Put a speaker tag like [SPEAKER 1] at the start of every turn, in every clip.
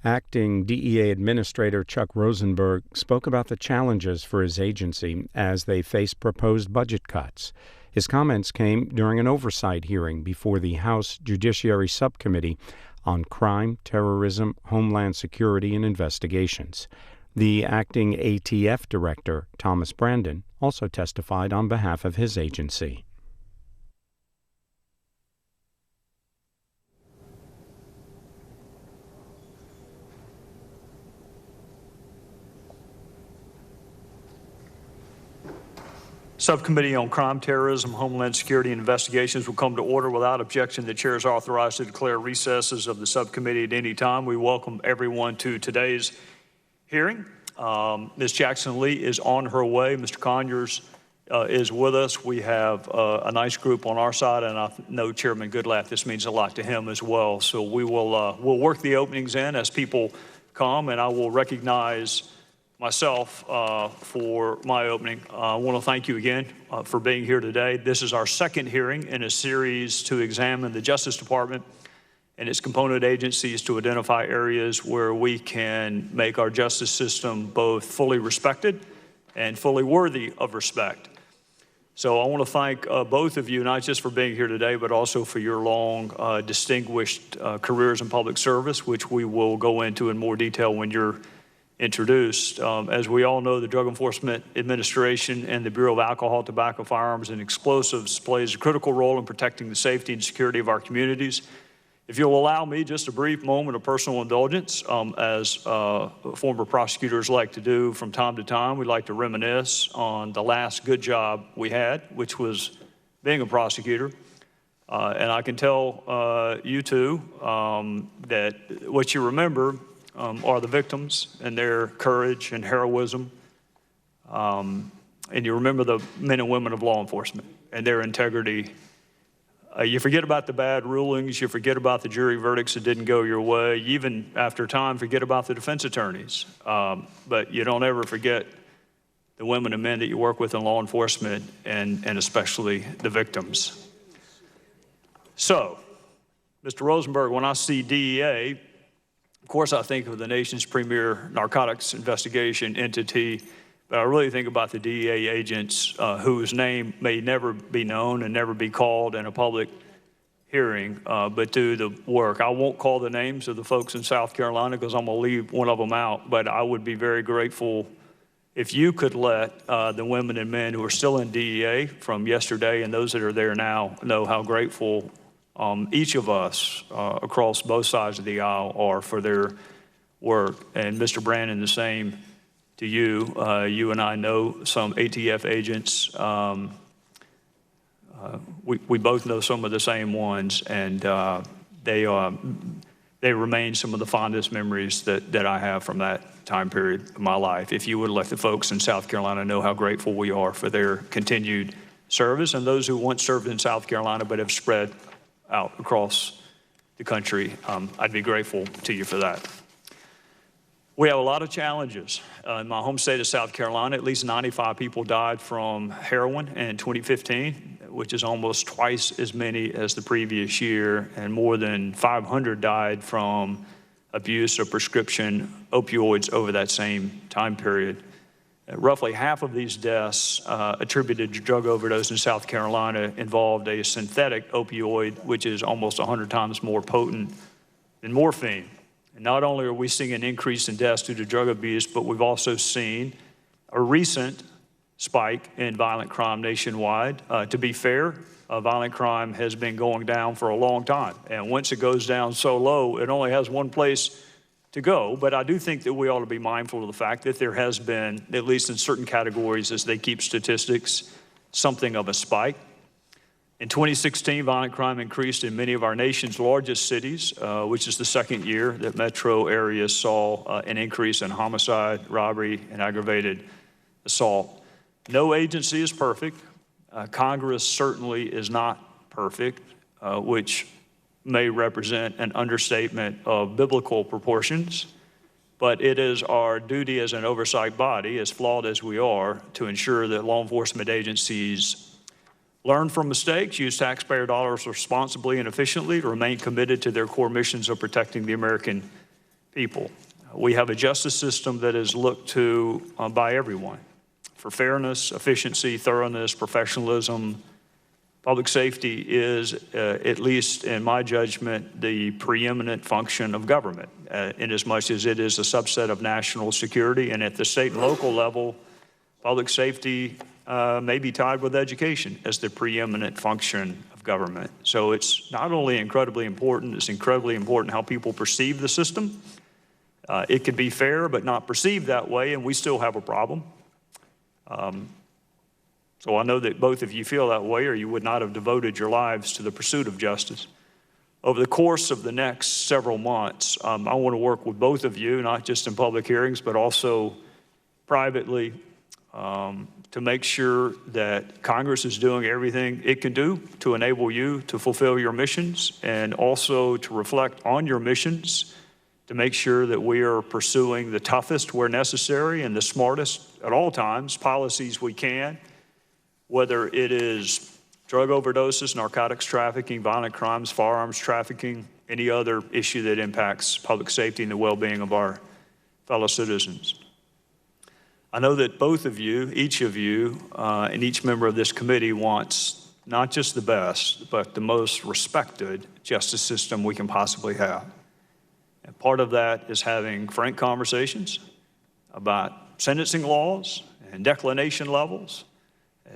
[SPEAKER 1] Acting DEA Administrator Chuck Rosenberg spoke about the challenges for his agency as they face proposed budget cuts. His comments came during an oversight hearing before the House Judiciary Subcommittee on Crime, Terrorism, Homeland Security, and Investigations. The acting ATF Director, Thomas Brandon, also testified on behalf of his agency.
[SPEAKER 2] Subcommittee on Crime, Terrorism, Homeland Security, and Investigations will come to order. Without objection, the chair is authorized to declare recesses of the subcommittee at any time. We welcome everyone to today's hearing. Ms. Jackson Lee is on her way. Mr. Conyers is with us. We have a nice group on our side, and I know Chairman Goodlatte, this means a lot to him as well. So we will we'll work the openings in as people come, and I will recognize myself for my opening. I want to thank you again for being here today. This is our second hearing in a series to examine the Justice Department and its component agencies to identify areas where we can make our justice system both fully respected and fully worthy of respect. So I want to thank both of you, not just for being here today, but also for your long, distinguished careers in public service, which we will go into in more detail when you're introduced. As we all know, the Drug Enforcement Administration and the Bureau of Alcohol, Tobacco, Firearms, and Explosives plays a critical role in protecting the safety and security of our communities. If you'll allow me just a brief moment of personal indulgence, as former prosecutors like to do from time to time, we like to reminisce on the last good job we had, which was being a prosecutor. And I can tell you too that what you remember are the victims and their courage and heroism. And you remember the men and women of law enforcement and their integrity. You forget about the bad rulings, you forget about the jury verdicts that didn't go your way, you even after time forget about the defense attorneys. But you don't ever forget the women and men that you work with in law enforcement and especially the victims. So, Mr. Rosenberg, when I see DEA, of course I think of the nation's premier narcotics investigation entity, but I really think about the DEA agents whose name may never be known and never be called in a public hearing, but do the work. I won't call the names of the folks in South Carolina because I'm going to leave one of them out, but I would be very grateful if you could let the women and men who are still in DEA from yesterday and those that are there now know how grateful each of us across both sides of the aisle are for their work. And Mr. Brandon, the same to you. You and I know some ATF agents. We both know some of the same ones, and they remain some of the fondest memories that I have from that time period of my life. If you would let the folks in South Carolina know how grateful we are for their continued service, and those who once served in South Carolina but have spread out across the country, I'd be grateful to you for that. We have a lot of challenges. In my home state of South Carolina, at least 95 people died from heroin in 2015, which is almost twice as many as the previous year, and more than 500 died from abuse of prescription opioids over that same time period. Roughly half of these deaths attributed to drug overdose in South Carolina involved a synthetic opioid, which is almost 100 times more potent than morphine. And not only are we seeing an increase in deaths due to drug abuse, but we've also seen a recent spike in violent crime nationwide. To be fair, violent crime has been going down for a long time. And once it goes down so low, it only has one place to go. But I do think that we ought to be mindful of the fact that there has been, at least in certain categories as they keep statistics, something of a spike. In 2016, violent crime increased in many of our nation's largest cities, which is the second year that metro areas saw an increase in homicide, robbery, and aggravated assault. No agency is perfect. Congress certainly is not perfect, which may represent an understatement of biblical proportions, but it is our duty as an oversight body, as flawed as we are, to ensure that law enforcement agencies learn from mistakes, use taxpayer dollars responsibly and efficiently, to remain committed to their core missions of protecting the American people. We have a justice system that is looked to by everyone for fairness, efficiency, thoroughness, professionalism. Public safety is, at least in my judgment, the preeminent function of government, inasmuch as it is a subset of national security. And at the state and local level, public safety may be tied with education as the preeminent function of government. So it's not only incredibly important, it's incredibly important how people perceive the system. It could be fair, but not perceived that way, and we still have a problem. So I know that both of you feel that way, or you would not have devoted your lives to the pursuit of justice. Over the course of the next several months, I want to work with both of you, not just in public hearings, but also privately, to make sure that Congress is doing everything it can do to enable you to fulfill your missions, and also to reflect on your missions to make sure that we are pursuing the toughest where necessary and the smartest at all times policies we can, whether it is drug overdoses, narcotics trafficking, violent crimes, firearms trafficking, any other issue that impacts public safety and the well-being of our fellow citizens. I know that both of you, each of you, and each member of this committee wants not just the best, but the most respected justice system we can possibly have. And part of that is having frank conversations about sentencing laws and declination levels,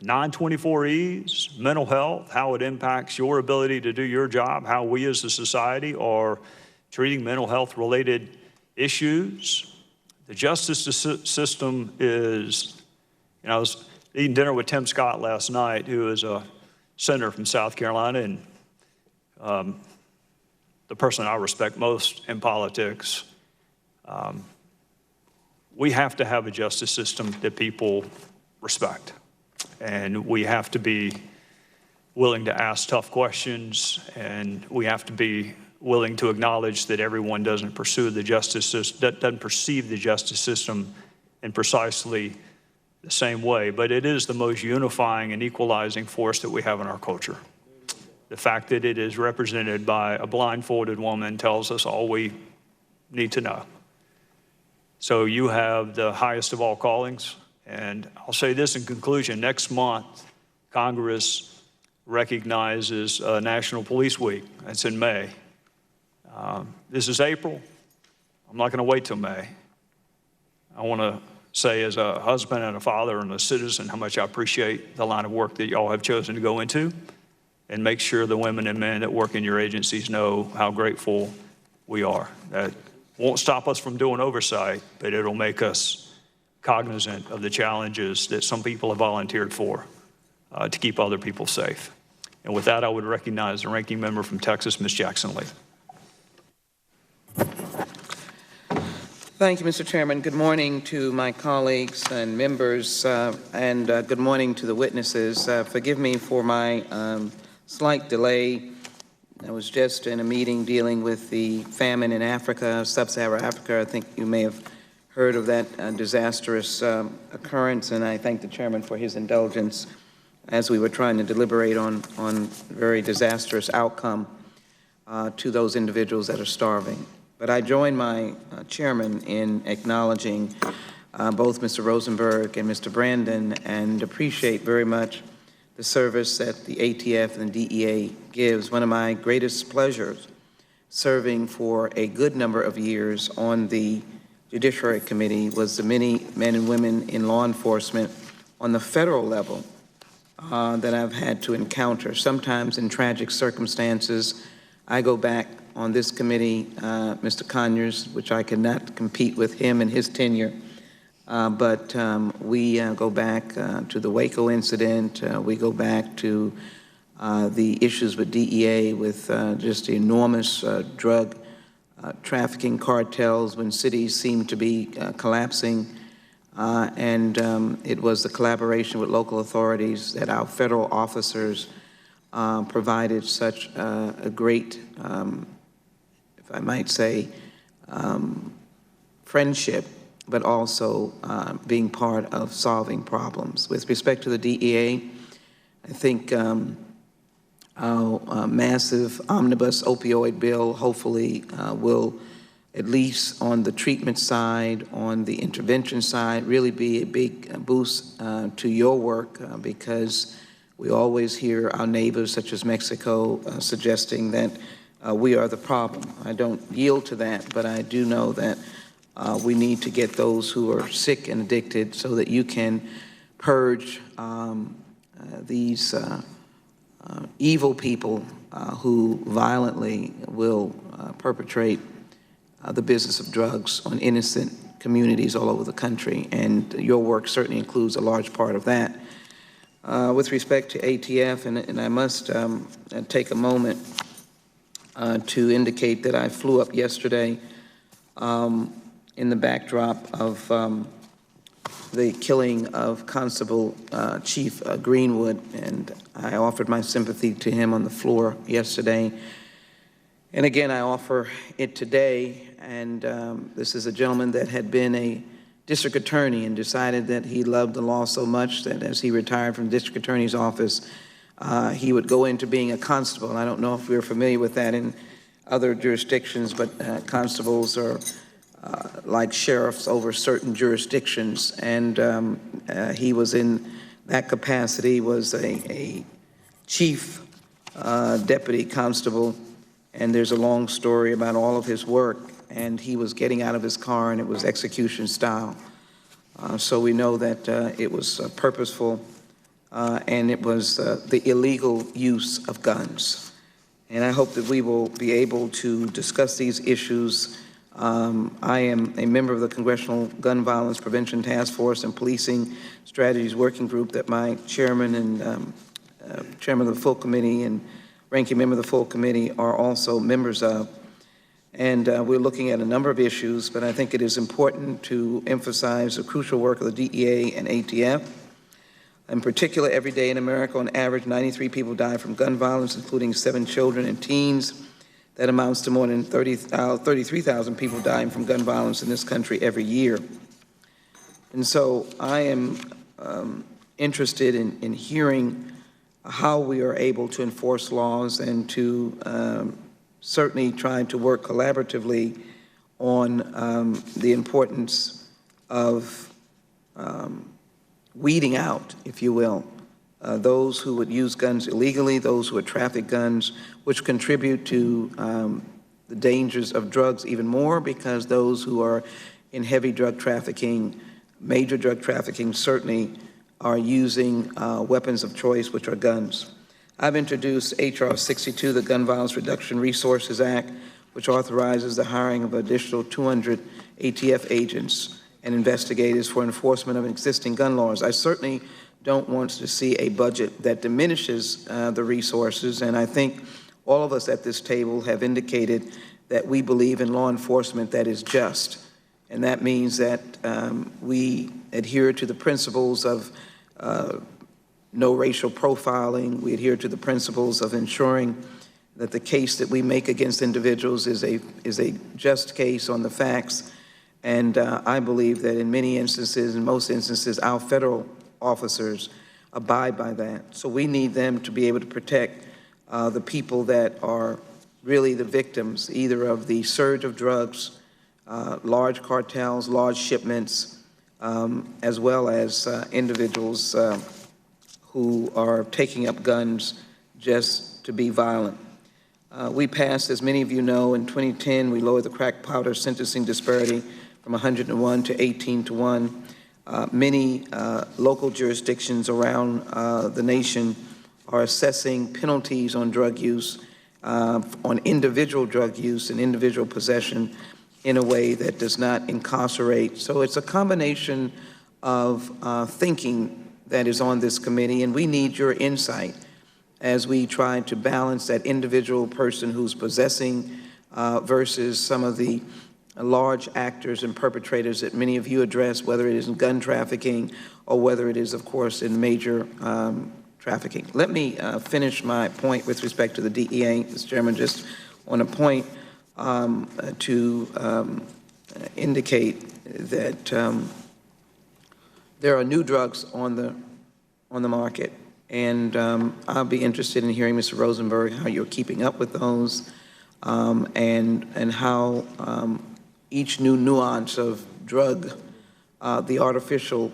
[SPEAKER 2] 924Es, mental health, how it impacts your ability to do your job, how we as a society are treating mental health related issues. The justice system is, I was eating dinner with Tim Scott last night, who is a senator from South Carolina, and the person I respect most in politics. We have to have a justice system that people respect. And we have to be willing to ask tough questions, and we have to be willing to acknowledge that everyone doesn't perceive the justice system in precisely the same way. But it is the most unifying and equalizing force that we have in our culture. The fact that it is represented by a blindfolded woman tells us all we need to know. So you have the highest of all callings. And I'll say this in conclusion: next month, Congress recognizes National Police Week. That's in May. This is April. I'm not going to wait till May. I want to say, as a husband and a father and a citizen, how much I appreciate the line of work that y'all have chosen to go into, and make sure the women and men that work in your agencies know how grateful we are. That won't stop us from doing oversight, but it'll make us cognizant of the challenges that some people have volunteered for to keep other people safe. And with that, I would recognize the ranking member from Texas, Ms. Jackson Lee.
[SPEAKER 3] Thank you, Mr. Chairman. Good morning to my colleagues and members, and good morning to the witnesses. Forgive me for my slight delay. I was just in a meeting dealing with the famine in Africa, sub-Saharan Africa. I think you may have heard of that disastrous occurrence, and I thank the chairman for his indulgence as we were trying to deliberate on very disastrous outcome to those individuals that are starving. But I join my chairman in acknowledging both Mr. Rosenberg and Mr. Brandon, and appreciate very much the service that the ATF and the DEA gives. One of my greatest pleasures, serving for a good number of years on the Judiciary Committee, was the many men and women in law enforcement on the federal level that I've had to encounter, sometimes in tragic circumstances. I go back on this committee, Mr. Conyers, which I cannot compete with him and his tenure, but we go back to the Waco incident. We go back to the issues with DEA, with just the enormous drug trafficking cartels when cities seemed to be collapsing. And it was the collaboration with local authorities that our federal officers provided such a great, if I might say, friendship, but also being part of solving problems. With respect to the DEA, I think our massive omnibus opioid bill hopefully will at least on the treatment side, on the intervention side, really be a big boost to your work because we always hear our neighbors, such as Mexico, suggesting that we are the problem. I don't yield to that, but I do know that we need to get those who are sick and addicted so that you can purge these evil people who violently will perpetrate the business of drugs on innocent communities all over the country. And your work certainly includes a large part of that. With respect to ATF, and I must take a moment to indicate that I flew up yesterday in the backdrop of the killing of Constable Chief Greenwood, and I offered my sympathy to him on the floor yesterday. And again, I offer it today, and this is a gentleman that had been a district attorney and decided that he loved the law so much that as he retired from the district attorney's office, he would go into being a constable. And I don't know if we're familiar with that in other jurisdictions, but constables are like sheriffs over certain jurisdictions. And he was in that capacity, was a chief deputy constable. And there's a long story about all of his work. And he was getting out of his car, and it was execution style. So we know that it was purposeful, and it was the illegal use of guns. And I hope that we will be able to discuss these issues. I am a member of the Congressional Gun Violence Prevention Task Force and Policing Strategies Working Group that my chairman and chairman of the full committee and ranking member of the full committee are also members of. And we're looking at a number of issues, but I think it is important to emphasize the crucial work of the DEA and ATF. In particular, every day in America, on average, 93 people die from gun violence, including 7 children and teens. That amounts to more than 33,000 people dying from gun violence in this country every year. And so I am interested in hearing how we are able to enforce laws and to certainly trying to work collaboratively on the importance of weeding out, if you will, those who would use guns illegally, those who would traffic guns, which contribute to the dangers of drugs even more, because those who are in heavy drug trafficking, major drug trafficking, certainly are using weapons of choice, which are guns. I've introduced H.R. 62, the Gun Violence Reduction Resources Act, which authorizes the hiring of additional 200 ATF agents and investigators for enforcement of existing gun laws. I certainly don't want to see a budget that diminishes the resources, and I think all of us at this table have indicated that we believe in law enforcement that is just, and that means that we adhere to the principles of no racial profiling. We adhere to the principles of ensuring that the case that we make against individuals is a just case on the facts. And I believe that in many instances, in most instances, our federal officers abide by that. So we need them to be able to protect the people that are really the victims, either of the surge of drugs, large cartels, large shipments, as well as individuals who are taking up guns just to be violent. We passed, as many of you know, in 2010, we lowered the crack powder sentencing disparity from 101 to 18 to 1. Many local jurisdictions around the nation are assessing penalties on drug use, on individual drug use and individual possession in a way that does not incarcerate. So it's a combination of thinking that is on this committee, and we need your insight as we try to balance that individual person who's possessing versus some of the large actors and perpetrators that many of you address, whether it is in gun trafficking or whether it is, of course, in major trafficking. Let me finish my point with respect to the DEA, Mr. Chairman, just on a point to indicate that there are new drugs on the market, and I'll be interested in hearing, Mr. Rosenberg, how you're keeping up with those, and how each new nuance of drug, the artificial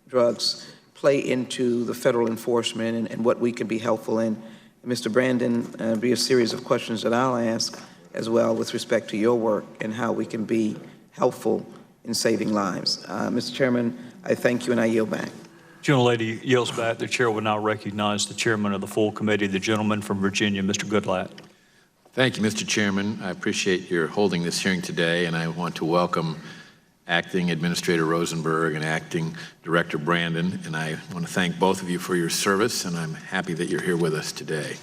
[SPEAKER 3] drugs, play into the federal enforcement and what we can be helpful in. And Mr. Brandon, be a series of questions that I'll ask as well with respect to your work and how we can be helpful in saving lives. Mr. Chairman, I thank you and I yield back.
[SPEAKER 2] Gentlelady yields back. The chair will now recognize the chairman of the full committee, the gentleman from Virginia, Mr. Goodlatte.
[SPEAKER 4] Thank you, Mr. Chairman. I appreciate your holding this hearing today, and I want to welcome Acting Administrator Rosenberg and Acting Director Brandon, and I want to thank both of you for your service, and I'm happy that you're here with us today.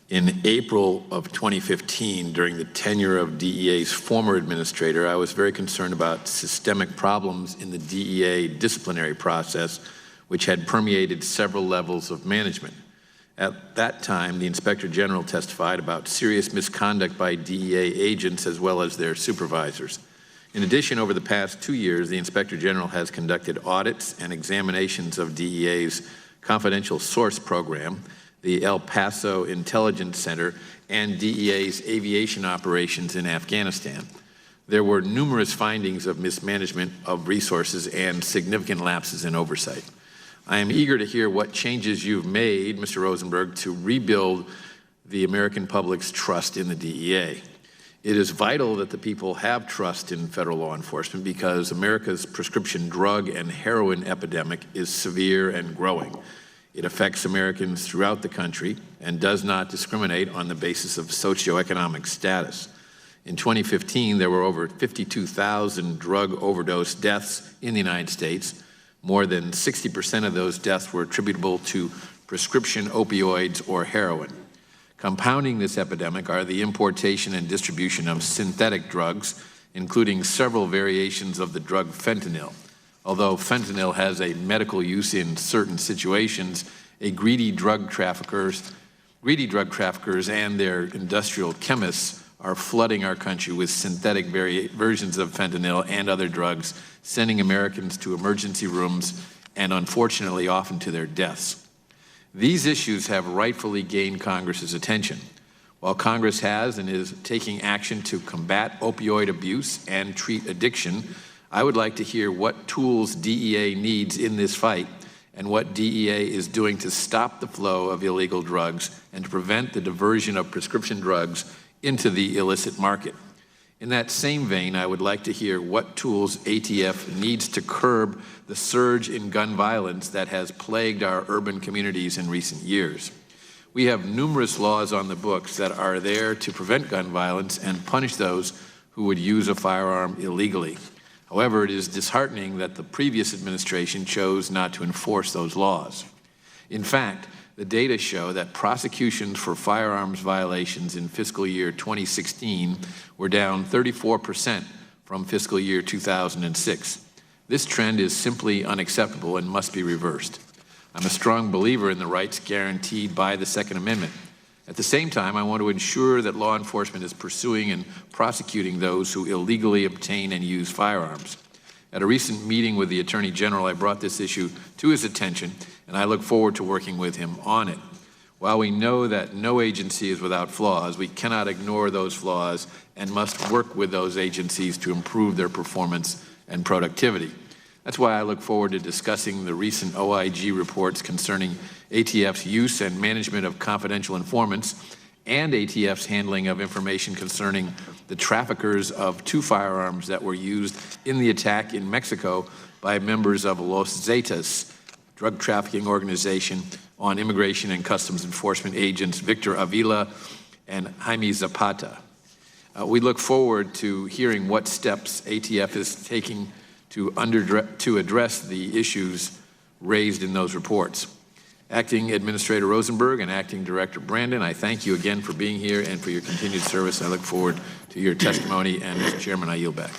[SPEAKER 4] In April of 2015, during the tenure of DEA's former administrator, I was very concerned about systemic problems in the DEA disciplinary process, which had permeated several levels of management. At that time, the Inspector General testified about serious misconduct by DEA agents as well as their supervisors. In addition, over the past 2 years, the Inspector General has conducted audits and examinations of DEA's confidential source program, the El Paso Intelligence Center, and DEA's aviation operations in Afghanistan. There were numerous findings of mismanagement of resources and significant lapses in oversight. I am eager to hear what changes you've made, Mr. Rosenberg, to rebuild the American public's trust in the DEA. It is vital that the people have trust in federal law enforcement because America's prescription drug and heroin epidemic is severe and growing. It affects Americans throughout the country and does not discriminate on the basis of socioeconomic status. In 2015, there were over 52,000 drug overdose deaths in the United States. More than 60% of those deaths were attributable to prescription opioids or heroin. Compounding this epidemic are the importation and distribution of synthetic drugs, including several variations of the drug fentanyl. Although fentanyl has a medical use in certain situations, greedy drug traffickers and their industrial chemists are flooding our country with synthetic versions of fentanyl and other drugs, sending Americans to emergency rooms and, unfortunately, often to their deaths. These issues have rightfully gained Congress's attention. While Congress has and is taking action to combat opioid abuse and treat addiction, I would like to hear what tools DEA needs in this fight and what DEA is doing to stop the flow of illegal drugs and to prevent the diversion of prescription drugs into the illicit market. In that same vein, I would like to hear what tools ATF needs to curb the surge in gun violence that has plagued our urban communities in recent years. We have numerous laws on the books that are there to prevent gun violence and punish those who would use a firearm illegally. However, it is disheartening that the previous administration chose not to enforce those laws. In fact, the data show that prosecutions for firearms violations in fiscal year 2016 were down 34% from fiscal year 2006. This trend is simply unacceptable and must be reversed. I'm a strong believer in the rights guaranteed by the Second Amendment. At the same time, I want to ensure that law enforcement is pursuing and prosecuting those who illegally obtain and use firearms. At a recent meeting with the Attorney General, I brought this issue to his attention, and I look forward to working with him on it. While we know that no agency is without flaws, we cannot ignore those flaws and must work with those agencies to improve their performance and productivity. That's why I look forward to discussing the recent OIG reports concerning ATF's use and management of confidential informants and ATF's handling of information concerning the traffickers of 2 firearms that were used in the attack in Mexico by members of Los Zetas, drug trafficking organization, on immigration and customs enforcement agents Victor Avila and Jaime Zapata. We look forward to hearing what steps ATF is taking to address the issues raised in those reports. Acting Administrator Rosenberg and Acting Director Brandon, I thank you again for being here and for your continued service. I look forward to your testimony, and Mr. Chairman, I yield back.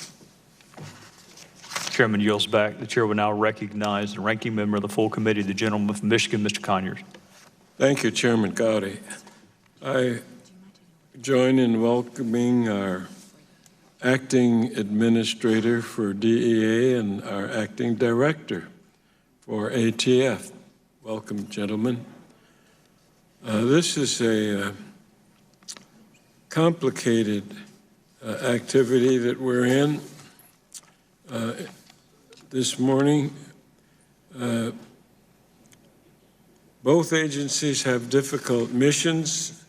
[SPEAKER 2] Chairman yields back. The chair will now recognize the ranking member of the full committee, the gentleman from Michigan, Mr. Conyers.
[SPEAKER 5] Thank you, Chairman Gowdy. I join in welcoming our Acting Administrator for DEA and our Acting Director for ATF. Welcome, gentlemen. This is a complicated activity that we're in this morning. Both agencies have difficult missions,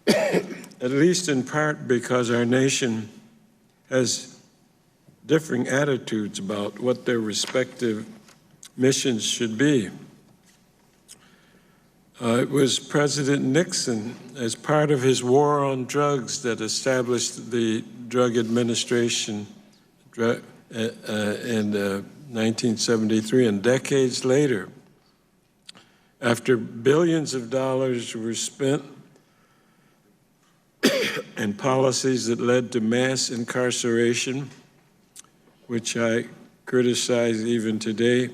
[SPEAKER 5] at least in part because our nation has differing attitudes about what their respective missions should be. It was President Nixon, as part of his war on drugs, that established the Drug Administration in 1973, and decades later, after billions of dollars were spent and policies that led to mass incarceration, which I criticize even today,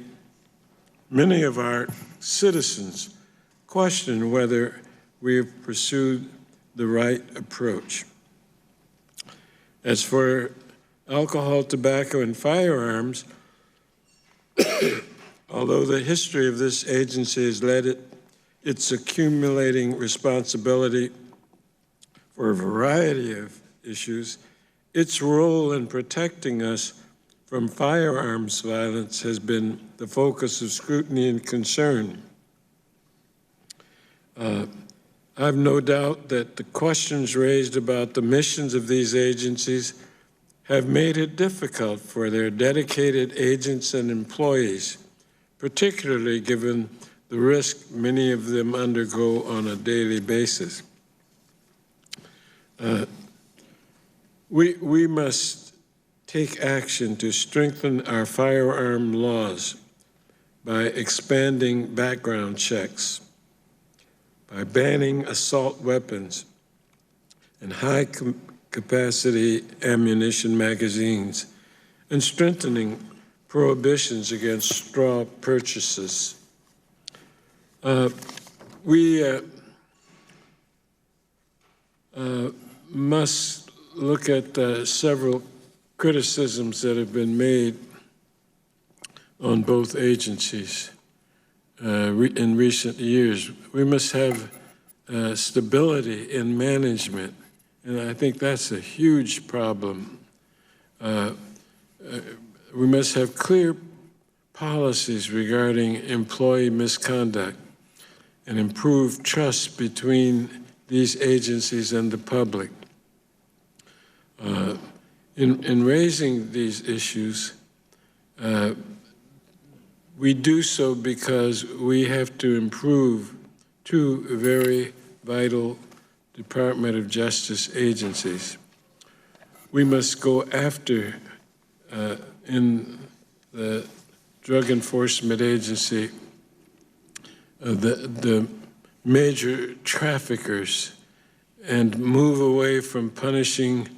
[SPEAKER 5] many of our citizens question whether we have pursued the right approach. As for alcohol, tobacco, and firearms, although the history of this agency has led its accumulating responsibility for a variety of issues, its role in protecting us from firearms violence has been the focus of scrutiny and concern. I have no doubt that the questions raised about the missions of these agencies have made it difficult for their dedicated agents and employees, particularly given the risk many of them undergo on a daily basis. We must take action to strengthen our firearm laws by expanding background checks, by banning assault weapons and high-capacity ammunition magazines, and strengthening prohibitions against straw purchases. We must look at several criticisms that have been made on both agencies in recent years. We must have stability in management, and I think that's a huge problem. We must have clear policies regarding employee misconduct and improve trust between these agencies and the public. In raising these issues, we do so because we have to improve two very vital Department of Justice agencies. We must go after, in the Drug Enforcement Agency, the major traffickers, and move away from punishing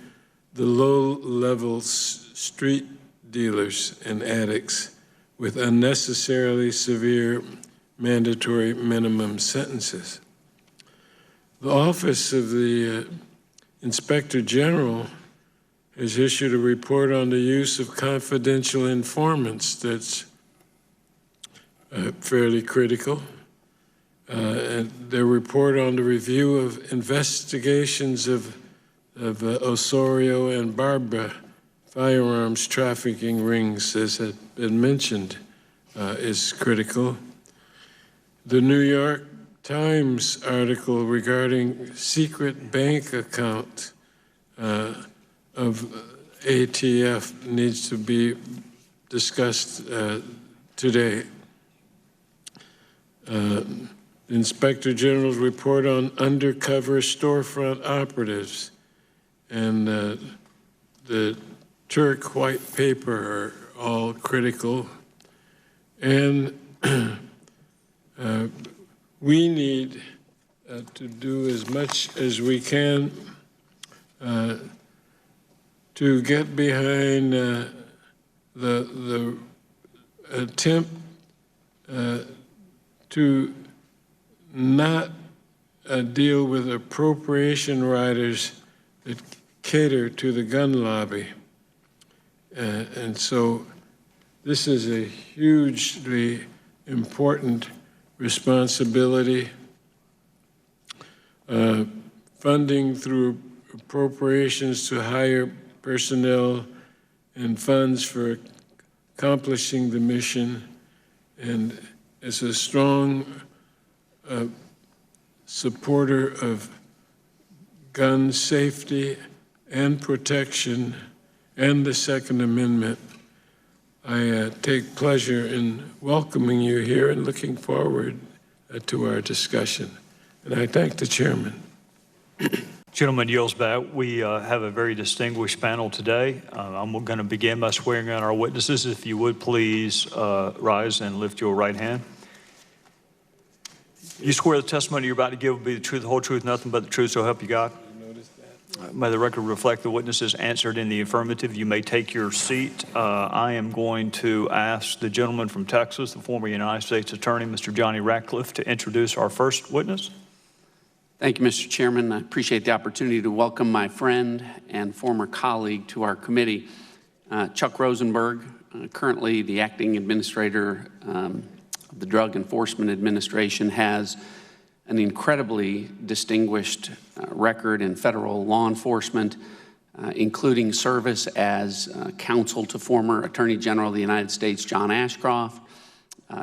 [SPEAKER 5] the low-level street dealers and addicts with unnecessarily severe mandatory minimum sentences. The Office of the Inspector General has issued a report on the use of confidential informants that's fairly critical. And their report on the review of investigations of Osorio and Barbara firearms trafficking rings, as had been mentioned, is critical. The New York Times article regarding secret bank account of ATF needs to be discussed today. The Inspector General's report on undercover storefront operatives and the Turk White Paper are all critical. And we need to do as much as we can to get behind the attempt to not deal with appropriation riders that cater to the gun lobby. And so this is a hugely important responsibility. Funding through appropriations to hire personnel and funds for accomplishing the mission, and is a strong supporter of gun safety and protection and the Second Amendment. I take pleasure in welcoming you here and looking forward to our discussion. And I thank the chairman.
[SPEAKER 2] Gentleman yields back. We have a very distinguished panel today. I'm going to begin by swearing in our witnesses. If you would please rise and lift your right hand. You swear the testimony you're about to give will be the truth, the whole truth, nothing but the truth, so help you God? May the record reflect the witnesses answered in the affirmative. You may take your seat. I am going to ask the gentleman from Texas, the former United States Attorney, Mr. Johnny Ratcliffe, to introduce our first witness.
[SPEAKER 6] Thank you, Mr. Chairman. I appreciate the opportunity to welcome my friend and former colleague to our committee, Chuck Rosenberg, currently the acting administrator of the Drug Enforcement Administration, has an incredibly distinguished record in federal law enforcement, including service as counsel to former Attorney General of the United States, John Ashcroft,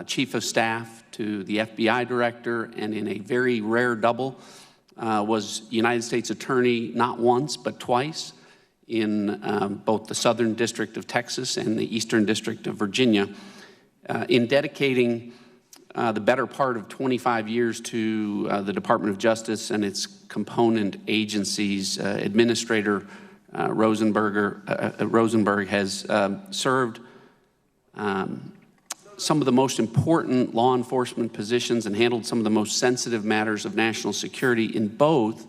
[SPEAKER 6] Chief of Staff to the FBI Director, and in a very rare double, was United States Attorney not once, but twice in both the Southern District of Texas and the Eastern District of Virginia. In dedicating the better part of 25 years to the Department of Justice and its component agencies, Administrator Rosenberg has served some of the most important law enforcement positions and handled some of the most sensitive matters of national security in both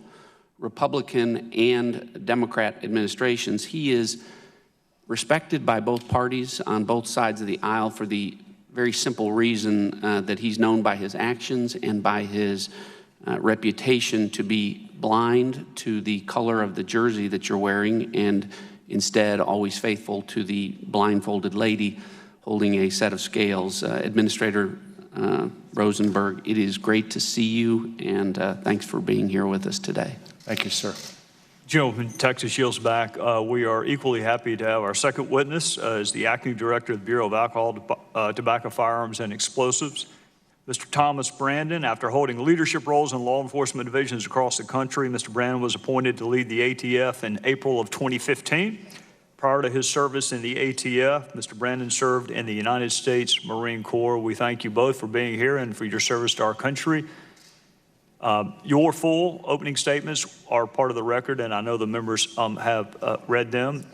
[SPEAKER 6] Republican and Democrat administrations. He is respected by both parties on both sides of the aisle for the very simple reason that he's known by his actions and by his reputation to be blind to the color of the jersey that you're wearing, and instead always faithful to the blindfolded lady holding a set of scales. Administrator Rosenberg, it is great to see you, and thanks for being here with us today.
[SPEAKER 7] Thank you, sir.
[SPEAKER 2] Gentleman, Texas yields back. We are equally happy to have our second witness as the Acting Director of the Bureau of Alcohol, Tobacco, Firearms, and Explosives, Mr. Thomas Brandon. After holding leadership roles in law enforcement divisions across the country, Mr. Brandon was appointed to lead the ATF in April of 2015. Prior to his service in the ATF, Mr. Brandon served in the United States Marine Corps. We thank you both for being here and for your service to our country. Your full opening statements are part of the record, and I know the members have read them.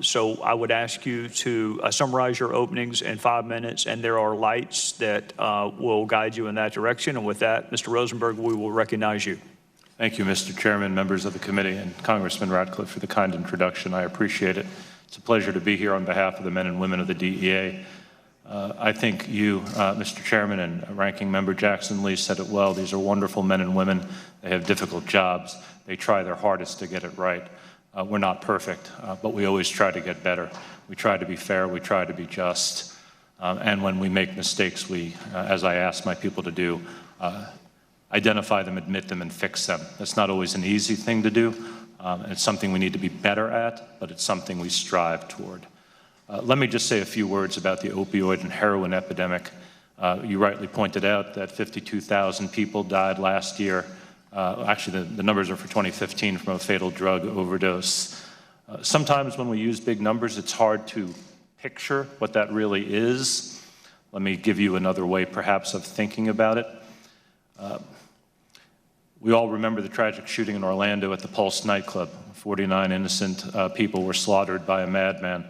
[SPEAKER 2] So I would ask you to summarize your openings in 5 minutes, and there are lights that will guide you in that direction. And with that, Mr. Rosenberg, we will recognize you.
[SPEAKER 7] Thank you, Mr. Chairman, members of the committee, and Congressman Ratcliffe for the kind introduction. I appreciate it. It's a pleasure to be here on behalf of the men and women of the DEA. I think you, Mr. Chairman, and Ranking Member Jackson Lee said it well. These are wonderful men and women. They have difficult jobs. They try their hardest to get it right. We're not perfect, but we always try to get better. We try to be fair. We try to be just. And when we make mistakes, we, as I ask my people to do, identify them, admit them, and fix them. That's not always an easy thing to do. It's something we need to be better at, but it's something we strive toward. Let me just say a few words about the opioid and heroin epidemic. You rightly pointed out that 52,000 people died last year. Actually, the numbers are for 2015 from a fatal drug overdose. Sometimes when we use big numbers, it's hard to picture what that really is. Let me give you another way, perhaps, of thinking about it. We all remember the tragic shooting in Orlando at the Pulse nightclub. 49 innocent people were slaughtered by a madman.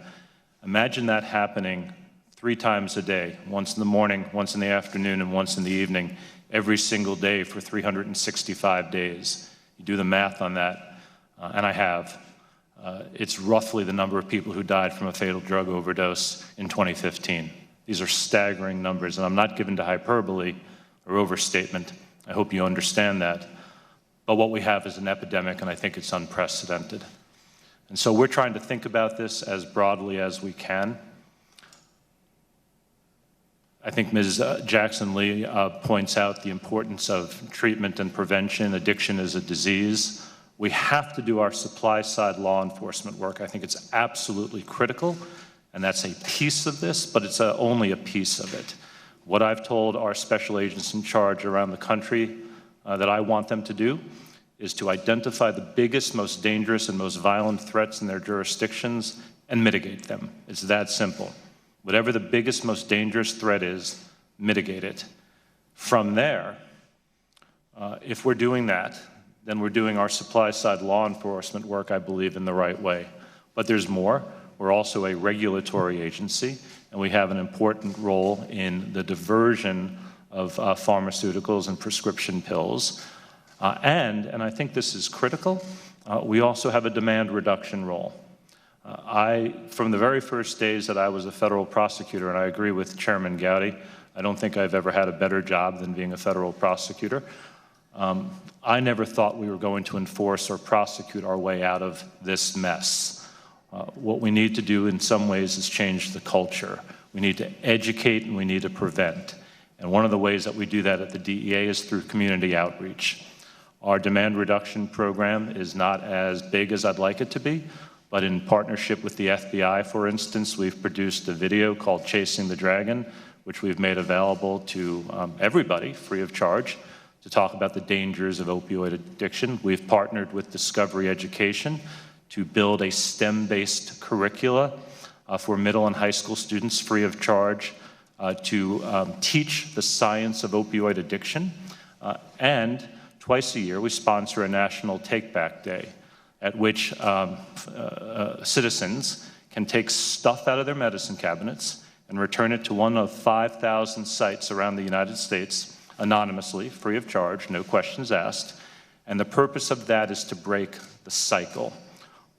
[SPEAKER 7] Imagine that happening 3 times a day, once in the morning, once in the afternoon, and once in the evening, every single day for 365 days. You do the math on that, and I have. It's roughly the number of people who died from a fatal drug overdose in 2015. These are staggering numbers, and I'm not given to hyperbole or overstatement. I hope you understand that. But what we have is an epidemic, and I think it's unprecedented. And so we're trying to think about this as broadly as we can. I think Ms. Jackson Lee points out the importance of treatment and prevention. Addiction is a disease. We have to do our supply side law enforcement work. I think it's absolutely critical, and that's a piece of this, but it's only a piece of it. What I've told our special agents in charge around the country that I want them to do is to identify the biggest, most dangerous, and most violent threats in their jurisdictions and mitigate them. It's that simple. Whatever the biggest, most dangerous threat is, mitigate it. From there, if we're doing that, then we're doing our supply side law enforcement work, I believe, in the right way. But there's more. We're also a regulatory agency, and we have an important role in the diversion of pharmaceuticals and prescription pills. And I think this is critical, we also have a demand reduction role. From the very first days that I was a federal prosecutor, and I agree with Chairman Gowdy, I don't think I've ever had a better job than being a federal prosecutor. I never thought we were going to enforce or prosecute our way out of this mess. What we need to do in some ways is change the culture. We need to educate and we need to prevent. And one of the ways that we do that at the DEA is through community outreach. Our demand reduction program is not as big as I'd like it to be, but in partnership with the FBI, for instance, we've produced a video called Chasing the Dragon, which we've made available to everybody free of charge, to talk about the dangers of opioid addiction. We've partnered with Discovery Education to build a STEM-based curricula for middle and high school students free of charge to teach the science of opioid addiction. And twice a year, we sponsor a National Take Back Day at which citizens can take stuff out of their medicine cabinets and return it to one of 5,000 sites around the United States anonymously, free of charge, no questions asked. And the purpose of that is to break the cycle.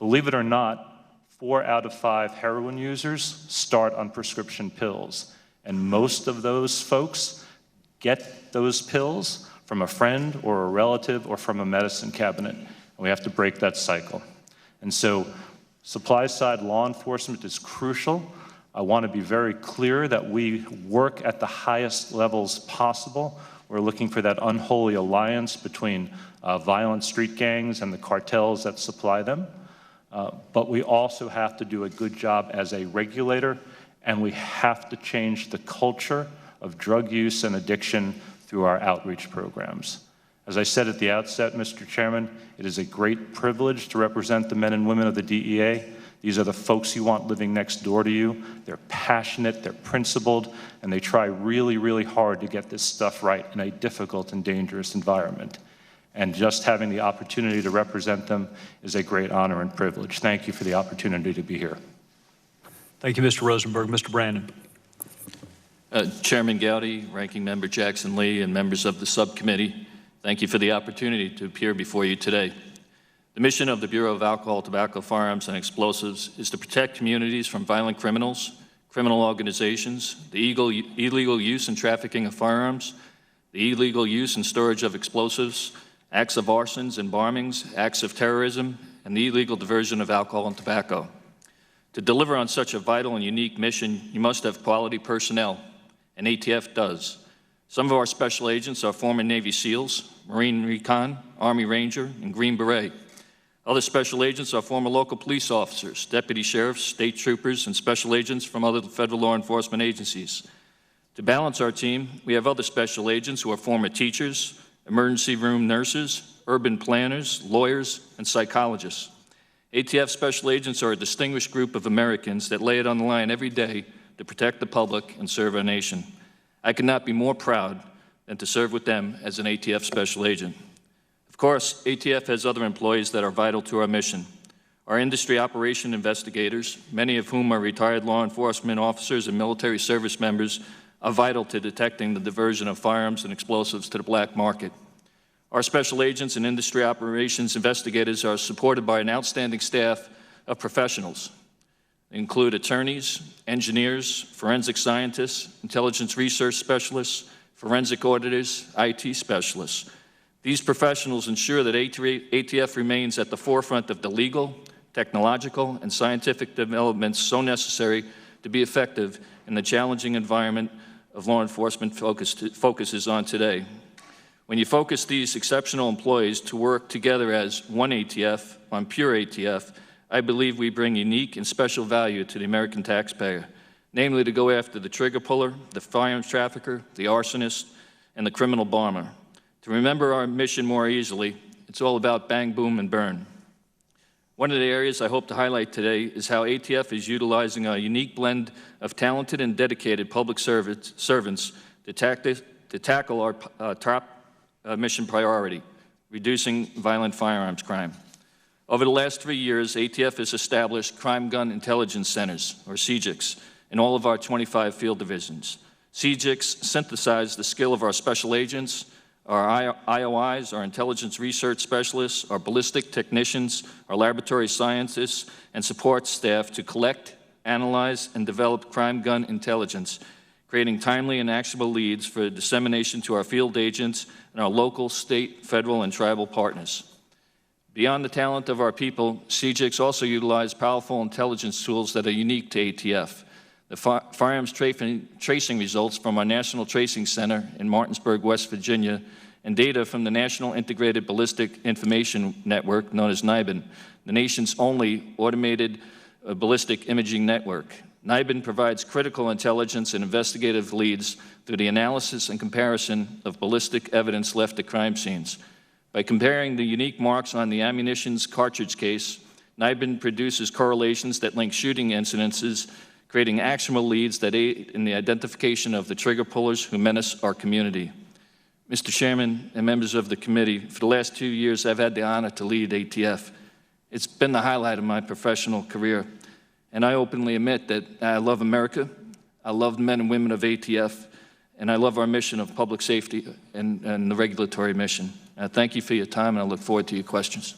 [SPEAKER 7] Believe it or not, 4 out of 5 heroin users start on prescription pills. And most of those folks get those pills from a friend or a relative or from a medicine cabinet. And we have to break that cycle. And so supply side law enforcement is crucial. I want to be very clear that we work at the highest levels possible. We're looking for that unholy alliance between violent street gangs and the cartels that supply them. But we also have to do a good job as a regulator, and we have to change the culture of drug use and addiction through our outreach programs. As I said at the outset, Mr. Chairman, it is a great privilege to represent the men and women of the DEA. These are the folks you want living next door to you. They're passionate, they're principled, and they try really, really hard to get this stuff right in a difficult and dangerous environment. And just having the opportunity to represent them is a great honor and privilege. Thank you for the opportunity to be here.
[SPEAKER 2] Thank you, Mr. Rosenberg. Mr. Brandon.
[SPEAKER 8] Chairman Gowdy, Ranking Member Jackson Lee, and members of the subcommittee, thank you for the opportunity to appear before you today. The mission of the Bureau of Alcohol, Tobacco, Firearms, and Explosives is to protect communities from violent criminals, criminal organizations, the illegal use and trafficking of firearms, the illegal use and storage of explosives, acts of arsons and bombings, acts of terrorism, and the illegal diversion of alcohol and tobacco. To deliver on such a vital and unique mission, you must have quality personnel, and ATF does. Some of our special agents are former Navy SEALs, Marine Recon, Army Ranger, and Green Beret. Other special agents are former local police officers, deputy sheriffs, state troopers, and special agents from other federal law enforcement agencies. To balance our team, we have other special agents who are former teachers, emergency room nurses, urban planners, lawyers, and psychologists. ATF special agents are a distinguished group of Americans that lay it on the line every day to protect the public and serve our nation. I could not be more proud than to serve with them as an ATF special agent. Of course, ATF has other employees that are vital to our mission. Our industry operation investigators, many of whom are retired law enforcement officers and military service members, are vital to detecting the diversion of firearms and explosives to the black market. Our special agents and industry operations investigators are supported by an outstanding staff of professionals. They include attorneys, engineers, forensic scientists, intelligence research specialists, forensic auditors, IT specialists. These professionals ensure that ATF remains at the forefront of the legal, technological, and scientific developments so necessary to be effective in the challenging environment of law enforcement focuses on today. When you focus these exceptional employees to work together as one ATF on pure ATF, I believe we bring unique and special value to the American taxpayer, namely to go after the trigger puller, the firearms trafficker, the arsonist, and the criminal bomber. To remember our mission more easily, it's all about bang, boom, and burn. One of the areas I hope to highlight today is how ATF is utilizing a unique blend of talented and dedicated public servants to tackle our top mission priority, reducing violent firearms crime. Over the last 3 years, ATF has established Crime Gun Intelligence Centers, or CGICs, in all of our 25 field divisions. CGICs synthesize the skill of our special agents, our IOIs, our intelligence research specialists, our ballistic technicians, our laboratory scientists, and support staff to collect, analyze, and develop crime gun intelligence, creating timely and actionable leads for dissemination to our field agents and our local, state, federal, and tribal partners. Beyond the talent of our people, CGICs also utilize powerful intelligence tools that are unique to ATF. The firearms tracing results from our National Tracing Center in Martinsburg, West Virginia, and data from the National Integrated Ballistic Information Network, known as NIBIN, the nation's only automated ballistic imaging network. NIBIN provides critical intelligence and investigative leads through the analysis and comparison of ballistic evidence left at crime scenes. By comparing the unique marks on the ammunition's cartridge case, NIBIN produces correlations that link shooting incidences, creating actionable leads that aid in the identification of the trigger pullers who menace our community. Mr. Chairman and members of the committee, for the last 2 years, I've had the honor to lead ATF. It's been the highlight of my professional career, and I openly admit that I love America, I love the men and women of ATF, and I love our mission of public safety and the regulatory mission. Thank you for your time, and I look forward to your questions.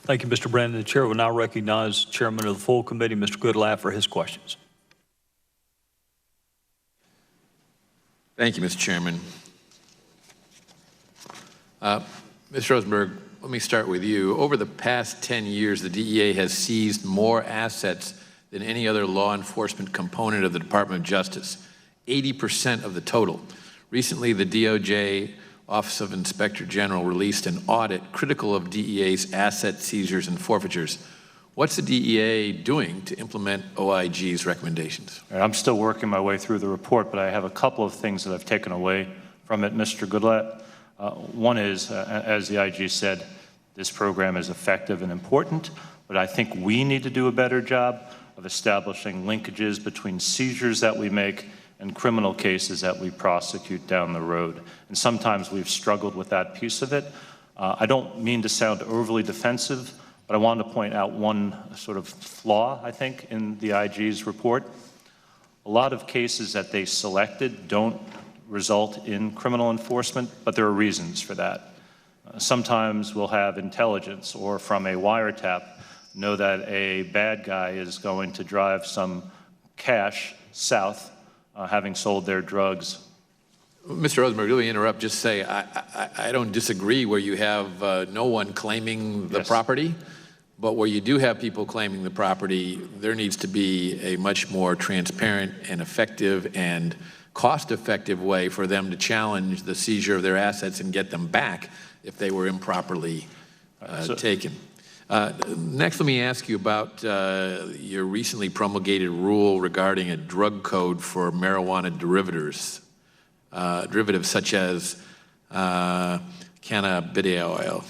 [SPEAKER 2] Thank you, Mr. Brandon. The chair will now recognize Chairman of the full committee, Mr. Goodlatte, for his questions.
[SPEAKER 4] Thank you, Mr. Chairman. Mr. Rosenberg, let me start with you. Over the past 10 years, the DEA has seized more assets than any other law enforcement component of the Department of Justice, 80% of the total. Recently, the DOJ Office of Inspector General released an audit critical of DEA's asset seizures and forfeitures. What's the DEA doing to implement OIG's recommendations?
[SPEAKER 7] I'm still working my way through the report, but I have a couple of things that I've taken away from it, Mr. Goodlatte. One is, as the IG said, this program is effective and important, but I think we need to do a better job of establishing linkages between seizures that we make and criminal cases that we prosecute down the road. And sometimes we've struggled with that piece of it. I don't mean to sound overly defensive, but I wanted to point out one sort of flaw, I think, in the IG's report. A lot of cases that they selected don't result in criminal enforcement, but there are reasons for that. Sometimes we'll have intelligence or from a wiretap know that a bad guy is going to drive some cash south, having sold their drugs.
[SPEAKER 4] Mr. Rosenberg, let me interrupt, just say I don't disagree where you have no one claiming the property, but where you do have people claiming the property, there needs to be a much more transparent and effective and cost-effective way for them to challenge the seizure of their assets and get them back if they were improperly taken. Next, let me ask you about your recently promulgated rule regarding a drug code for marijuana derivatives such as cannabidiol,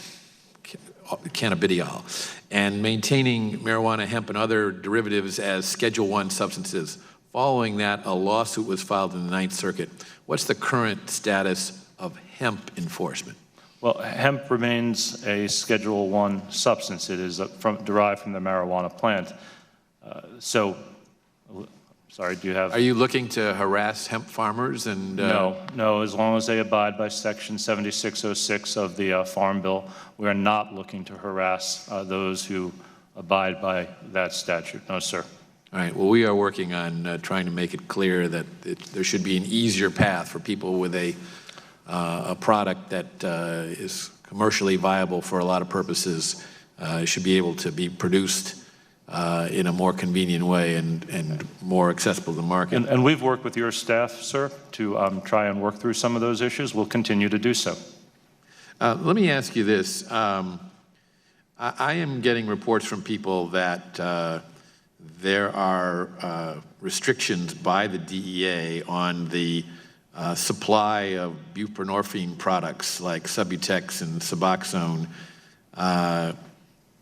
[SPEAKER 4] and maintaining marijuana, hemp, and other derivatives as Schedule I substances. Following that, a lawsuit was filed in the Ninth Circuit. What's the current status of hemp enforcement?
[SPEAKER 7] Well, hemp remains a Schedule I substance. It is derived from the marijuana plant. Sorry, do you have?
[SPEAKER 4] Are you looking to harass hemp farmers? And
[SPEAKER 7] No, as long as they abide by Section 7606 of the Farm Bill, we are not looking to harass those who abide by that statute. No, sir.
[SPEAKER 4] All right, well, we are working on trying to make it clear that there should be an easier path for people with a product that is commercially viable for a lot of purposes. Should be able to be produced in a more convenient way and more accessible to the market.
[SPEAKER 7] And we've worked with your staff, sir, to try and work through some of those issues. We'll continue to do so.
[SPEAKER 4] Let me ask you this. I am getting reports from people that there are restrictions by the DEA on the supply of buprenorphine products like Subutex and Suboxone,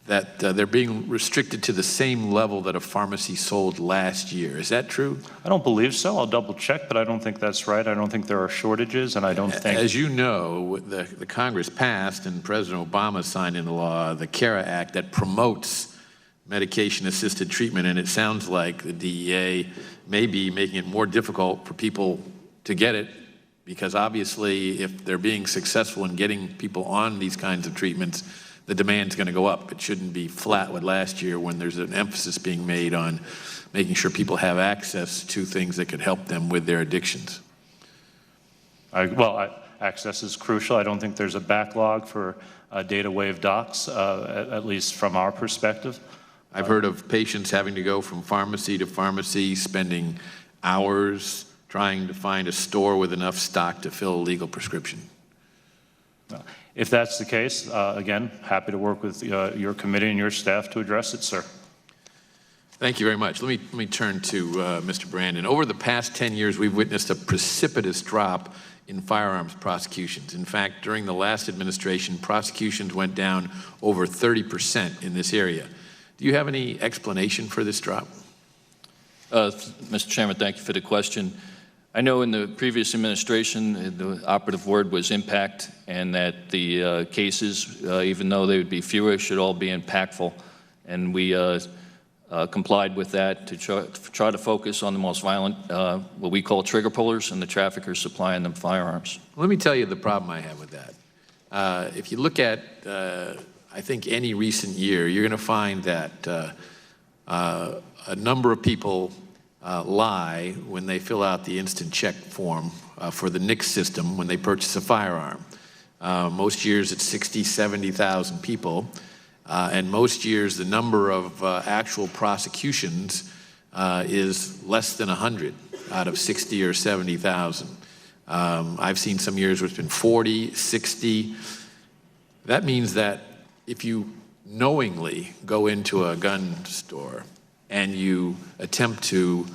[SPEAKER 4] that they're being restricted to the same level that a pharmacy sold last year. Is that true?
[SPEAKER 7] I don't believe so. I'll double check, but I don't think that's right. I don't think there are shortages, and I don't think...
[SPEAKER 4] As you know, the Congress passed and President Obama signed into law the CARA Act that promotes medication-assisted treatment, and it sounds like the DEA may be making it more difficult for people to get it, because obviously if they're being successful in getting people on these kinds of treatments, the demand's going to go up. It shouldn't be flat with last year when there's an emphasis being made on making sure people have access to things that could help them with their addictions.
[SPEAKER 7] Access is crucial. I don't think there's a backlog for data wave docs, at least from our perspective.
[SPEAKER 4] I've heard of patients having to go from pharmacy to pharmacy, spending hours trying to find a store with enough stock to fill a legal prescription.
[SPEAKER 7] If that's the case, again, happy to work with your committee and your staff to address it, sir.
[SPEAKER 4] Thank you very much. Let me turn to Mr. Brandon. Over the past 10 years, we've witnessed a precipitous drop in firearms prosecutions. In fact, during the last administration, prosecutions went down over 30% in this area. Do you have any explanation for this drop?
[SPEAKER 8] Mr. Chairman, thank you for the question. I know in the previous administration, the operative word was impact, and that the cases, even though they would be fewer, should all be impactful. And we complied with that to try to focus on the most violent, what we call trigger pullers, and the traffickers supplying them firearms.
[SPEAKER 4] Let me tell you the problem I have with that. If you look at, I think, any recent year, you're going to find that a number of people lie when they fill out the instant check form for the NICS system when they purchase a firearm. Most years it's 60, 70,000 people, and most years the number of actual prosecutions is less than 100 out of 60 or 70,000. I've seen some years where it's been 40, 60. That means that if you knowingly go into a gun store and you attempt to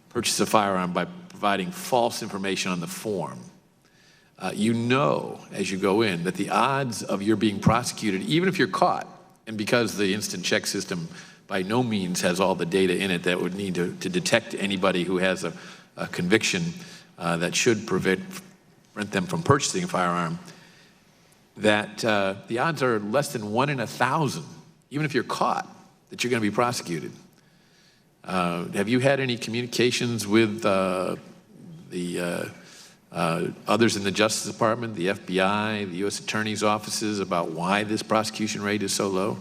[SPEAKER 4] purchase a firearm by providing false information on the form, you know as you go in that the odds of your being prosecuted, even if you're caught, and because the instant check system by no means has all the data in it that would need to detect anybody who has a conviction that should prevent them from purchasing a firearm, that the odds are less than 1 in 1,000, even if you're caught, that you're going to be prosecuted. Have you had any communications with the others in the Justice Department, the FBI, the U.S. Attorney's offices about why this prosecution rate is so low?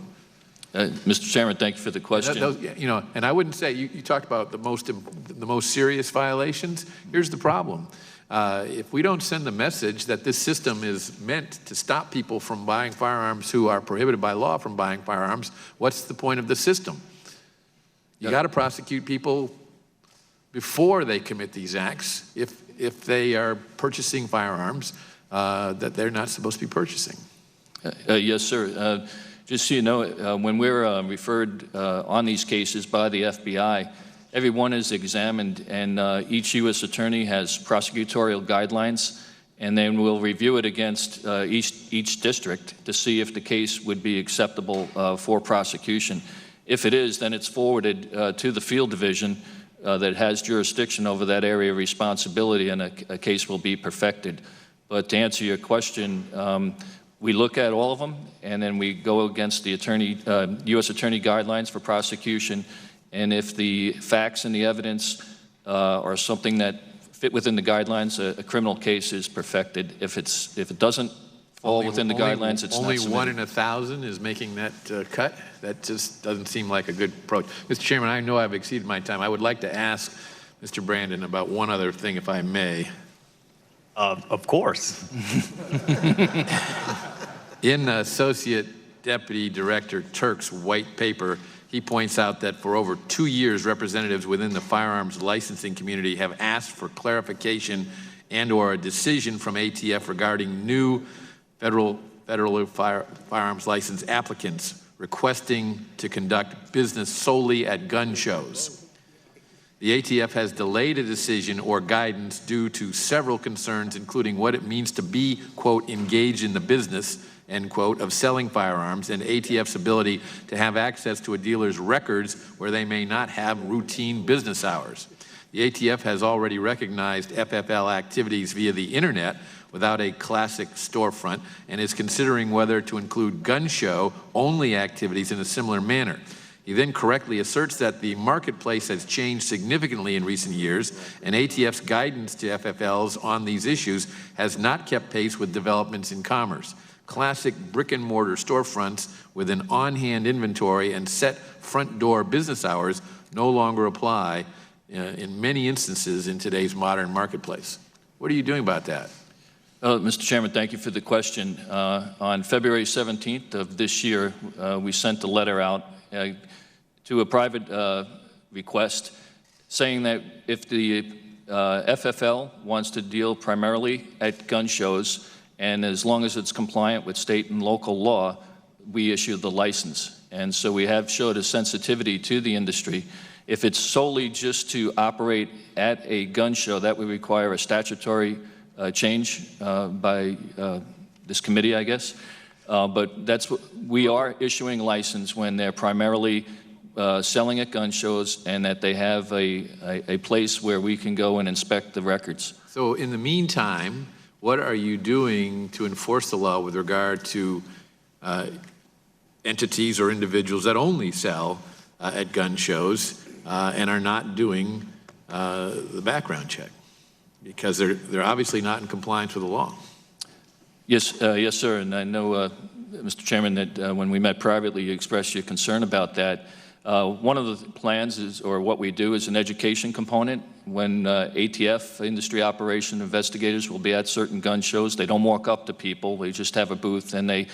[SPEAKER 8] Mr. Chairman, thank you for the question.
[SPEAKER 4] You know, and I wouldn't say, you talked about the most serious violations. Here's the problem. If we don't send the message that this system is meant to stop people from buying firearms who are prohibited by law from buying firearms, what's the point of the system? You got to prosecute people before they commit these acts if they are purchasing firearms that they're not supposed to be purchasing.
[SPEAKER 8] Yes, sir. Just so you know, when we're referred on these cases by the FBI, every one is examined, and each U.S. attorney has prosecutorial guidelines, and then we'll review it against each district to see if the case would be acceptable for prosecution. If it is, then it's forwarded to the field division that has jurisdiction over that area of responsibility, and a case will be perfected. But to answer your question, we look at all of them, and then we go against the U.S. Attorney guidelines for prosecution, and if the facts and the evidence are something that fit within the guidelines, a criminal case is perfected. If it doesn't fall within the guidelines, it's not submitted.
[SPEAKER 4] Only 1 in 1,000 is making that cut? That just doesn't seem like a good approach. Mr. Chairman, I know I've exceeded my time. I would like to ask Mr. Brandon about one other thing, if I may.
[SPEAKER 2] Of course.
[SPEAKER 4] In Associate Deputy Director Turk's white paper, he points out that for over 2 years, representatives within the firearms licensing community have asked for clarification and/or a decision from ATF regarding new federal federal firearms license applicants requesting to conduct business solely at gun shows. The ATF has delayed a decision or guidance due to several concerns, including what it means to be, quote, engaged in the business, end quote, of selling firearms, and ATF's ability to have access to a dealer's records where they may not have routine business hours. The ATF has already recognized FFL activities via the internet without a classic storefront and is considering whether to include gun show only activities in a similar manner. He then correctly asserts that the marketplace has changed significantly in recent years, and ATF's guidance to FFLs on these issues has not kept pace with developments in commerce. Classic brick-and-mortar storefronts with an on-hand inventory and set front door business hours no longer apply in many instances in today's modern marketplace. What are you doing about that?
[SPEAKER 8] Mr. Chairman, thank you for the question. On February 17th of this year, we sent a letter out to a private request saying that if the FFL wants to deal primarily at gun shows, and as long as it's compliant with state and local law, we issue the license. And so we have showed a sensitivity to the industry. If it's solely just to operate at a gun show, that would require a statutory change by this committee, I guess. But that's what we are issuing license when they're primarily selling at gun shows and that they have a place where we can go and inspect the records.
[SPEAKER 4] So in the meantime, what are you doing to enforce the law with regard to entities or individuals that only sell at gun shows and are not doing the background check? Because they're obviously not in compliance with the law.
[SPEAKER 8] Yes, yes, sir. And I know, Mr. Chairman, that when we met privately, you expressed your concern about that. One of the plans is, or what we do, is an education component. When ATF, industry operation investigators, will be at certain gun shows, they don't walk up to people. They just have a booth, and they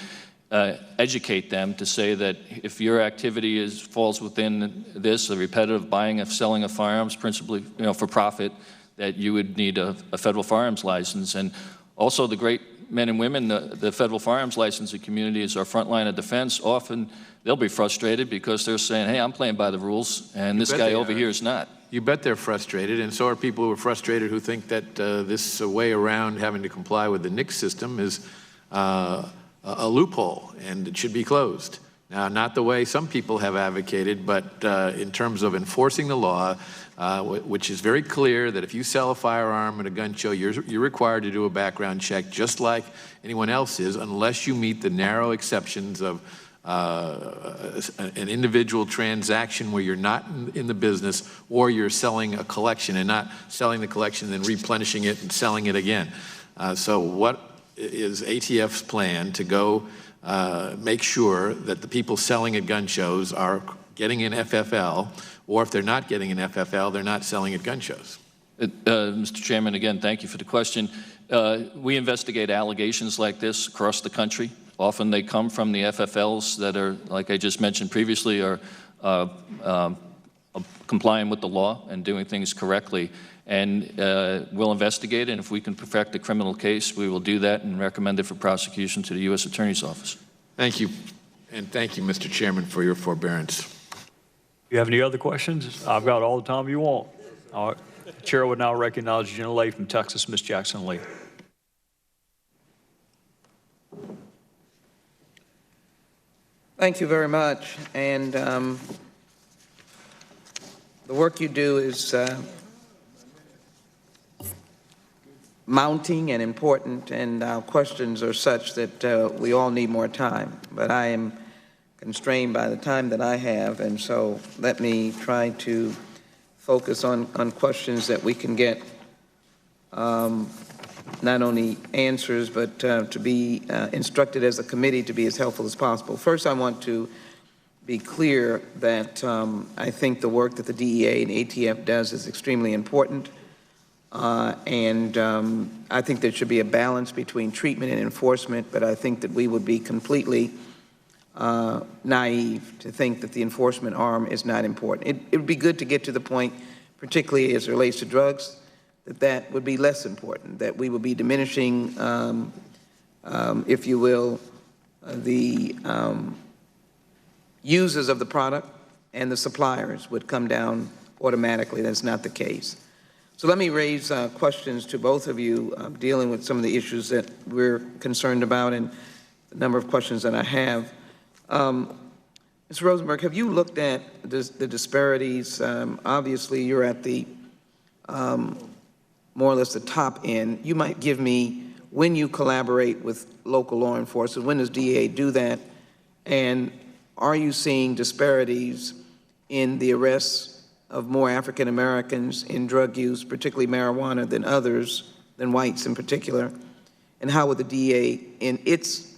[SPEAKER 8] educate them to say that if your activity falls within this, the repetitive buying of selling of firearms, principally, for profit, that you would need a federal firearms license. And also the great men and women, the federal firearms licensing community is our front line of defense. Often they'll be frustrated because they're saying, hey, I'm playing by the rules, and this guy over here is not.
[SPEAKER 4] You bet they're frustrated, and so are people who are frustrated who think that this way around having to comply with the NICS system is a loophole, and it should be closed. Now, not the way some people have advocated, but in terms of enforcing the law, which is very clear that if you sell a firearm at a gun show, you're required to do a background check just like anyone else is, unless you meet the narrow exceptions of an individual transaction where you're not in the business, or you're selling a collection and not selling the collection and then replenishing it and selling it again. So what is ATF's plan to go make sure that the people selling at gun shows are getting an FFL, or if they're not getting an FFL, they're not selling at gun shows?
[SPEAKER 8] Mr. Chairman, again, thank you for the question. We investigate allegations like this across the country. Often they come from the FFLs that are, like I just mentioned previously, are complying with the law and doing things correctly. And we'll investigate it, and if we can perfect a criminal case, we will do that and recommend it for prosecution to the U.S. Attorney's Office.
[SPEAKER 4] Thank you. And thank you, Mr. Chairman, for your forbearance.
[SPEAKER 2] You have any other questions? I've got all the time you want. All right. The chair would now recognize the gentlelady from Texas, Ms. Jackson Lee.
[SPEAKER 3] Thank you very much. And the work you do is mounting and important, and our questions are such that we all need more time. But I am constrained by the time that I have, and so let me try to focus on questions that we can get not only answers, but to be instructed as a committee to be as helpful as possible. First, I want to be clear that I think the work that the DEA and ATF does is extremely important. And I think there should be a balance between treatment and enforcement, but I think that we would be completely naive to think that the enforcement arm is not important. It would be good to get to the point, particularly as it relates to drugs, that would be less important, that we would be diminishing, if you will, the users of the product and the suppliers would come down automatically. That's not the case. So let me raise questions to both of you dealing with some of the issues that we're concerned about and the number of questions that I have. Mr. Rosenberg, have you looked at the disparities? Obviously, you're at the more or less the top end. You might give me when you collaborate with local law enforcement, when does DEA do that? And are you seeing disparities in the arrests of more African Americans in drug use, particularly marijuana, than others, than whites in particular? And how would the DEA, in its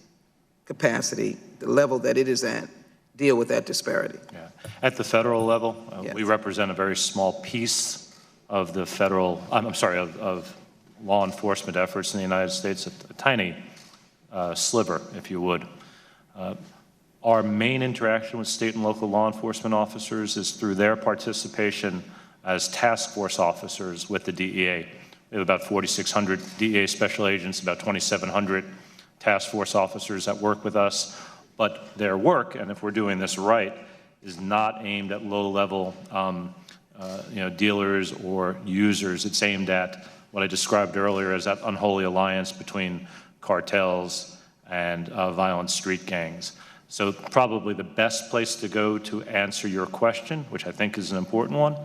[SPEAKER 3] capacity, the level that it is at, deal with that disparity?
[SPEAKER 7] Yeah. At the federal level,
[SPEAKER 3] Yes.
[SPEAKER 7] we represent a very small piece of the federal, of law enforcement efforts in the United States, a tiny sliver, if you would. Our main interaction with state and local law enforcement officers is through their participation as task force officers with the DEA. We have about 4,600 DEA special agents, about 2,700 task force officers that work with us. But their work, and if we're doing this right, is not aimed at low-level dealers or users. It's aimed at what I described earlier as that unholy alliance between cartels and violent street gangs. So probably the best place to go to answer your question, which I think is an important one,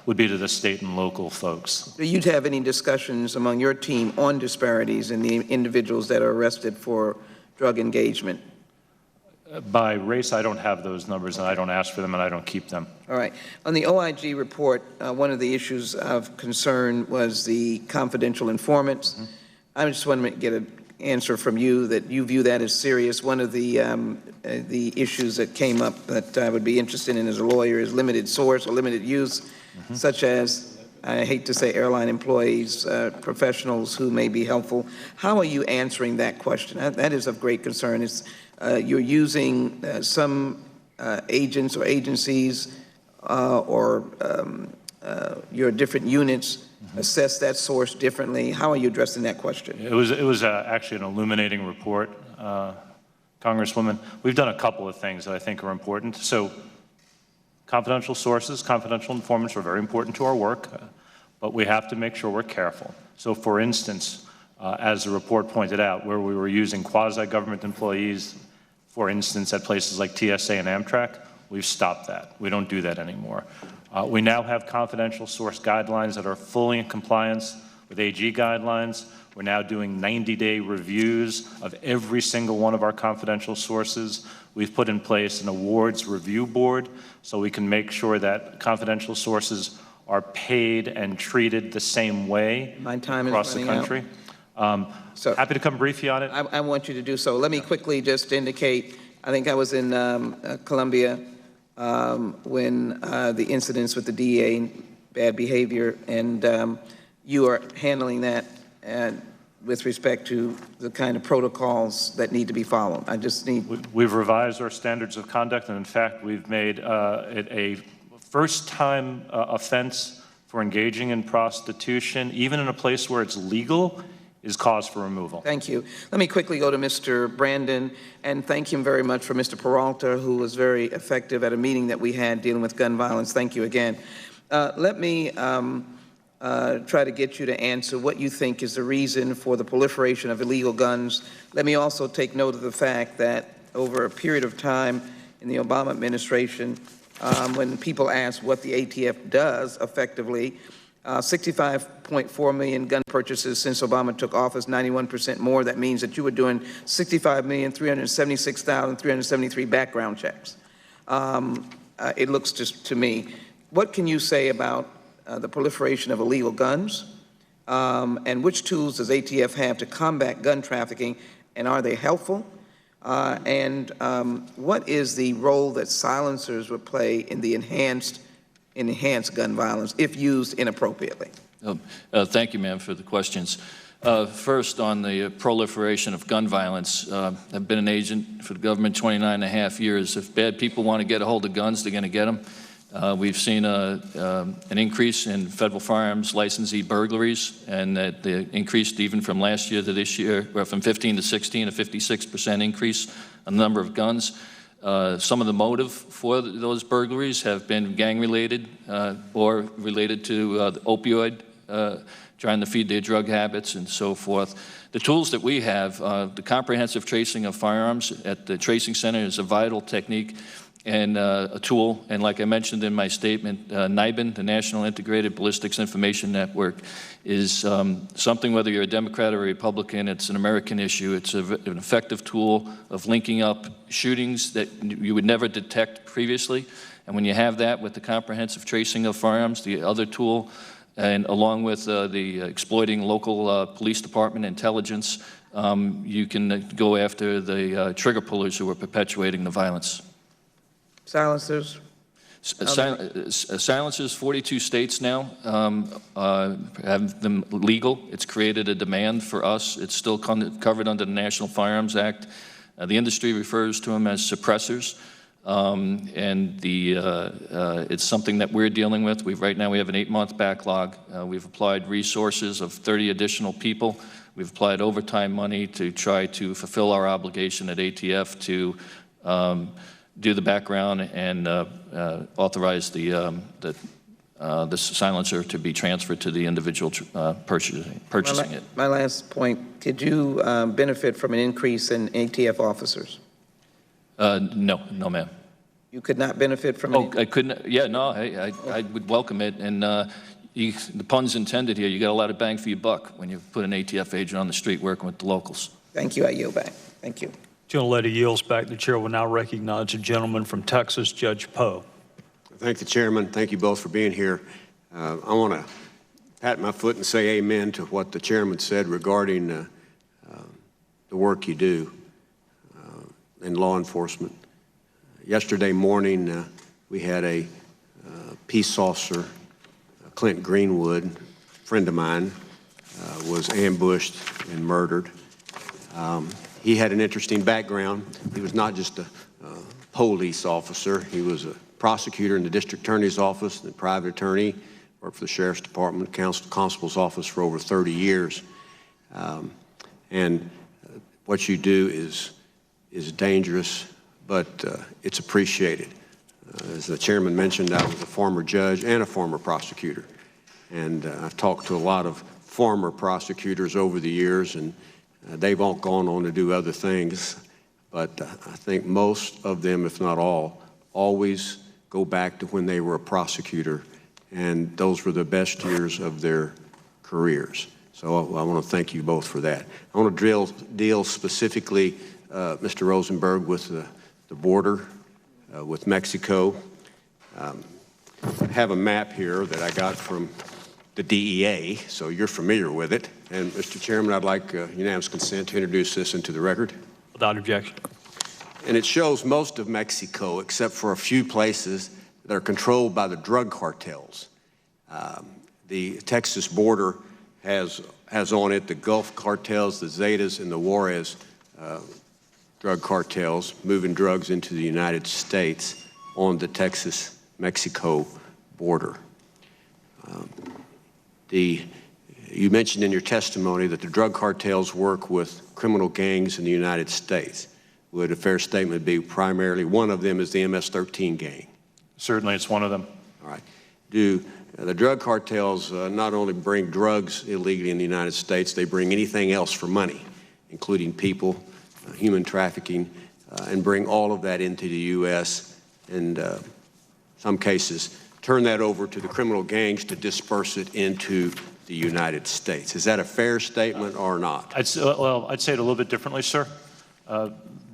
[SPEAKER 7] would be to the state and local folks.
[SPEAKER 3] Do you have any discussions among your team on disparities in the individuals that are arrested for drug engagement?
[SPEAKER 7] By race, I don't have those numbers, and I don't ask for them, and I don't keep them.
[SPEAKER 3] All right. On the OIG report, one of the issues of concern was the confidential informants. Mm-hmm. I just want to get an answer from you that you view that as serious. One of the issues that came up that I would be interested in as a lawyer is limited source or limited use, mm-hmm. such as, I hate to say airline employees, professionals who may be helpful. How are you answering that question? That is of great concern. It's, you're using some agents or agencies or your different units mm-hmm. assess that source differently. How are you addressing that question?
[SPEAKER 7] It was actually an illuminating report, Congresswoman. We've done a couple of things that I think are important. So confidential sources, confidential informants are very important to our work, but we have to make sure we're careful. So for instance, as the report pointed out, where we were using quasi-government employees, for instance, at places like TSA and Amtrak, we've stopped that. We don't do that anymore. We now have confidential source guidelines that are fully in compliance with AG guidelines. We're now doing 90-day reviews of every single one of our confidential sources. We've put in place an awards review board so we can make sure that confidential sources are paid and treated the same way across the country. So happy to come brief you on it.
[SPEAKER 3] I want you to do so. Let me quickly just indicate, I think I was in Columbia when the incidents with the DEA, bad behavior, and you are handling that with respect to the kind of protocols that need to be followed. I just need...
[SPEAKER 7] We've revised our standards of conduct, and in fact, we've made it a first-time offense for engaging in prostitution, even in a place where it's legal, is cause for removal.
[SPEAKER 3] Thank you. Let me quickly go to Mr. Brandon and thank him very much for Mr. Peralta, who was very effective at a meeting that we had dealing with gun violence. Thank you again. Let me try to get you to answer what you think is the reason for the proliferation of illegal guns. Let me also take note of the fact that over a period of time in the Obama administration, when people ask what the ATF does effectively, 65.4 million gun purchases since Obama took office, 91% more. That means that you were doing 65,376,373 background checks. It looks just to me. What can you say about the proliferation of illegal guns? And which tools does ATF have to combat gun trafficking, and are they helpful? And what is the role that silencers would play in the enhanced gun violence if used inappropriately?
[SPEAKER 8] Thank you, ma'am, for the questions. First, on the proliferation of gun violence, I've been an agent for the government 29.5 years. If bad people want to get a hold of guns, they're going to get them. We've seen an increase in federal firearms licensee burglaries, and that they increased even from last year to this year, or from 15 to 16, a 56% increase on the number of guns. Some of the motive for those burglaries have been gang-related or related to the opioid, trying to feed their drug habits and so forth. The tools that we have, the comprehensive tracing of firearms at the Tracing Center is a vital technique and a tool. And like I mentioned in my statement, NIBIN, the National Integrated Ballistics Information Network, is something, whether you're a Democrat or a Republican, it's an American issue. It's an effective tool of linking up shootings that you would never detect previously. And when you have that with the comprehensive tracing of firearms, the other tool, and along with the exploiting local police department intelligence, you can go after the trigger pullers who are perpetuating the violence.
[SPEAKER 3] Silencers?
[SPEAKER 8] Silencers, 42 states now have them legal. It's created a demand for us. It's still covered under the National Firearms Act. The industry refers to them as suppressors. It's something that we're dealing with. Right now we have an 8-month backlog. We've applied resources of 30 additional people. We've applied overtime money to try to fulfill our obligation at ATF to do the background and authorize the silencer to be transferred to the individual purchasing it.
[SPEAKER 3] My last point, could you benefit from an increase in ATF officers?
[SPEAKER 8] No, ma'am.
[SPEAKER 3] You could not benefit from
[SPEAKER 8] it? I couldn't. Yeah, no, I would welcome it. And the pun's intended here. You got a lot of bang for your buck when you put an ATF agent on the street working with the locals.
[SPEAKER 3] Thank you. I yield back. Thank you.
[SPEAKER 2] Gentlelady yields back. The chair will now recognize the gentleman from Texas, Judge Poe.
[SPEAKER 9] Thank the chairman. Thank you both for being here. I want to pat my foot and say amen to what the chairman said regarding the work you do in law enforcement. Yesterday morning, we had a peace officer, Clint Greenwood, a friend of mine, was ambushed and murdered. He had an interesting background. He was not just a police officer. He was a prosecutor in the district attorney's office, and a private attorney, worked for the sheriff's department, constable's office for over 30 years. And what you do is dangerous, but it's appreciated. As the chairman mentioned, I was a former judge and a former prosecutor. And I've talked to a lot of former prosecutors over the years, and they've all gone on to do other things. But I think most of them, if not all, always go back to when they were a prosecutor, and those were the best years of their careers. So I want to thank you both for that. I want to deal specifically, Mr. Rosenberg, with the border with Mexico. I have a map here that I got from the DEA, so you're familiar with it. And Mr. Chairman, I'd like unanimous consent to introduce this into the record.
[SPEAKER 2] Without objection.
[SPEAKER 9] And it shows most of Mexico, except for a few places that are controlled by the drug cartels. The Texas border has on it the Gulf cartels, the Zetas, and the Juarez drug cartels moving drugs into the United States on the Texas-Mexico border. You mentioned in your testimony that the drug cartels work with criminal gangs in the United States. Would a fair statement be primarily one of them is the MS-13 gang?
[SPEAKER 7] Certainly, it's one of them.
[SPEAKER 9] All right. Do the drug cartels not only bring drugs illegally in the United States, they bring anything else for money, including people, human trafficking, and bring all of that into the U.S. and some cases turn that over to the criminal gangs to disperse it into the United States. Is that a fair statement or not?
[SPEAKER 7] I'd say it a little bit differently, sir.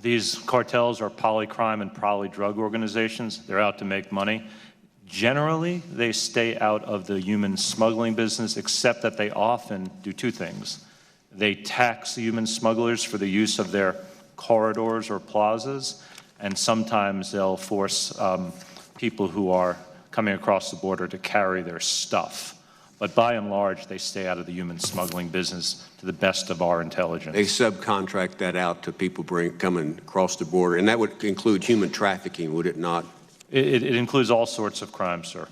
[SPEAKER 7] These cartels are polycrime and poly-drug organizations. They're out to make money. Generally, they stay out of the human smuggling business, except that they often do two things. They tax the human smugglers for the use of their corridors or plazas, and sometimes they'll force people who are coming across the border to carry their stuff. But by and large, they stay out of the human smuggling business to the best of our intelligence.
[SPEAKER 9] They subcontract that out to people coming across the border, and that would include human trafficking, would it not?
[SPEAKER 7] It includes all sorts of crimes, sir.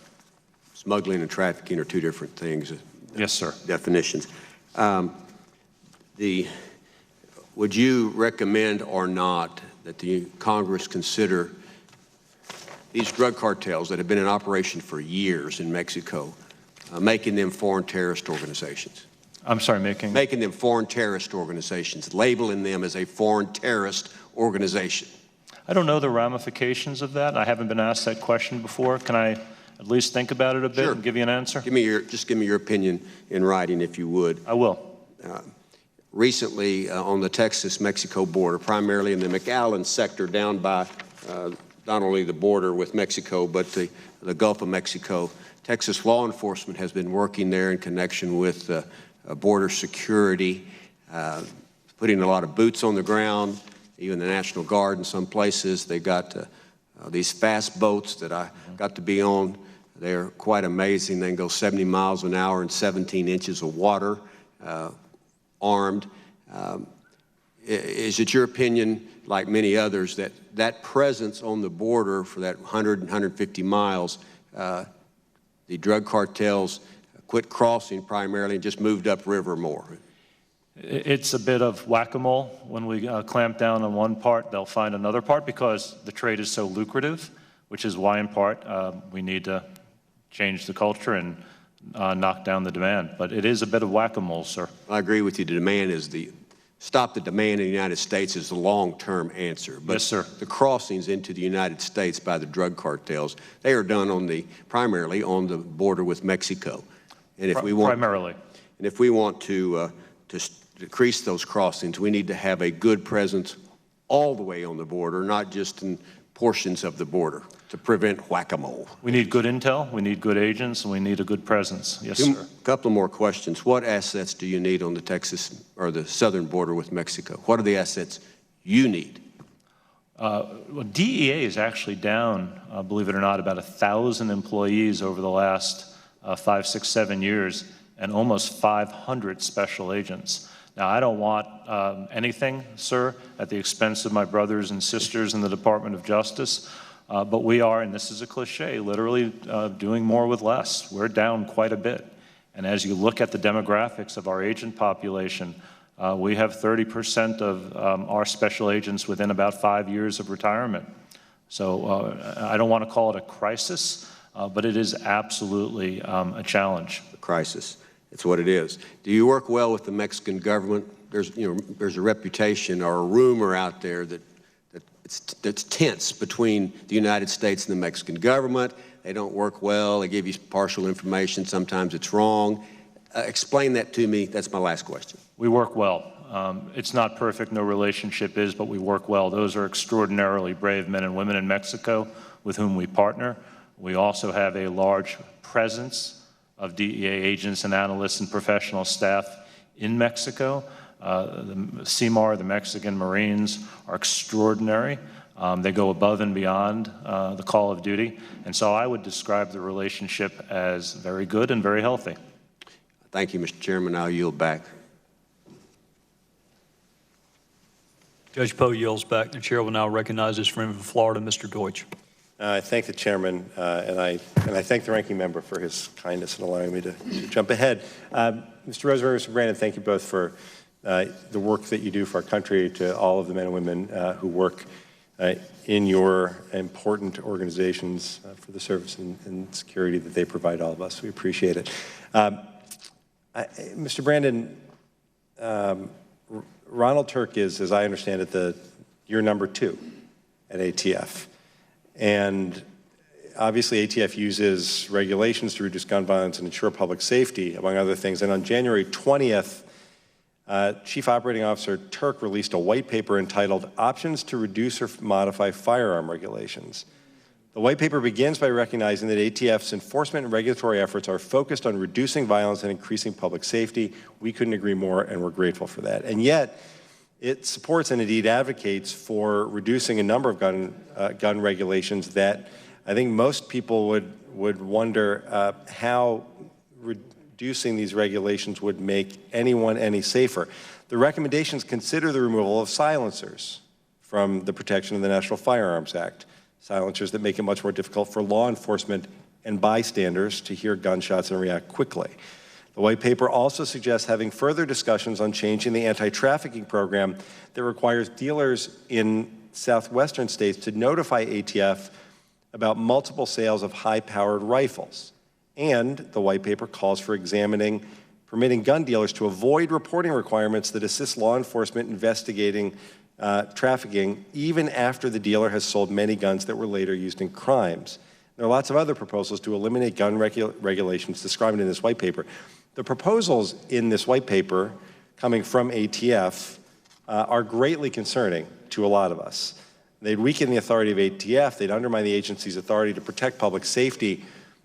[SPEAKER 9] Smuggling and trafficking are two different things.
[SPEAKER 7] Yes, sir.
[SPEAKER 9] Definitions. Would you recommend or not that the Congress consider these drug cartels that have been in operation for years in Mexico, making them foreign terrorist organizations?
[SPEAKER 7] I'm sorry,
[SPEAKER 9] making them foreign terrorist organizations, labeling them as a foreign terrorist organization.
[SPEAKER 7] I don't know the ramifications of that. I haven't been asked that question before. Can I at least think about it a bit and give you an answer?
[SPEAKER 9] Just give me your opinion in writing, if you would.
[SPEAKER 7] I will.
[SPEAKER 9] Recently, on the Texas-Mexico border, primarily in the McAllen sector down by not only the border with Mexico, but the Gulf of Mexico, Texas law enforcement has been working there in connection with border security, putting a lot of boots on the ground, even the National Guard in some places. They got these fast boats that I got to be on. They're quite amazing. They can go 70 miles an hour in 17 inches of water, armed. Is it your opinion, like many others, that that presence on the border for that 100 and 150 miles, the drug cartels quit crossing primarily and just moved upriver more?
[SPEAKER 7] It's a bit of whack-a-mole. When we clamp down on one part, they'll find another part because the trade is so lucrative, which is why, in part, we need to change the culture and knock down the demand. But it is a bit of whack-a-mole, sir.
[SPEAKER 9] I agree with you. The demand is stop the demand in the United States is the long-term answer. But
[SPEAKER 7] yes, sir.
[SPEAKER 9] The crossings into the United States by the drug cartels, they are done primarily on the border with Mexico. And if we want to decrease those crossings, we need to have a good presence all the way on the border, not just in portions of the border, to prevent whack-a-mole.
[SPEAKER 7] We need good intel, we need good agents, and we need a good presence. Yes, sir.
[SPEAKER 9] A couple more questions. What assets do you need on the Texas or the southern border with Mexico? What are the assets you need?
[SPEAKER 7] Well, DEA is actually down, believe it or not, about 1,000 employees over the last 5, 6, 7 years, and almost 500 special agents. Now, I don't want anything, sir, at the expense of my brothers and sisters in the Department of Justice, but we are, and this is a cliche, literally doing more with less. We're down quite a bit. And as you look at the demographics of our agent population, we have 30% of our special agents within about 5 years of retirement. So I don't want to call it a crisis, but it is absolutely a challenge.
[SPEAKER 9] A crisis. It's what it is. Do you work well with the Mexican government? There's a reputation or a rumor out there that's tense between the United States and the Mexican government. They don't work well. They give you partial information. Sometimes it's wrong. Explain that to me. That's my last question.
[SPEAKER 7] We work well. It's not perfect. No relationship is, but we work well. Those are extraordinarily brave men and women in Mexico with whom we partner. We also have a large presence of DEA agents and analysts and professional staff in Mexico. The CMAR, the Mexican Marines, are extraordinary. They go above and beyond the call of duty. And so I would describe the relationship as very good and very healthy.
[SPEAKER 9] Thank you, Mr. Chairman. I'll yield back.
[SPEAKER 2] Judge Poe yields back. The chair will now recognize his friend from Florida, Mr. Deutsch.
[SPEAKER 10] I thank the chairman, and I thank the ranking member for his kindness in allowing me to jump ahead. Mr. Rosenberg, Mr. Brandon, thank you both for the work that you do for our country, to all of the men and women who work in your important organizations for the service and security that they provide all of us. We appreciate it. Mr. Brandon, Ronald Turk is, as I understand it, your number 2 at ATF. And obviously ATF uses regulations to reduce gun violence and ensure public safety, among other things. And on January 20th, Chief Operating Officer Turk released a white paper entitled Options to Reduce or Modify Firearm Regulations. The white paper begins by recognizing that ATF's enforcement and regulatory efforts are focused on reducing violence and increasing public safety. We couldn't agree more, and we're grateful for that. And yet, it supports and indeed advocates for reducing a number of gun regulations that I think most people would wonder how reducing these regulations would make anyone any safer. The recommendations consider the removal of silencers from the protection of the National Firearms Act, silencers that make it much more difficult for law enforcement and bystanders to hear gunshots and react quickly. The white paper also suggests having further discussions on changing the anti-trafficking program that requires dealers in southwestern states to notify ATF about multiple sales of high-powered rifles. And the white paper calls for permitting gun dealers to avoid reporting requirements that assist law enforcement investigating trafficking even after the dealer has sold many guns that were later used in crimes. There are lots of other proposals to eliminate gun regulations described in this white paper. The proposals in this white paper coming from ATF are greatly concerning to a lot of us. They'd weaken the authority of ATF, they'd undermine the agency's authority to protect public safety.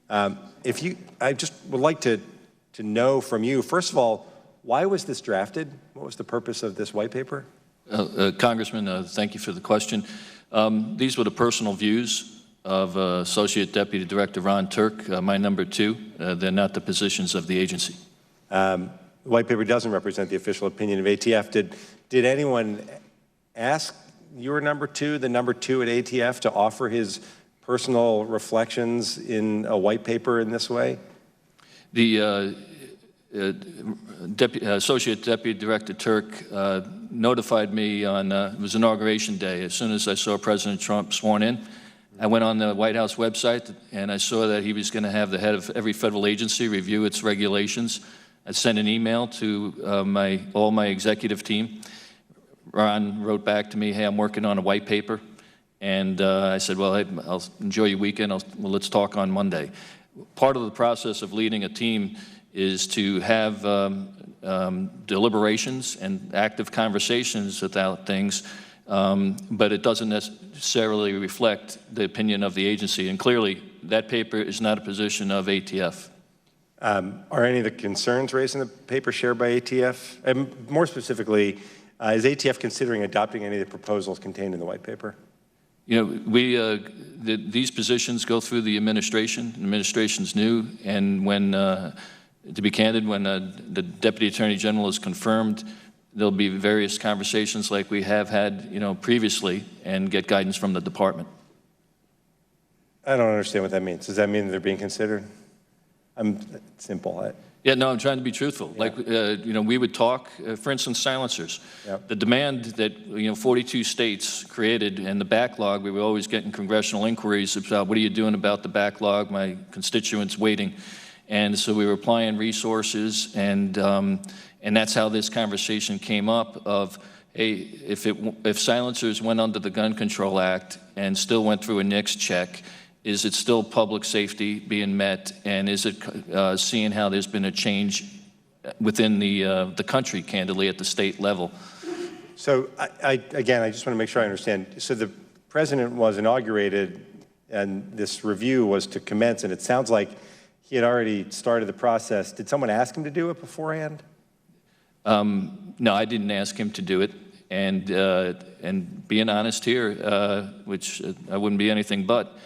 [SPEAKER 10] I just would like to know from you, first of all, why was this drafted? What was the purpose of this white paper?
[SPEAKER 8] Congressman, thank you for the question. These were the personal views of Associate Deputy Director Ron Turk, my number 2. They're not the positions of the agency.
[SPEAKER 10] The white paper doesn't represent the official opinion of ATF. Did anyone ask your number 2, the number 2 at ATF, to offer his personal reflections in a white paper in this way?
[SPEAKER 8] The Associate Deputy Director Turk notified me on, it was Inauguration Day, as soon as I saw President Trump sworn in. I went on the White House website and I saw that he was going to have the head of every federal agency review its regulations. I sent an email to all my executive team. Ron wrote back to me, hey, I'm working on a white paper. And I said, well, hey, I'll enjoy your weekend. Well, let's talk on Monday. Part of the process of leading a team is to have deliberations and active conversations about things, but it doesn't necessarily reflect the opinion of the agency. And clearly, that paper is not a position of ATF.
[SPEAKER 10] Are any of the concerns raised in the paper shared by ATF? And more specifically, is ATF considering adopting any of the proposals contained in the white paper?
[SPEAKER 8] You know, these positions go through the administration. The administration's new, and when, to be candid, when the Deputy Attorney General is confirmed, there'll be various conversations like we have had, previously, and get guidance from the department.
[SPEAKER 10] I don't understand what that means. Does that mean they're being considered? Simple.
[SPEAKER 8] Yeah, no, I'm trying to be truthful.
[SPEAKER 10] Yeah.
[SPEAKER 8] Like, we would talk, for instance, silencers. Yep. The demand that, 42 states created and the backlog, we were always getting congressional inquiries about what are you doing about the backlog, my constituents waiting. And so we were applying resources, and that's how this conversation came up of, hey, if silencers went under the Gun Control Act and still went through a NICS check, is it still public safety being met, and is it seeing how there's been a change within the country, candidly, at the state level?
[SPEAKER 10] So, again, I just want to make sure I understand. So the president was inaugurated, and this review was to commence, and it sounds like he had already started the process. Did someone ask him to do it beforehand?
[SPEAKER 8] No, I didn't ask him to do it, and being honest here, which I wouldn't be anything but,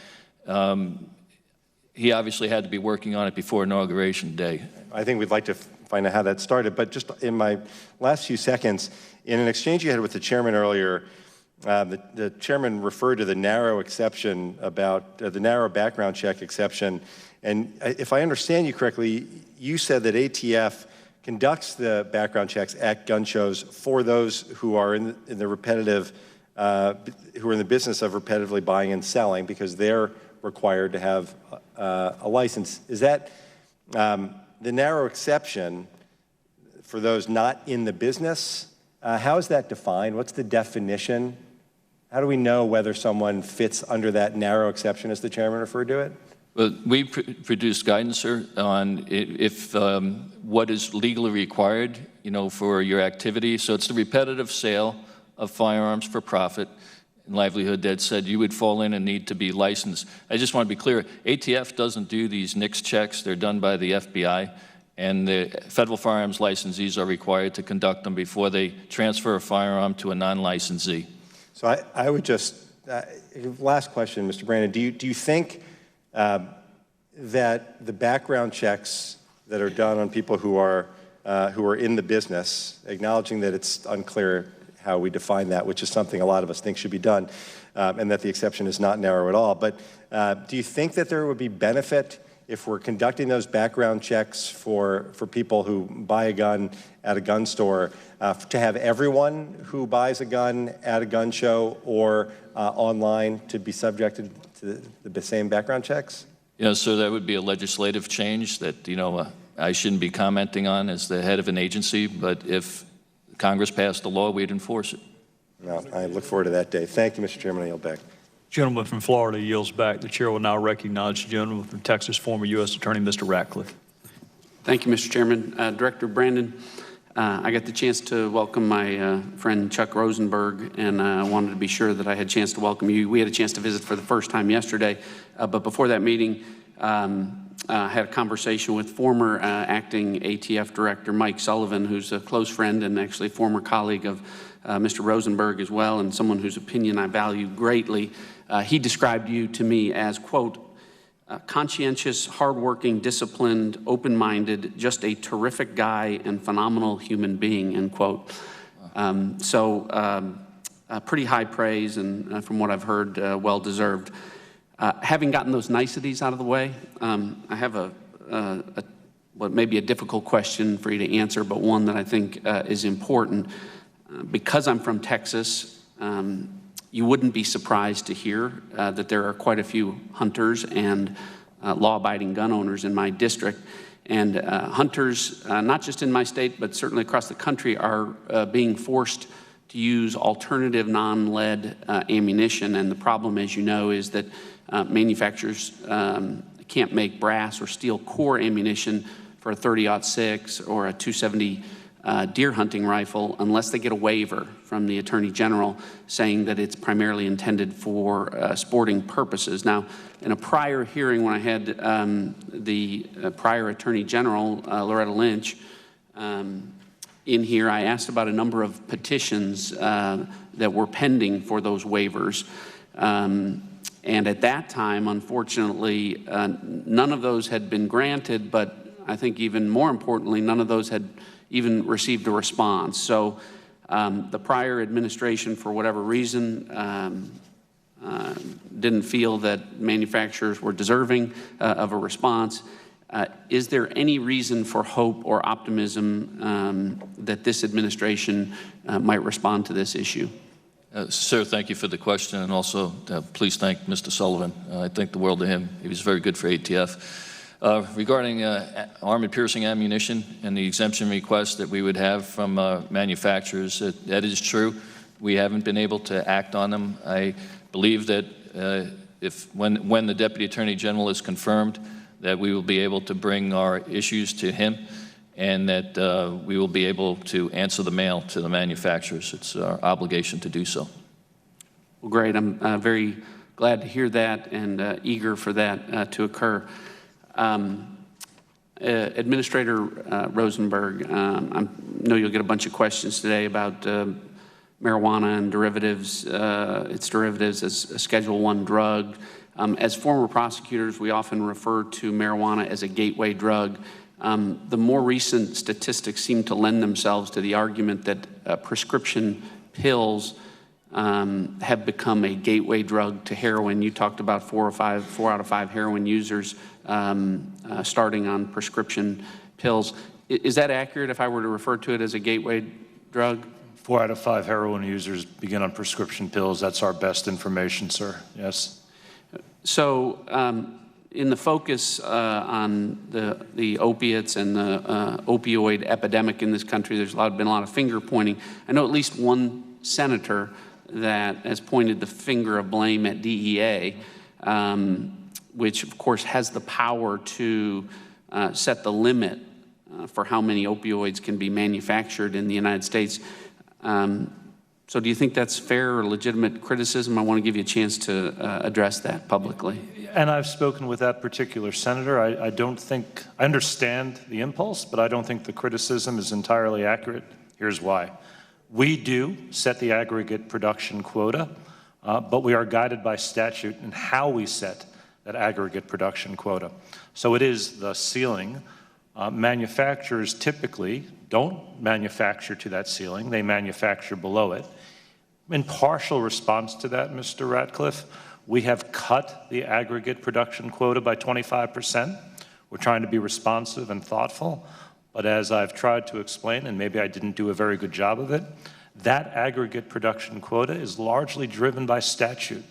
[SPEAKER 8] he obviously had to be working on it before Inauguration Day.
[SPEAKER 10] I think we'd like to find out how that started, but just in my last few seconds, in an exchange you had with the chairman earlier, the chairman referred to the narrow exception about the narrow background check exception, and if I understand you correctly, you said that ATF conducts the background checks at gun shows for those who are in the repetitive, who are in the business of repetitively buying and selling, because they're required to have a license. Is that the narrow exception for those not in the business? How is that defined? What's the definition? How do we know whether someone fits under that narrow exception, as the chairman referred to it?
[SPEAKER 8] Well, we produced guidance, sir, on if what is legally required, for your activity. So it's the repetitive sale of firearms for profit and livelihood that said you would fall in and need to be licensed. I just want to be clear, ATF doesn't do these NICS checks. They're done by the FBI, and the federal firearms licensees are required to conduct them before they transfer a firearm to a non-licensee.
[SPEAKER 10] So I would just, last question, Mr. Brandon, do you think that the background checks that are done on people who are in the business, acknowledging that it's unclear how we define that, which is something a lot of us think should be done, and that the exception is not narrow at all. But do you think that there would be benefit if we're conducting those background checks for people who buy a gun at a gun store, to have everyone who buys a gun at a gun show or online to be subjected to the same background checks?
[SPEAKER 8] Yeah, so that would be a legislative change that, I shouldn't be commenting on as the head of an agency, but if Congress passed a law, we'd enforce it.
[SPEAKER 10] Well, I look forward to that day. Thank you, Mr. Chairman. I yield back.
[SPEAKER 2] Gentleman from Florida yields back. The chair will now recognize the gentleman from Texas, former U.S. Attorney, Mr. Ratcliffe.
[SPEAKER 6] Thank you, Mr. Chairman. Director Brandon, I got the chance to welcome my friend Chuck Rosenberg, and I wanted to be sure that I had a chance to welcome you. We had a chance to visit for the first time yesterday, but before that meeting, I had a conversation with former acting ATF Director Mike Sullivan, who's a close friend and actually a former colleague of Mr. Rosenberg as well, and someone whose opinion I value greatly. He described you to me as, quote, conscientious, hardworking, disciplined, open-minded, just a terrific guy and phenomenal human being, end quote. Pretty high praise, and from what I've heard, well-deserved. Having gotten those niceties out of the way, I have what may be a difficult question for you to answer, but one that I think is important. Because I'm from Texas, you wouldn't be surprised to hear that there are quite a few hunters and law-abiding gun owners in my district. And hunters, not just in my state, but certainly across the country, are being forced to use alternative non-lead ammunition. And the problem, as you know, is that manufacturers can't make brass or steel core ammunition for a 30-06 or a 270 deer hunting rifle unless they get a waiver from the Attorney General saying that it's primarily intended for sporting purposes. Now, in a prior hearing when I had the prior Attorney General, Loretta Lynch, in here, I asked about a number of petitions that were pending for those waivers. And at that time, unfortunately, none of those had been granted, but I think even more importantly, none of those had even received a response. So the prior administration, for whatever reason, didn't feel that manufacturers were deserving of a response. Is there any reason for hope or optimism that this administration might respond to this issue?
[SPEAKER 8] Sir, thank you for the question, and also please thank Mr. Sullivan. I think the world of him. He was very good for ATF. Regarding armor-piercing ammunition and the exemption request that we would have from manufacturers, that is true. We haven't been able to act on them. I believe that when the Deputy Attorney General is confirmed, that we will be able to bring our issues to him, and that we will be able to answer the mail to the manufacturers. It's our obligation to do so.
[SPEAKER 6] Well, great. I'm very glad to hear that and eager for that to occur. Administrator Rosenberg, I know you'll get a bunch of questions today about marijuana and derivatives, its derivatives as a Schedule I drug. As former prosecutors, we often refer to marijuana as a gateway drug. The more recent statistics seem to lend themselves to the argument that prescription pills have become a gateway drug to heroin. You talked about 4 out of 5 heroin users starting on prescription pills. Is that accurate if I were to refer to it as a gateway drug?
[SPEAKER 7] 4 out of 5 heroin users begin on prescription pills. That's our best information, sir. Yes.
[SPEAKER 6] So in the focus on the opiates and the opioid epidemic in this country, there's been a lot of finger pointing. I know at least one senator that has pointed the finger of blame at DEA, which of course has the power to set the limit for how many opioids can be manufactured in the United States. So do you think that's fair or legitimate criticism? I want to give you a chance to address that publicly.
[SPEAKER 7] And I've spoken with that particular senator. I don't think, I understand the impulse, but I don't think the criticism is entirely accurate. Here's why. We do set the aggregate production quota, but we are guided by statute in how we set that aggregate production quota. So it is the ceiling. Manufacturers typically don't manufacture to that ceiling. They manufacture below it. In partial response to that, Mr. Ratcliffe, we have cut the aggregate production quota by 25%. We're trying to be responsive and thoughtful, but as I've tried to explain, and maybe I didn't do a very good job of it, that aggregate production quota is largely driven by statute.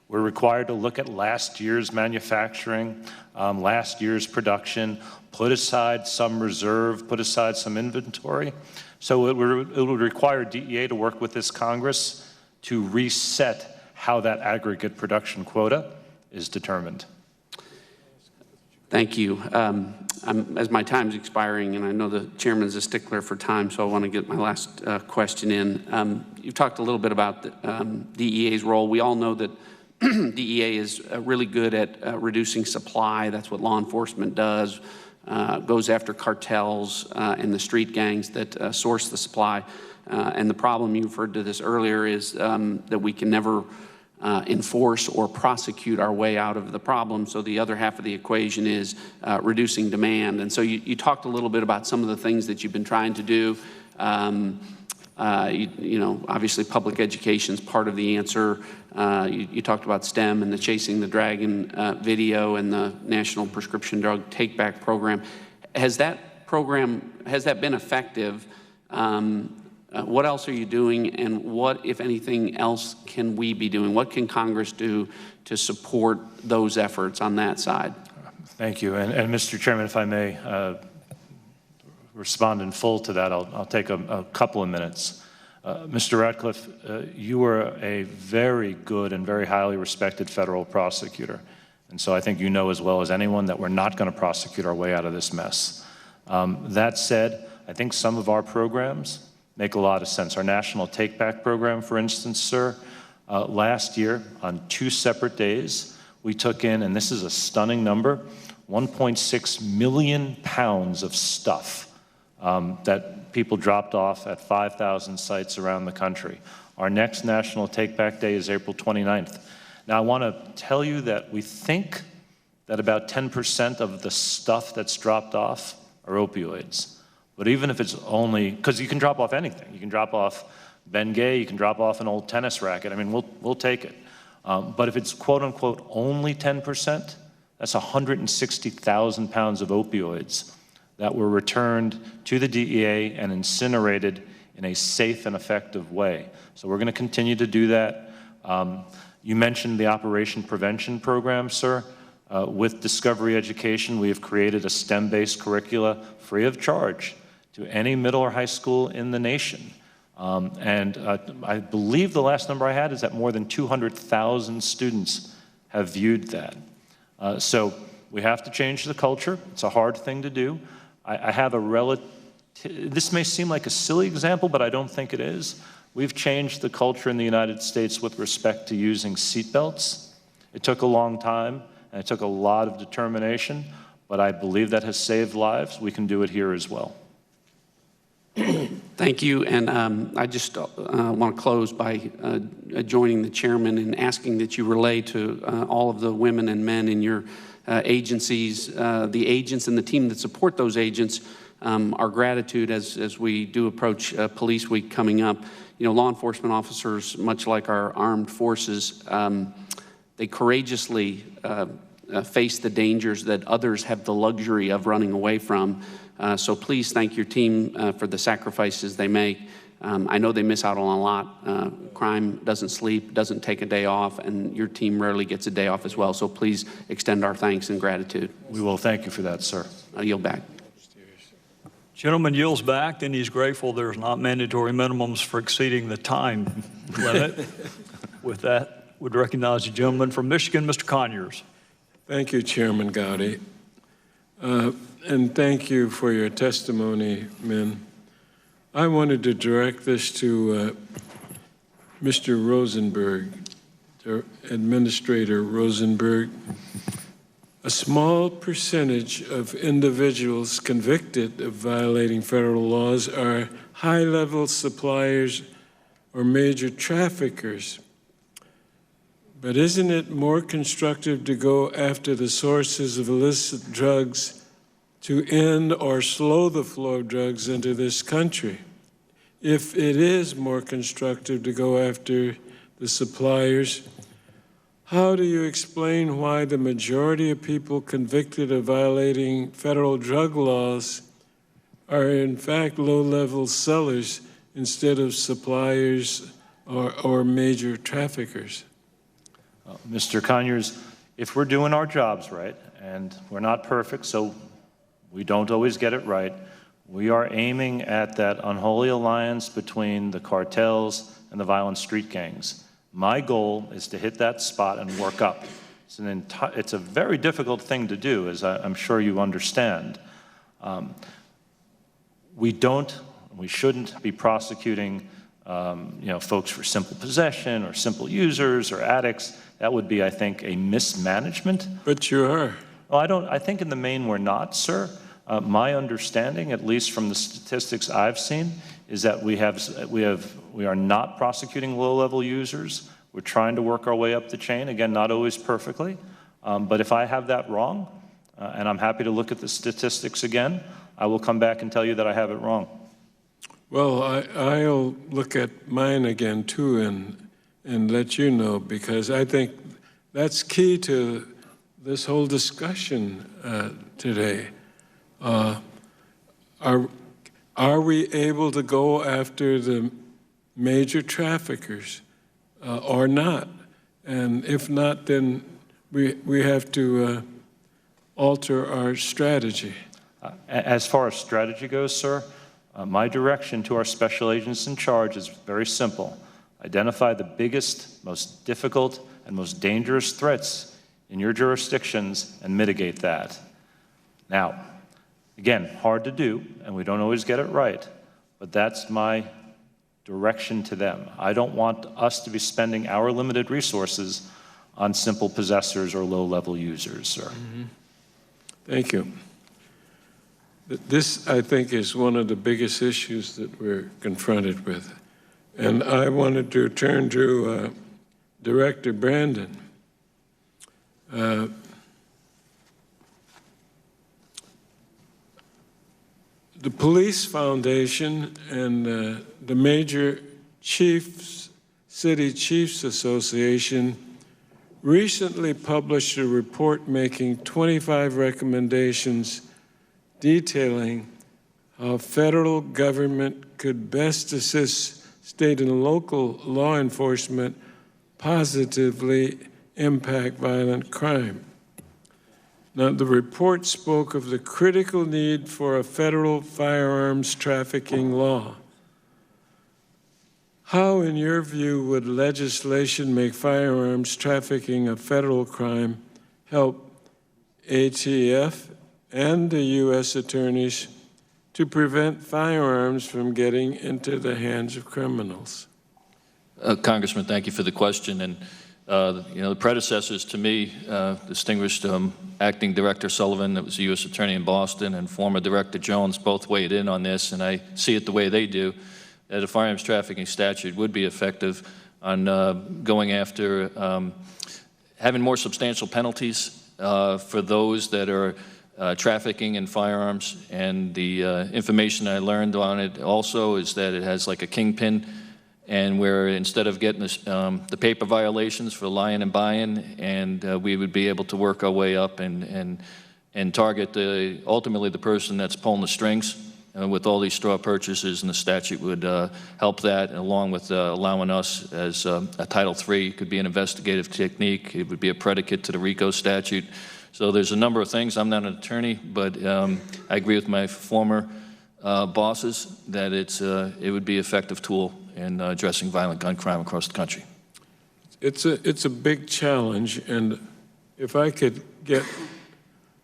[SPEAKER 7] We're required to look at last year's manufacturing, last year's production, put aside some reserve, put aside some inventory. So it would require DEA to work with this Congress to reset how that aggregate production quota is determined.
[SPEAKER 6] Thank you. As my time's expiring, and I know the chairman's a stickler for time, so I want to get my last question in. You've talked a little bit about the, DEA's role. We all know that DEA is really good at reducing supply. That's what law enforcement does. Goes after cartels and the street gangs that source the supply. And the problem, you referred to this earlier, is that we can never enforce or prosecute our way out of the problem. So the other half of the equation is reducing demand. And so you talked a little bit about some of the things that you've been trying to do. You know, obviously public education is part of the answer. You talked about STEM and the Chasing the Dragon video and the National Prescription Drug Take Back program. Has that been effective? What else are you doing, and what, if anything else, can we be doing? What can Congress do to support those efforts on that side?
[SPEAKER 7] Thank you. And Mr. Chairman, if I may respond in full to that, I'll take a couple of minutes. Mr. Ratcliffe, you are a very good and very highly respected federal prosecutor. And so I think you know as well as anyone that we're not going to prosecute our way out of this mess. That said, I think some of our programs make a lot of sense. Our National Take Back program, for instance, sir, last year on 2 separate days, we took in, and this is a stunning number, 1.6 million pounds of stuff that people dropped off at 5,000 sites around the country. Our next National Take Back Day is April 29th. Now, I want to tell you that we think that about 10% of the stuff that's dropped off are opioids. But even if it's only, because you can drop off anything. You can drop off Bengay, you can drop off an old tennis racket. I mean, we'll take it. But if it's quote unquote only 10%, that's 160,000 pounds of opioids that were returned to the DEA and incinerated in a safe and effective way. So we're going to continue to do that. You mentioned the Operation Prevention Program, sir. With Discovery Education, we have created a STEM-based curricula free of charge to any middle or high school in the nation. I believe the last number I had is that more than 200,000 students have viewed that. So we have to change the culture. It's a hard thing to do. I have this may seem like a silly example, but I don't think it is. We've changed the culture in the United States with respect to using seatbelts. It took a long time, and it took a lot of determination, but I believe that has saved lives. We can do it here as well.
[SPEAKER 6] Thank you, and I just want to close by joining the chairman in asking that you relay to all of the women and men in your agencies, the agents and the team that support those agents, our gratitude as we do approach Police Week coming up. You know, law enforcement officers, much like our armed forces, they courageously face the dangers that others have the luxury of running away from. So please thank your team for the sacrifices they make. I know they miss out on a lot. Crime doesn't sleep, doesn't take a day off, and your team rarely gets a day off as well. So please extend our thanks and gratitude.
[SPEAKER 7] We will. Thank you for that, sir.
[SPEAKER 6] I yield back.
[SPEAKER 2] Gentleman yields back, and he's grateful there's not mandatory minimums for exceeding the time limit. With that, would recognize the gentleman from Michigan, Mr. Conyers.
[SPEAKER 5] Thank you, Chairman Gowdy. And thank you for your testimony, men. I wanted to direct this to Mr. Rosenberg, Administrator Rosenberg. A small percentage of individuals convicted of violating federal laws are high-level suppliers or major traffickers. But isn't it more constructive to go after the sources of illicit drugs to end or slow the flow of drugs into this country? if it is more constructive to go after the suppliers, how do you explain why the majority of people convicted of violating federal drug laws are in fact low-level sellers instead of suppliers or major traffickers?
[SPEAKER 7] Mr. Conyers, if we're doing our jobs right, and we're not perfect, so we don't always get it right, we are aiming at that unholy alliance between the cartels and the violent street gangs. My goal is to hit that spot and work up. It's a very difficult thing to do, as I'm sure you understand. We shouldn't be prosecuting folks for simple possession or simple users or addicts. That would be, I think, a mismanagement.
[SPEAKER 5] But you are.
[SPEAKER 7] Well, I think in the main we're not, sir. My understanding, at least from the statistics I've seen, is that we are not prosecuting low-level users. We're trying to work our way up the chain. Again, not always perfectly. But if I have that wrong, and I'm happy to look at the statistics again, I will come back and tell you that I have it wrong.
[SPEAKER 5] Well, I'll look at mine again too and let you know, because I think that's key to this whole discussion today. Are we able to go after the major traffickers or not? And if not, then we have to alter our strategy.
[SPEAKER 7] As far as strategy goes, sir, my direction to our special agents in charge is very simple. Identify the biggest, most difficult, and most dangerous threats in your jurisdictions and mitigate that. Now, again, hard to do, and we don't always get it right, but that's my direction to them. I don't want us to be spending our limited resources on simple possessors or low-level users, sir.
[SPEAKER 5] Mm-hmm. Thank you. This, I think, is one of the biggest issues that we're confronted with. And I wanted to turn to Director Brandon. The Police Foundation and the major City Chiefs Association recently published a report making 25 recommendations detailing how federal government could best assist state and local law enforcement positively impact violent crime. Now, the report spoke of the critical need for a federal firearms trafficking law. How, in your view, would legislation make firearms trafficking a federal crime help ATF and the U.S. attorneys to prevent firearms from getting into the hands of criminals?
[SPEAKER 8] Congressman, thank you for the question. And the predecessors to me, distinguished Acting Director Sullivan, that was the U.S. Attorney in Boston, and former Director Jones, both weighed in on this, and I see it the way they do, that a firearms trafficking statute would be effective on going after having more substantial penalties for those that are trafficking in firearms. And the information I learned on it also is that it has like a kingpin, and where instead of getting the paper violations for lying and buying, and we would be able to work our way up and target ultimately the person that's pulling the strings with all these straw purchases, and the statute would help that, along with allowing us as a Title III, could be an investigative technique. It would be a predicate to the RICO statute. So there's a number of things. I'm not an attorney, but I agree with my former bosses that it would be an effective tool in addressing violent gun crime across the country.
[SPEAKER 5] It's a big challenge, and if I could get,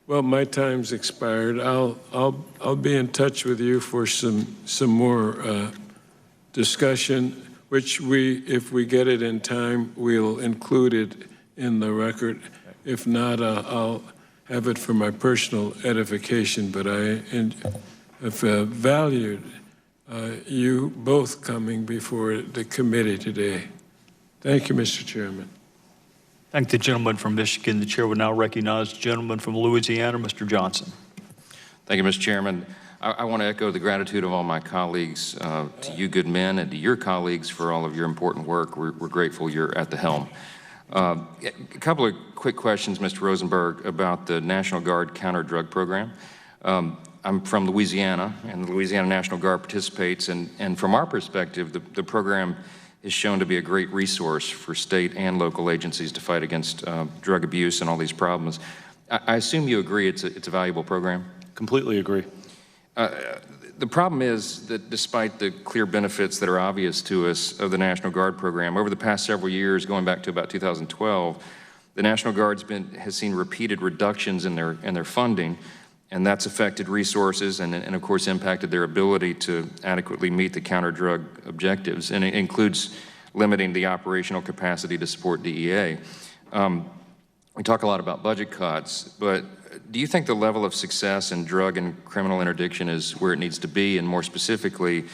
[SPEAKER 5] well, my time's expired. I'll be in touch with you for some more discussion, which if we get it in time, we'll include it in the record. If not, I'll have it for my personal edification, but I have valued you both coming before the committee today. Thank you, Mr. Chairman.
[SPEAKER 2] Thank the gentleman from Michigan. The chair will now recognize the gentleman from Louisiana, Mr. Johnson.
[SPEAKER 11] Thank you, Mr. Chairman. I want to echo the gratitude of all my colleagues to you good men and to your colleagues for all of your important work. We're grateful you're at the helm. A couple of quick questions, Mr. Rosenberg, about the National Guard counter-drug program. I'm from Louisiana, and the Louisiana National Guard participates, and from our perspective, the program is shown to be a great resource for state and local agencies to fight against drug abuse and all these problems. I assume you agree it's a valuable program?
[SPEAKER 7] Completely agree.
[SPEAKER 11] The problem is that despite the clear benefits that are obvious to us of the National Guard program, over the past several years, going back to about 2012, the National Guard's has seen repeated reductions in their funding, and that's affected resources and of course impacted their ability to adequately meet the counter-drug objectives, and it includes limiting the operational capacity to support DEA. We talk a lot about budget cuts, but do you think the level of success in drug and criminal interdiction is where it needs to be? And more specifically, do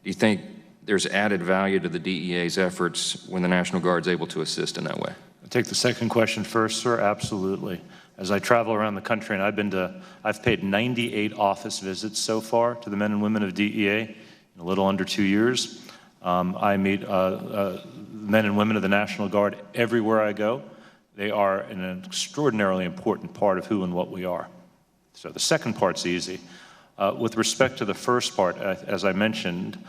[SPEAKER 11] you think there's added value to the DEA's efforts when the National Guard's able to assist in that way?
[SPEAKER 7] I'll take the second question first, sir. Absolutely. As I travel around the country, and I've paid 98 office visits so far to the men and women of DEA in a little under 2 years. I meet men and women of the National Guard everywhere I go. They are an extraordinarily important part of who and what we are. So the second part's easy. With respect to the first part, as I mentioned,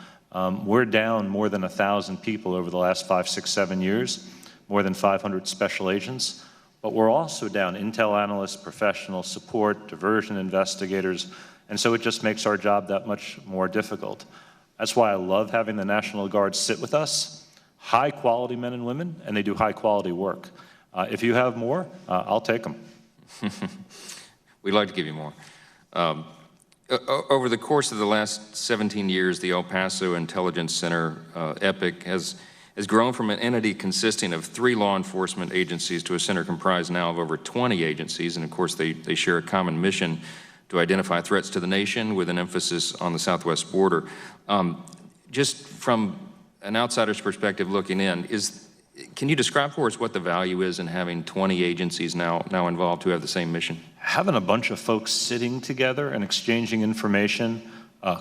[SPEAKER 7] we're down more than 1,000 people over the last 5, 6, 7 years, more than 500 special agents. But we're also down intel analysts, professional support, diversion investigators, and so it just makes our job that much more difficult. That's why I love having the National Guard sit with us. High quality men and women, and they do high quality work. If you have more, I'll take them.
[SPEAKER 11] We'd like to give you more. Over the course of the last 17 years, the El Paso Intelligence Center, EPIC, has grown from an entity consisting of 3 law enforcement agencies to a center comprised now of over 20 agencies, and of course they share a common mission to identify threats to the nation with an emphasis on the southwest border. Just from an outsider's perspective looking in, can you describe for us what the value is in having 20 agencies now involved who have the same mission?
[SPEAKER 7] Having a bunch of folks sitting together and exchanging information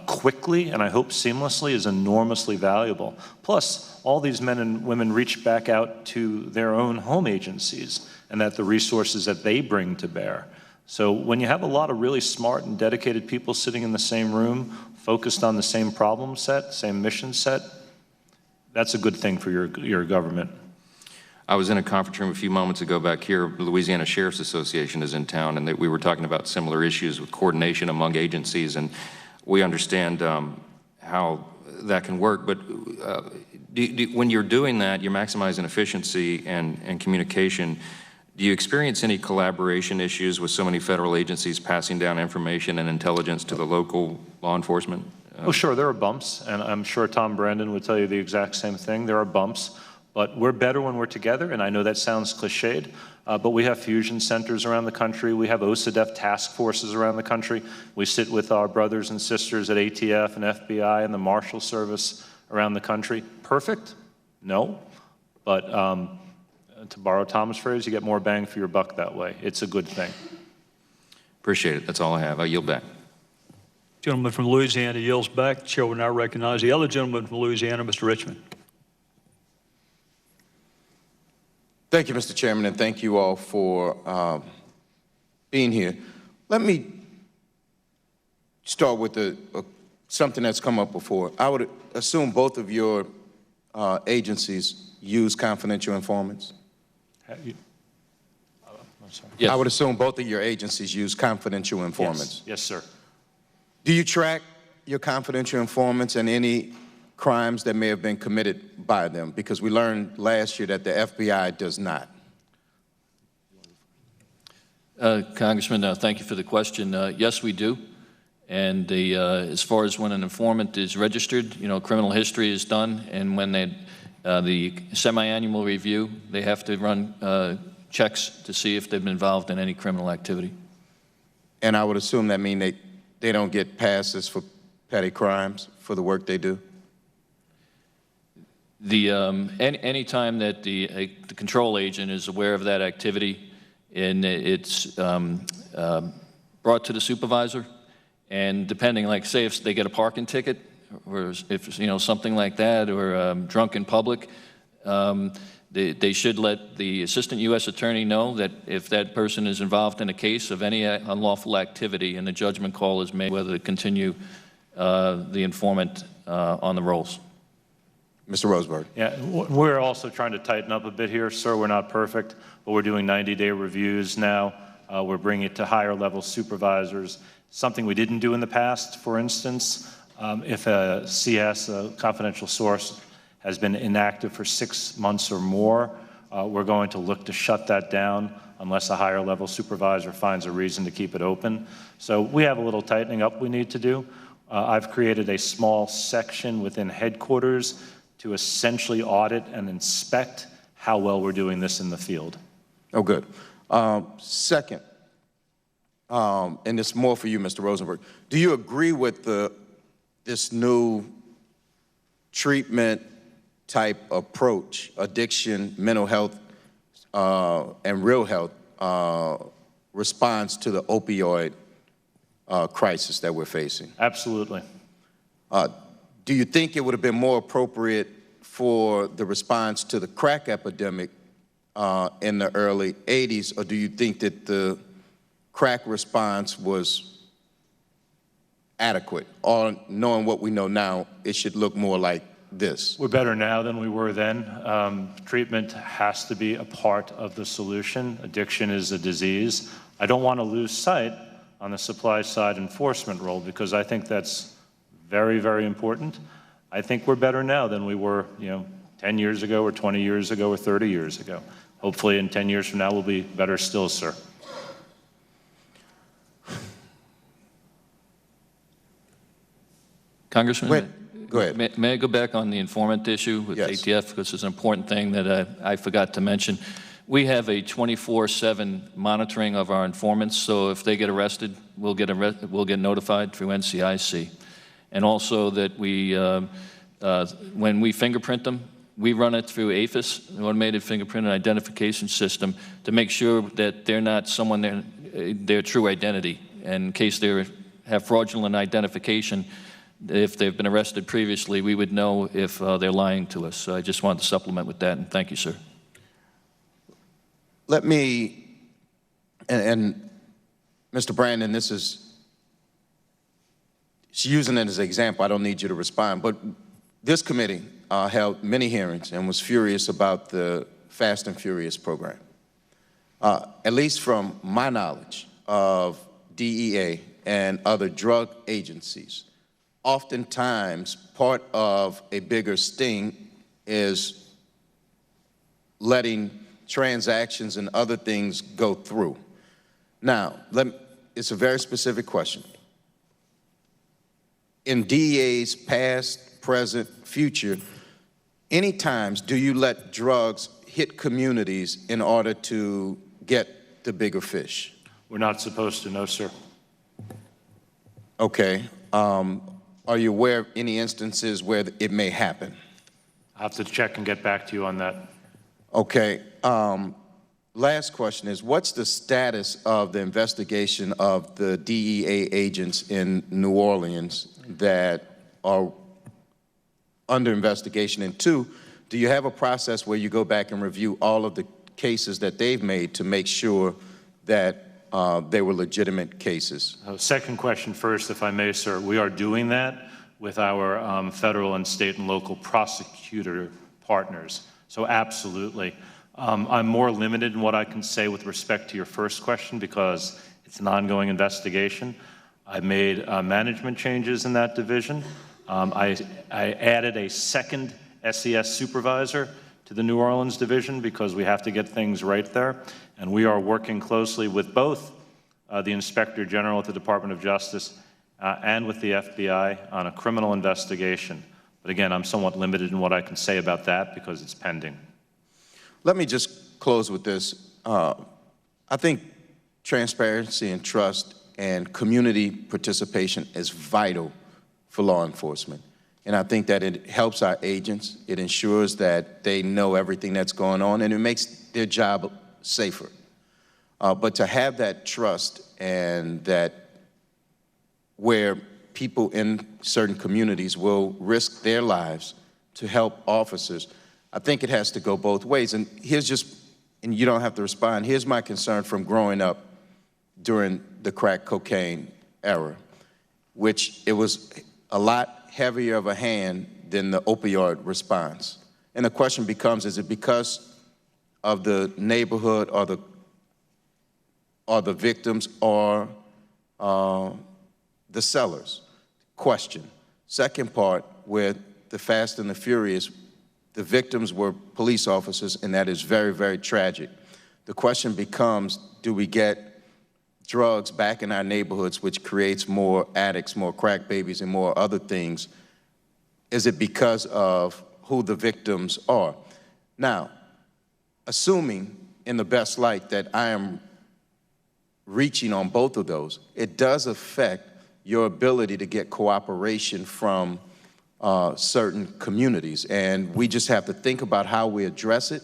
[SPEAKER 7] quickly and I hope seamlessly is enormously valuable. Plus, all these men and women reach back out to their own home agencies and the resources that they bring to bear. So when you have a lot of really smart and dedicated people sitting in the same room, focused on the same problem set, same mission set, that's a good thing for your government.
[SPEAKER 11] I was in a conference room a few moments ago back here. The Louisiana Sheriff's Association is in town, and we were talking about similar issues with coordination among agencies, and we understand how that can work. But when you're doing that, you're maximizing efficiency and communication. Do you experience any collaboration issues with so many federal agencies passing down information and intelligence to the local law enforcement?
[SPEAKER 7] Oh, sure, there are bumps, and I'm sure Tom Brandon would tell you the exact same thing. There are bumps. But we're better when we're together, and I know that sounds cliched, but we have fusion centers around the country. We have OCDEF task forces around the country. We sit with our brothers and sisters at ATF and FBI and the Marshal Service around the country. Perfect? No. But to borrow Tom's phrase, you get more bang for your buck that way. It's a good thing.
[SPEAKER 11] Appreciate it. That's all I have. I yield back.
[SPEAKER 2] Gentleman from Louisiana yields back. The chair will now recognize the other gentleman from Louisiana, Mr. Richmond.
[SPEAKER 12] Thank you, Mr. Chairman, and thank you all for being here. Let me start with something that's come up before. I would assume both of your agencies use confidential informants?
[SPEAKER 7] Yes.
[SPEAKER 12] I would assume both of your agencies use confidential informants.
[SPEAKER 7] Yes, sir.
[SPEAKER 12] Do you track your confidential informants and any crimes that may have been committed by them? Because we learned last year that the FBI does not.
[SPEAKER 8] Congressman, thank you for the question. Yes, we do. And as far as when an informant is registered, criminal history is done, and when the semi-annual review, they have to run checks to see if they've been involved in any criminal activity.
[SPEAKER 12] And I would assume that means they don't get passes for petty crimes for the work they do?
[SPEAKER 8] Any time that the control agent is aware of that activity and it's brought to the supervisor, And depending, like say if they get a parking ticket or if, you know, something like that, or drunk in public, they should let the Assistant U.S. Attorney know that if that person is involved in a case of any unlawful activity and the judgment call is made whether to continue the informant on the rolls.
[SPEAKER 12] Mr. Rosenberg.
[SPEAKER 7] Yeah, we're also trying to tighten up a bit here, sir. We're not perfect, but we're doing 90-day reviews now. We're bringing it to higher level supervisors, something we didn't do in the past. For instance, if a CS, a confidential source, has been inactive for 6 months or more, we're going to look to shut that down unless a higher level supervisor finds a reason to keep it open. So we have a little tightening up we need to do. I've created a small section within headquarters to essentially audit and inspect how well we're doing this in the field.
[SPEAKER 12] Oh, good. Second, and it's more for you, Mr. Rosenberg. Do you agree with this new treatment type approach, addiction, mental health, and real health response to the opioid crisis that we're facing?
[SPEAKER 7] Absolutely.
[SPEAKER 12] Do you think it would have been more appropriate for the response to the crack epidemic in the early 80s, or do you think that the crack response was adequate? Or knowing what we know now, it should look more like this?
[SPEAKER 7] We're better now than we were then. Treatment has to be a part of the solution. Addiction is a disease. I don't want to lose sight on the supply side enforcement role because I think that's very, very important. I think we're better now than we were, 10 years ago or 20 years ago or 30 years ago. Hopefully in 10 years from now, we'll be better still, sir.
[SPEAKER 8] Congressman,
[SPEAKER 12] go ahead.
[SPEAKER 8] May I go back on the informant issue with
[SPEAKER 12] Yes.
[SPEAKER 8] ATF, because it's an important thing that I forgot to mention. We have a 24/7 monitoring of our informants, so if they get arrested, we'll get notified through NCIC. And also that when we fingerprint them, we run it through AFIS, an automated fingerprint and identification system, to make sure that they're not their true identity. And in case they have fraudulent identification, if they've been arrested previously, we would know if they're lying to us. So I just wanted to supplement with that, and thank you, sir.
[SPEAKER 12] Let me, and Mr. Brandon, this is, using it as an example, I don't need you to respond, but this committee held many hearings and was furious about the Fast and Furious program. At least from my knowledge of DEA and other drug agencies, oftentimes part of a bigger sting is letting transactions and other things go through. Now, it's a very specific question. In DEA's past, present, future, any times do you let drugs hit communities in order to get the bigger fish?
[SPEAKER 7] We're not supposed to, no, sir.
[SPEAKER 12] Okay. Are you aware of any instances where it may happen?
[SPEAKER 7] I'll have to check and get back to you on that.
[SPEAKER 12] Okay. Last question is, what's the status of the investigation of the DEA agents in New Orleans that are under investigation? And two, do you have a process where you go back and review all of the cases that they've made to make sure that they were legitimate cases?
[SPEAKER 7] Second question first, if I may, sir. We are doing that with our federal and state and local prosecutor partners. So absolutely. I'm more limited in what I can say with respect to your first question because it's an ongoing investigation. I made management changes in that division. I added a second SES supervisor to the New Orleans division because we have to get things right there. And we are working closely with both the Inspector General at the Department of Justice and with the FBI on a criminal investigation. But again, I'm somewhat limited in what I can say about that because it's pending.
[SPEAKER 12] Let me just close with this. I think transparency and trust and community participation is vital for law enforcement. And I think that it helps our agents. It ensures that they know everything that's going on, and it makes their job safer. But to have that trust and that where people in certain communities will risk their lives to help officers. I think it has to go both ways. And here's just, and you don't have to respond, here's my concern from growing up during the crack cocaine era, which it was a lot heavier of a hand than the opioid response. And the question becomes, is it because of the neighborhood or the victims or the sellers? Question. Second part, with the Fast and the Furious, the victims were police officers, and that is very, very tragic. The question becomes, do we get drugs back in our neighborhoods, which creates more addicts, more crack babies, and more other things? Is it because of who the victims are? Now, assuming in the best light that I am reaching on both of those, it does affect your ability to get cooperation from certain communities. And we just have to think about how we address it,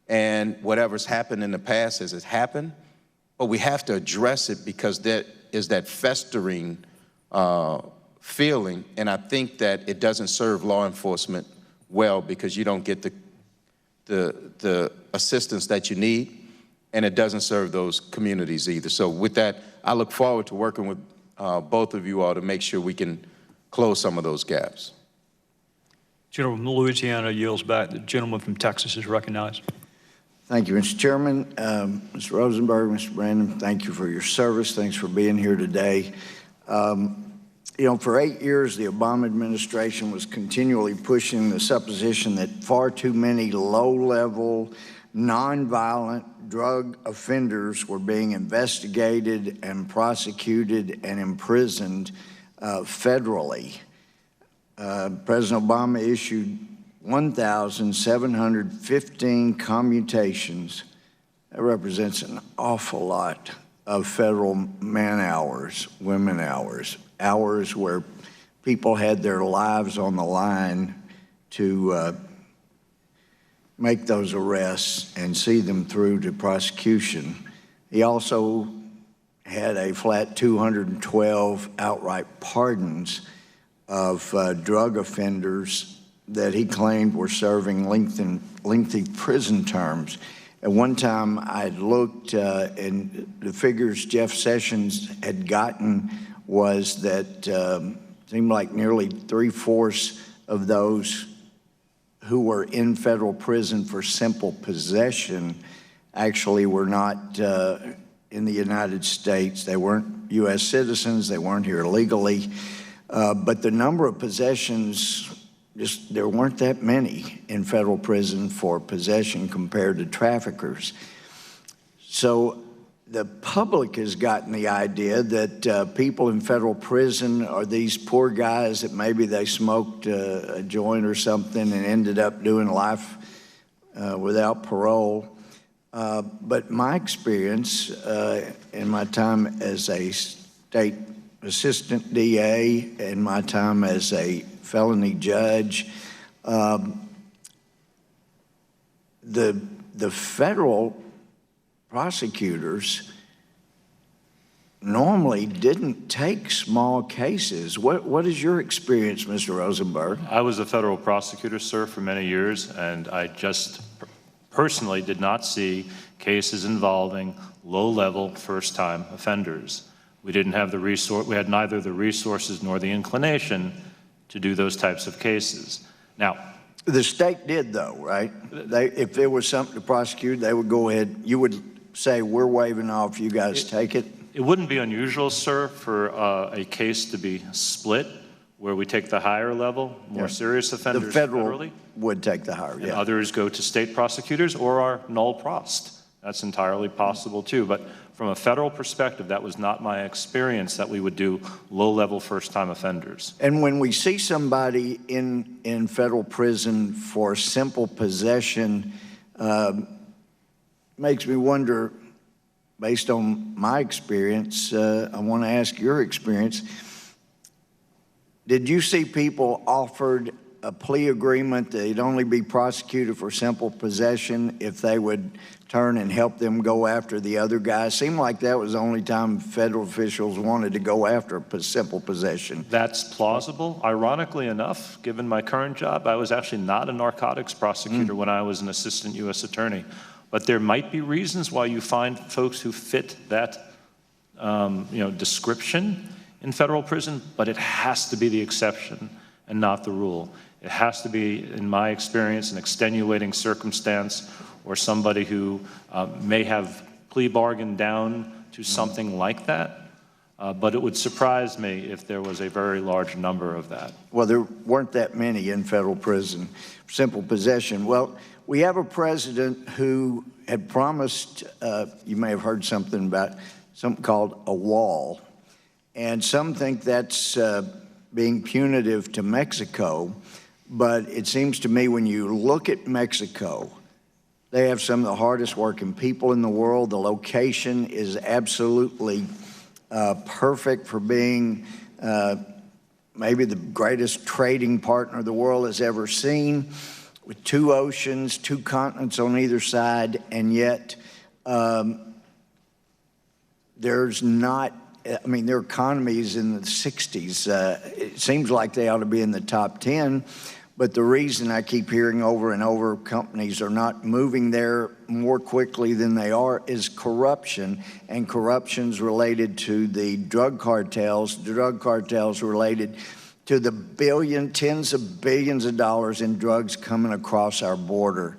[SPEAKER 12] and whatever's happened in the past has happened, but we have to address it because there is that festering feeling, and I think that it doesn't serve law enforcement well because you don't get the assistance that you need, and it doesn't serve those communities either. So with that, I look forward to working with both of you all to make sure we can close some of those gaps.
[SPEAKER 2] Gentleman from Louisiana yields back. The gentleman from Texas is recognized.
[SPEAKER 13] Thank you, Mr. Chairman. Mr. Rosenberg, Mr. Brandon, thank you for your service. Thanks for being here today. You know, for 8 years, the Obama administration was continually pushing the supposition that far too many low-level, nonviolent drug offenders were being investigated and prosecuted and imprisoned federally. President Obama issued 1,715 commutations. That represents an awful lot of federal man hours, women hours, hours where people had their lives on the line to make those arrests and see them through to prosecution. He also had a flat 212 outright pardons of drug offenders that he claimed were serving lengthy prison terms. At one time, I looked, and the figures Jeff Sessions had gotten was that seemed like nearly 3/4 of those who were in federal prison for simple possession actually were not in the United States. They weren't U.S. citizens. They weren't here legally. But the number of possessions, there weren't that many in federal prison for possession compared to traffickers. So the public has gotten the idea that people in federal prison are these poor guys that maybe they smoked a joint or something and ended up doing life without parole. But my experience in my time as a state assistant DA and my time as a felony judge, the federal prosecutors normally didn't take small cases. What is your experience, Mr. Rosenberg?
[SPEAKER 7] I was a federal prosecutor, sir, for many years, and I just personally did not see cases involving low-level first-time offenders. We didn't have the resource, we had neither the resources nor the inclination to do those types of cases. Now,
[SPEAKER 13] the state did, though, right? If there was something to prosecute, they would go ahead. You would say, we're waiving off, you guys take it?
[SPEAKER 7] It wouldn't be unusual, sir, for a case to be split, where we take the higher level, more serious offenders
[SPEAKER 13] the federal
[SPEAKER 7] federally.
[SPEAKER 13] Would take the higher,
[SPEAKER 7] and others go to state prosecutors or are null prost. That's entirely possible, too. But from a federal perspective, that was not my experience that we would do low-level first-time offenders.
[SPEAKER 13] And when we see somebody in federal prison for simple possession, makes me wonder, based on my experience, I want to ask your experience. Did you see people offered a plea agreement, they'd only be prosecuted for simple possession if they would turn and help them go after the other guy. It seemed like that was the only time federal officials wanted to go after simple possession.
[SPEAKER 7] That's plausible. Ironically enough, given my current job, I was actually not a narcotics prosecutor when I was an assistant U.S. attorney. But there might be reasons why you find folks who fit that description in federal prison, but it has to be the exception and not the rule. It has to be, in my experience, an extenuating circumstance or somebody who may have plea bargained down to something like that. But it would surprise me if there was a very large number of that.
[SPEAKER 13] Well, there weren't that many in federal prison for simple possession. Well, we have a president who had promised, you may have heard something about something called a wall. And some think that's being punitive to Mexico. But it seems to me when you look at Mexico, they have some of the hardest working people in the world. The location is absolutely perfect for being maybe the greatest trading partner the world has ever seen, with 2 oceans, 2 continents on either side, and yet there's not, I mean, their economy is in the 60s. It seems like they ought to be in the top 10, but the reason I keep hearing over and over companies are not moving there more quickly than they are is corruption, and corruption's related to the drug cartels related to the tens of billions of dollars in drugs coming across our border.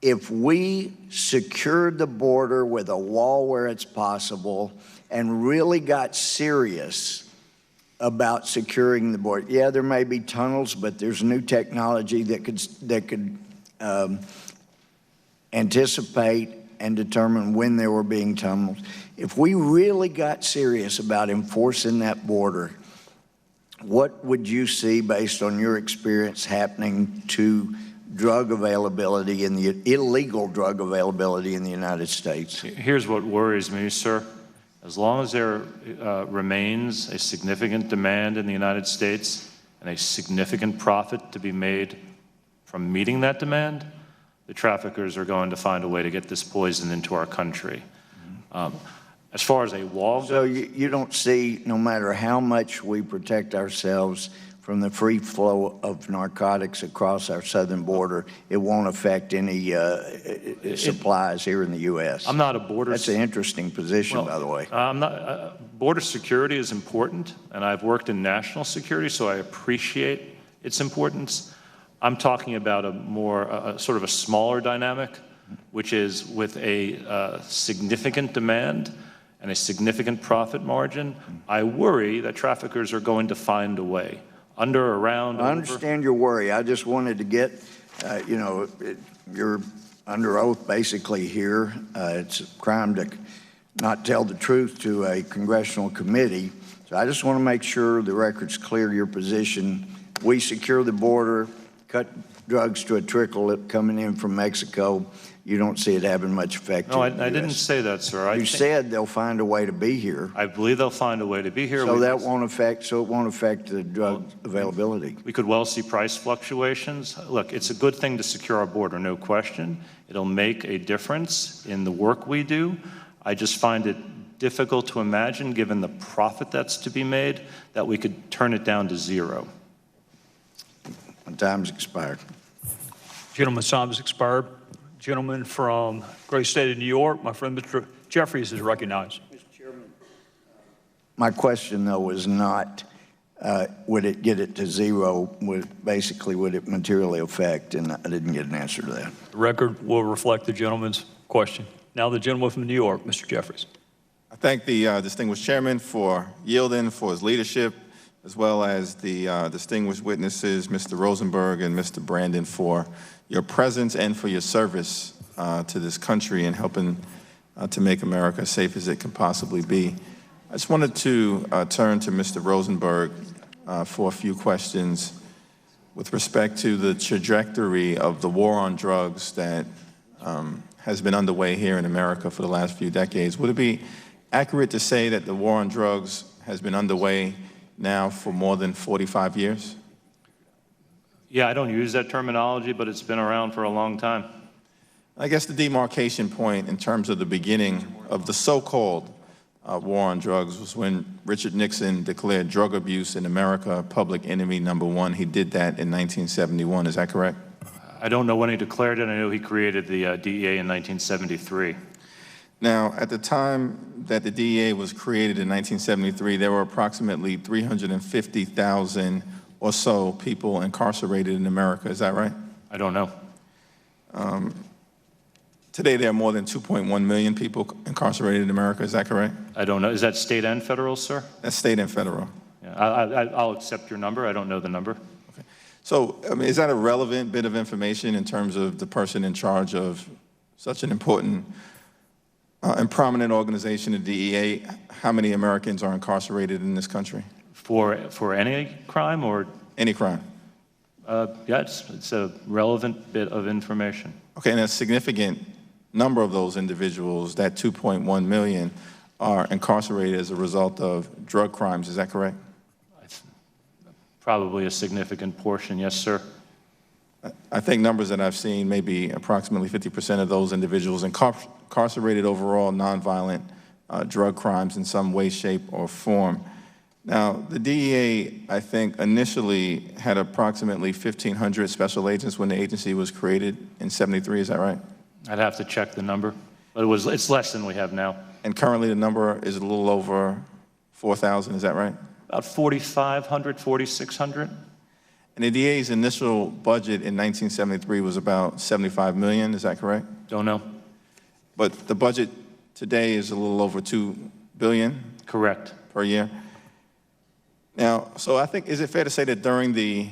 [SPEAKER 13] If we secured the border with a wall where it's possible and really got serious about securing the border, yeah, there may be tunnels, but there's new technology that could anticipate and determine when there were being tunnels. If we really got serious about enforcing that border, what would you see, based on your experience, happening to drug availability in the illegal drug availability in the United States?
[SPEAKER 7] Here's what worries me, sir. As long as there remains a significant demand in the United States and a significant profit to be made from meeting that demand, the traffickers are going to find a way to get this poison into our country. As far as a wall goes,
[SPEAKER 13] so you don't see, no matter how much we protect ourselves from the free flow of narcotics across our southern border, it won't affect any supplies here in the U.S.
[SPEAKER 7] I'm not a border.
[SPEAKER 13] That's an interesting position, by the way.
[SPEAKER 7] I'm not. Border security is important, and I've worked in national security, so I appreciate its importance. I'm talking about a more sort of a smaller dynamic, which is with a significant demand and a significant profit margin. I worry that traffickers are going to find a way. Under, around,
[SPEAKER 13] I understand your worry. I just wanted to get, you're under oath basically here. It's a crime to not tell the truth to a congressional committee. So I just want to make sure the record's clear, your position. We secure the border, cut drugs to a trickle coming in from Mexico. You don't see it having much effect.
[SPEAKER 7] No, I didn't say that, sir.
[SPEAKER 13] You said they'll find a way to be here.
[SPEAKER 7] I believe they'll find a way to be here.
[SPEAKER 13] So that won't affect. So it won't affect the drug availability.
[SPEAKER 7] We could well see price fluctuations. Look, it's a good thing to secure our border, no question. It'll make a difference in the work we do. I just find it difficult to imagine, given the profit that's to be made, that we could turn it down to zero.
[SPEAKER 13] My time's expired.
[SPEAKER 2] Gentleman's time has expired. Gentleman from great state of New York, my friend Mr. Jeffries is recognized.
[SPEAKER 13] Mr. Chairman, my question though was not would it get it to zero, would it materially affect, and I didn't get an answer to that.
[SPEAKER 2] The record will reflect the gentleman's question. Now the gentleman from New York, Mr. Jeffries.
[SPEAKER 14] I thank the distinguished chairman for yielding, for his leadership, as well as the distinguished witnesses, Mr. Rosenberg and Mr. Brandon, for your presence and for your service to this country and helping to make America as safe as it can possibly be. I just wanted to turn to Mr. Rosenberg for a few questions with respect to the trajectory of the war on drugs that has been underway here in America for the last few decades. Would it be accurate to say that the war on drugs has been underway now for more than 45 years?
[SPEAKER 7] Yeah, I don't use that terminology, but it's been around for a long time.
[SPEAKER 14] I guess the demarcation point in terms of the beginning of the so-called war on drugs was when Richard Nixon declared drug abuse in America public enemy #1. He did that in 1971. Is that correct?
[SPEAKER 7] I don't know when he declared it. I know he created the DEA in 1973.
[SPEAKER 14] Now, at the time that the DEA was created in 1973, there were approximately 350,000 or so people incarcerated in America. Is that right?
[SPEAKER 7] I don't know.
[SPEAKER 14] Today, there are more than 2.1 million people incarcerated in America. Is that correct?
[SPEAKER 7] I don't know. Is that state and federal, sir?
[SPEAKER 14] That's state and federal.
[SPEAKER 7] Yeah, I'll accept your number. I don't know the number.
[SPEAKER 14] Okay. So, I mean, is that a relevant bit of information in terms of the person in charge of such an important and prominent organization, the DEA? How many Americans are incarcerated in this country?
[SPEAKER 7] For any crime or?
[SPEAKER 14] Any crime.
[SPEAKER 7] Yeah, it's a relevant bit of information.
[SPEAKER 14] Okay, and a significant number of those individuals, that 2.1 million, are incarcerated as a result of drug crimes. Is that correct?
[SPEAKER 7] Probably a significant portion, yes, sir.
[SPEAKER 14] I think numbers that I've seen, maybe approximately 50% of those individuals incarcerated overall nonviolent drug crimes in some way, shape, or form. Now, the DEA, I think, initially had approximately 1,500 special agents when the agency was created in '73. Is that right?
[SPEAKER 7] I'd have to check the number, but it's less than we have now.
[SPEAKER 14] And currently the number is a little over 4,000, is that right?
[SPEAKER 7] About 4,500, 4,600.
[SPEAKER 14] And the DEA's initial budget in 1973 was about 75 million, is that correct?
[SPEAKER 7] Don't know.
[SPEAKER 14] But the budget today is a little over 2 billion?
[SPEAKER 7] Correct.
[SPEAKER 14] Per year? Now, so I think, is it fair to say that during the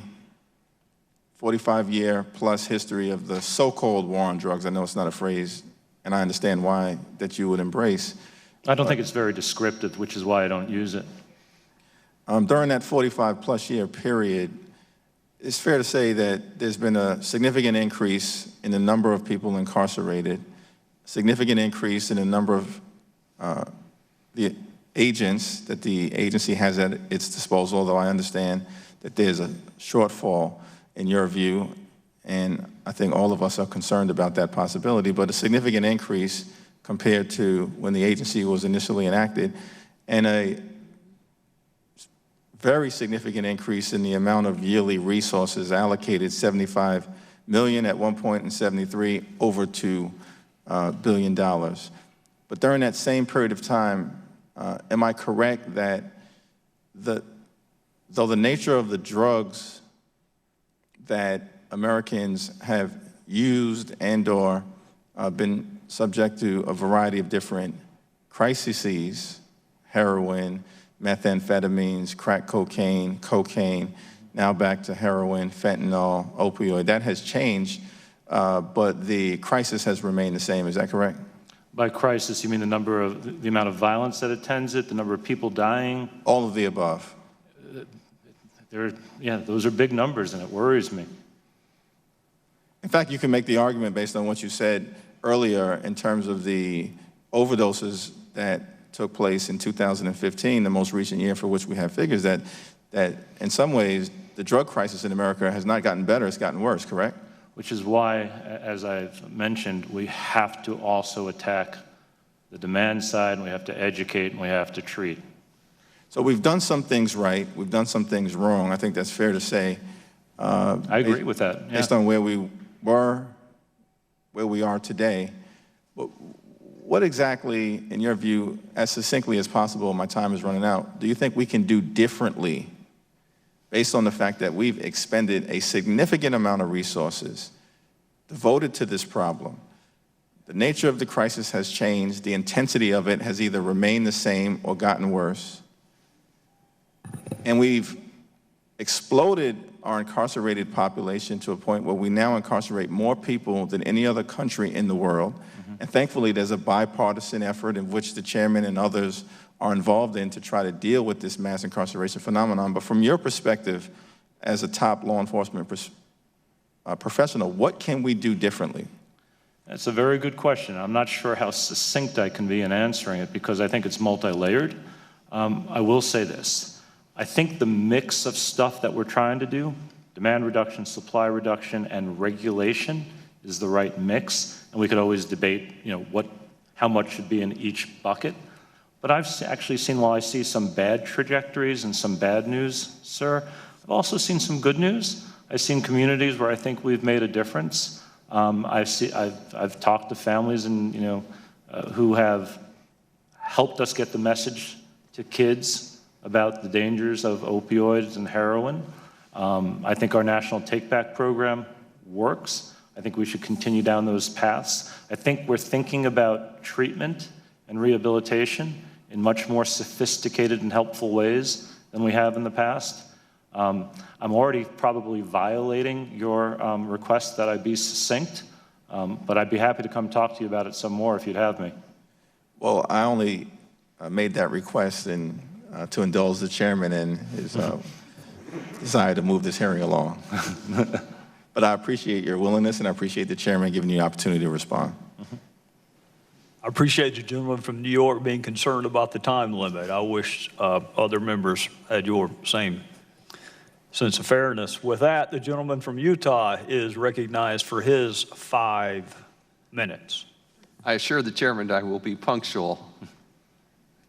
[SPEAKER 14] 45-year plus history of the so-called war on drugs, I know it's not a phrase, and I understand why, that you would embrace.
[SPEAKER 7] I don't think it's very descriptive, which is why I don't use it.
[SPEAKER 14] During that 45-plus year period, it's fair to say that there's been a significant increase in the number of people incarcerated, significant increase in the number of the agents that the agency has at its disposal, although I understand that there's a shortfall in your view, and I think all of us are concerned about that possibility, but a significant increase compared to when the agency was initially enacted, and a very significant increase in the amount of yearly resources allocated, 75 million at one point in '73, over $2 billion. But during that same period of time, am I correct that though the nature of the drugs that Americans have used and or been subject to a variety of different crises, heroin, methamphetamines, crack cocaine, now back to heroin, fentanyl, opioid, that has changed, but the crisis has remained the same, is that correct?
[SPEAKER 7] By crisis, you mean the amount of violence that attends it, the number of people dying?
[SPEAKER 14] All of the above.
[SPEAKER 7] Yeah, those are big numbers, and it worries me.
[SPEAKER 14] In fact, you can make the argument based on what you said earlier in terms of the overdoses that took place in 2015, the most recent year for which we have figures, that in some ways the drug crisis in America has not gotten better, it's gotten worse, correct?
[SPEAKER 7] Which is why, as I've mentioned, we have to also attack the demand side, and we have to educate, and we have to treat.
[SPEAKER 14] So we've done some things right, we've done some things wrong. I think that's fair to say.
[SPEAKER 7] I agree with that. Yeah.
[SPEAKER 14] Based on where we were, where we are today. But what exactly, in your view, as succinctly as possible, my time is running out, do you think we can do differently based on the fact that we've expended a significant amount of resources devoted to this problem? The nature of the crisis has changed. The intensity of it has either remained the same or gotten worse. And we've exploded our incarcerated population to a point where we now incarcerate more people than any other country in the world. Mm-hmm. And thankfully, there's a bipartisan effort in which the chairman and others are involved in to try to deal with this mass incarceration phenomenon. But from your perspective, as a top law enforcement professional, what can we do differently?
[SPEAKER 7] That's a very good question. I'm not sure how succinct I can be in answering it because I think it's multi-layered. I will say this. I think the mix of stuff that we're trying to do, the demand reduction, supply reduction, and regulation is the right mix. And we could always debate, how much should be in each bucket. But I've actually seen, while I see some bad trajectories and some bad news, sir, I've also seen some good news. I've seen communities where I think we've made a difference. I've talked to families and who have helped us get the message to kids about the dangers of opioids and heroin. I think our national take-back program works. I think we should continue down those paths. I think we're thinking about treatment and rehabilitation in much more sophisticated and helpful ways than we have in the past. I'm already probably violating your request that I be succinct, but I'd be happy to come talk to you about it some more if you'd have me.
[SPEAKER 14] Well, I only made that request to indulge the chairman in his desire to move this hearing along. But I appreciate your willingness, and I appreciate the chairman giving you the opportunity to respond.
[SPEAKER 2] I appreciate the gentleman from New York being concerned about the time limit. I wish other members had your same sense of fairness. With that, the gentleman from Utah is recognized for his 5 minutes.
[SPEAKER 15] I assure the chairman I will be punctual.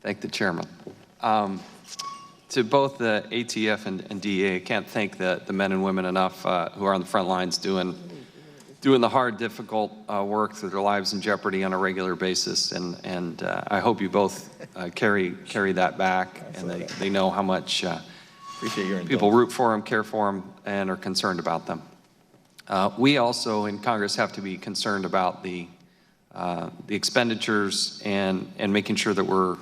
[SPEAKER 15] Thank the chairman. To both the ATF and DEA, I can't thank the men and women enough who are on the front lines doing the hard, difficult work through their lives in jeopardy on a regular basis. And I hope you both carry that back. Absolutely. And they know how much people root for them, care for them, and are concerned about them. We also in Congress have to be concerned about the expenditures and making sure that we're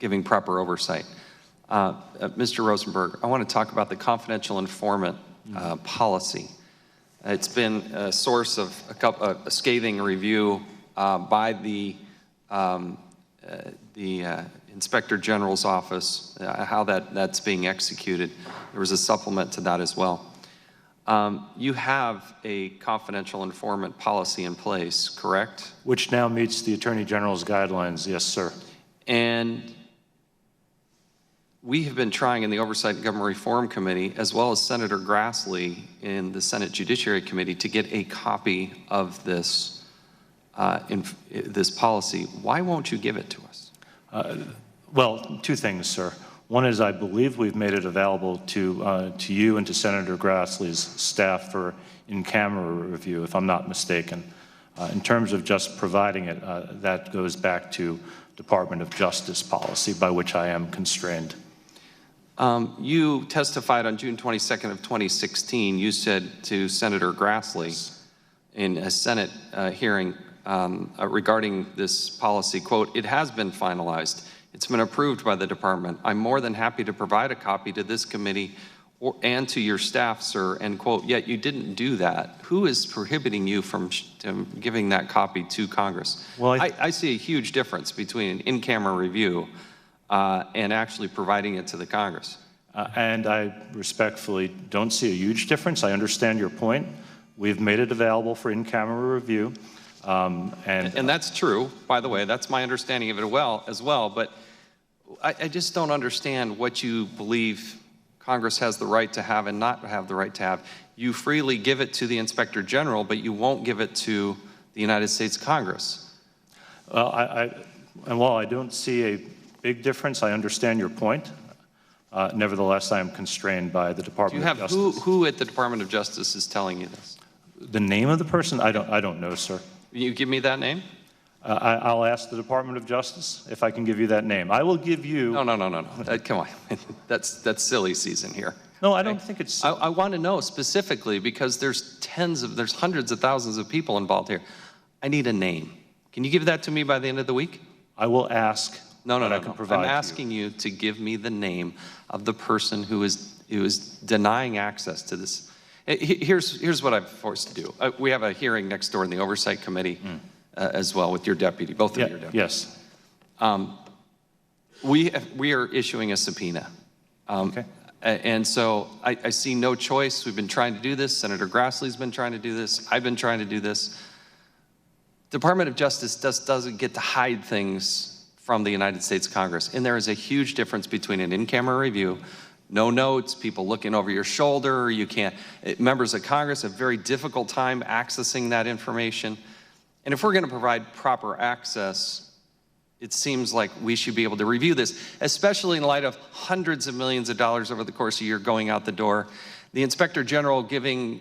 [SPEAKER 15] giving proper oversight. Mr. Rosenberg, I want to talk about the confidential informant policy. It's been a source of a scathing review by the Inspector General's office, how that's being executed. There was a supplement to that as well. You have a confidential informant policy in place, correct?
[SPEAKER 7] Which now meets the Attorney General's guidelines, yes, sir.
[SPEAKER 15] And we have been trying in the Oversight and Government Reform Committee, as well as Senator Grassley in the Senate Judiciary Committee, to get a copy of this, this policy. Why won't you give it to us?
[SPEAKER 7] Well, 2 things, sir. One is I believe we've made it available to you and to Senator Grassley's staff for in-camera review, if I'm not mistaken. In terms of just providing it, that goes back to Department of Justice policy, by which I am constrained.
[SPEAKER 15] You testified on June 22nd of 2016. You said to Senator Grassley in a Senate hearing regarding this policy, quote, "It has been finalized. It's been approved by the department. I'm more than happy to provide a copy to this committee and to your staff, sir," end quote. Yet you didn't do that. Who is prohibiting you from giving that copy to Congress? Well, I see a huge difference between an in-camera review and actually providing it to the Congress.
[SPEAKER 7] And I respectfully don't see a huge difference. I understand your point. We've made it available for in-camera review. And
[SPEAKER 15] that's true, by the way. That's my understanding of it as well. But I just don't understand what you believe Congress has the right to have and not have the right to have. You freely give it to the Inspector General, but you won't give it to the United States Congress.
[SPEAKER 7] Well, and while I don't see a big difference, I understand your point. Nevertheless, I am constrained by the Department of Justice.
[SPEAKER 15] Who at the Department of Justice is telling you this?
[SPEAKER 7] The name of the person? I don't know, sir.
[SPEAKER 15] You give me that name?
[SPEAKER 7] I'll ask the Department of Justice if I can give you that name. I will give you...
[SPEAKER 15] No. Come on. That's silly season here.
[SPEAKER 7] No, I don't think it's silly.
[SPEAKER 15] I want to know specifically because there's hundreds of thousands of people involved here. I need a name. Can you give that to me by the end of the week?
[SPEAKER 7] I will ask.
[SPEAKER 15] No. I'm asking you to give me the name of the person who is denying access to this. Here's what I'm forced to do. We have a hearing next door in the Oversight Committee as well with your deputy, both of your deputies.
[SPEAKER 7] Yes.
[SPEAKER 15] We are issuing a subpoena.
[SPEAKER 7] Okay.
[SPEAKER 15] And so I see no choice. We've been trying to do this. Senator Grassley's been trying to do this. I've been trying to do this. Department of Justice doesn't get to hide things from the United States Congress. And there is a huge difference between an in-camera review, no notes, people looking over your shoulder. You can't, members of Congress have a very difficult time accessing that information. And if we're going to provide proper access, it seems like we should be able to review this, especially in light of hundreds of millions of dollars over the course of a year going out the door. The Inspector General giving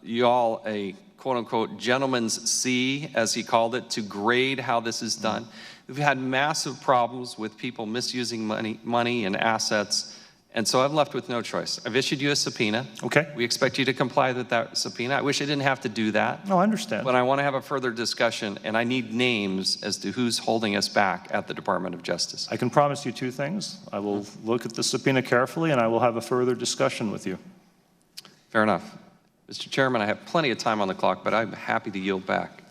[SPEAKER 15] you all a quote-unquote gentleman's C, as he called it, to grade how this is done. We've had massive problems with people misusing money and assets, and so I'm left with no choice. I've issued you a subpoena.
[SPEAKER 2] Okay.
[SPEAKER 15] We expect you to comply with that subpoena. I wish I didn't have to do that.
[SPEAKER 2] No, I understand.
[SPEAKER 15] But I want to have a further discussion, and I need names as to who's holding us back at the Department of Justice.
[SPEAKER 7] I can promise you two things. I will look at the subpoena carefully, and I will have a further discussion with you.
[SPEAKER 15] Fair enough. Mr. Chairman, I have plenty of time on the clock, but I'm happy to yield back.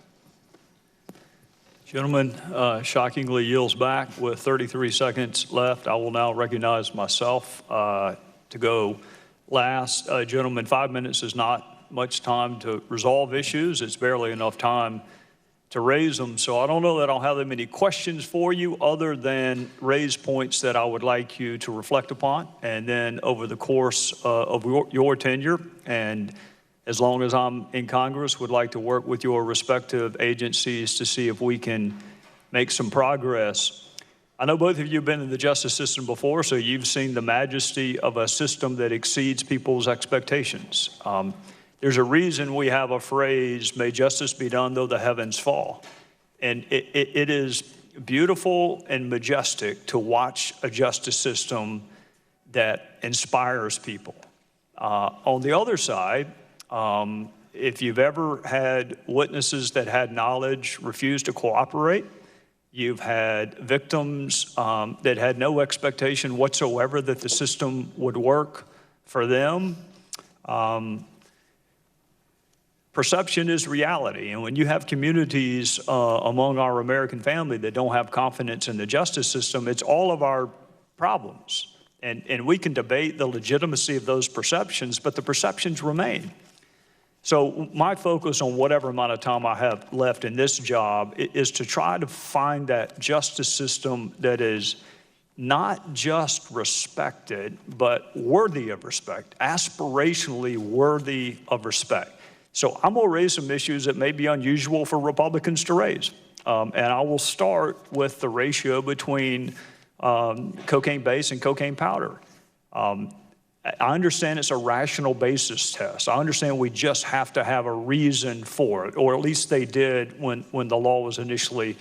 [SPEAKER 2] Gentleman shockingly yields back with 33 seconds left. I will now recognize myself to go last. Gentlemen, 5 minutes is not much time to resolve issues. It's barely enough time to raise them. So I don't know that I'll have that many questions for you other than raise points that I would like you to reflect upon. And then over the course of your tenure, and as long as I'm in Congress, would like to work with your respective agencies to see if we can make some progress. I know both of you have been in the justice system before, so you've seen the majesty of a system that exceeds people's expectations. There's a reason we have a phrase, may justice be done though the heavens fall. And it is beautiful and majestic to watch a justice system that inspires people. On the other side, if you've ever had witnesses that had knowledge refuse to cooperate, you've had victims that had no expectation whatsoever that the system would work for them. Perception is reality, and when you have communities among our American family that don't have confidence in the justice system, it's all of our problems. And we can debate the legitimacy of those perceptions, but the perceptions remain. So my focus on whatever amount of time I have left in this job is to try to find that justice system that is not just respected, but worthy of respect, aspirationally worthy of respect. So I'm gonna raise some issues that may be unusual for Republicans to raise. And I will start with the ratio between cocaine base and cocaine powder. I understand it's a rational basis test. I understand we just have to have a reason for it, or at least they did when the law was initially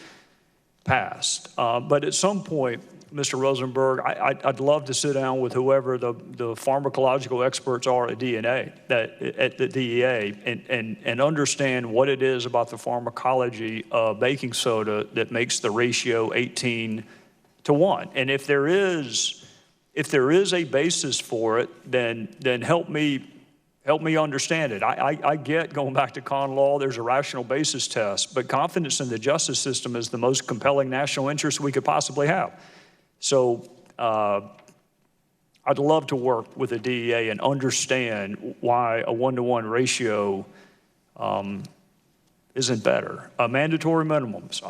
[SPEAKER 2] passed. But at some point, Mr. Rosenberg, I'd love to sit down with whoever the pharmacological experts are at DNA, at the DEA, and understand what it is about the pharmacology of baking soda that makes the ratio 18-1. And if there is a basis for it, then help me understand it. I get, going back to con law, there's a rational basis test, but confidence in the justice system is the most compelling national interest we could possibly have. So I'd love to work with the DEA and understand why a 1-to-1 ratio isn't better. Mandatory minimums.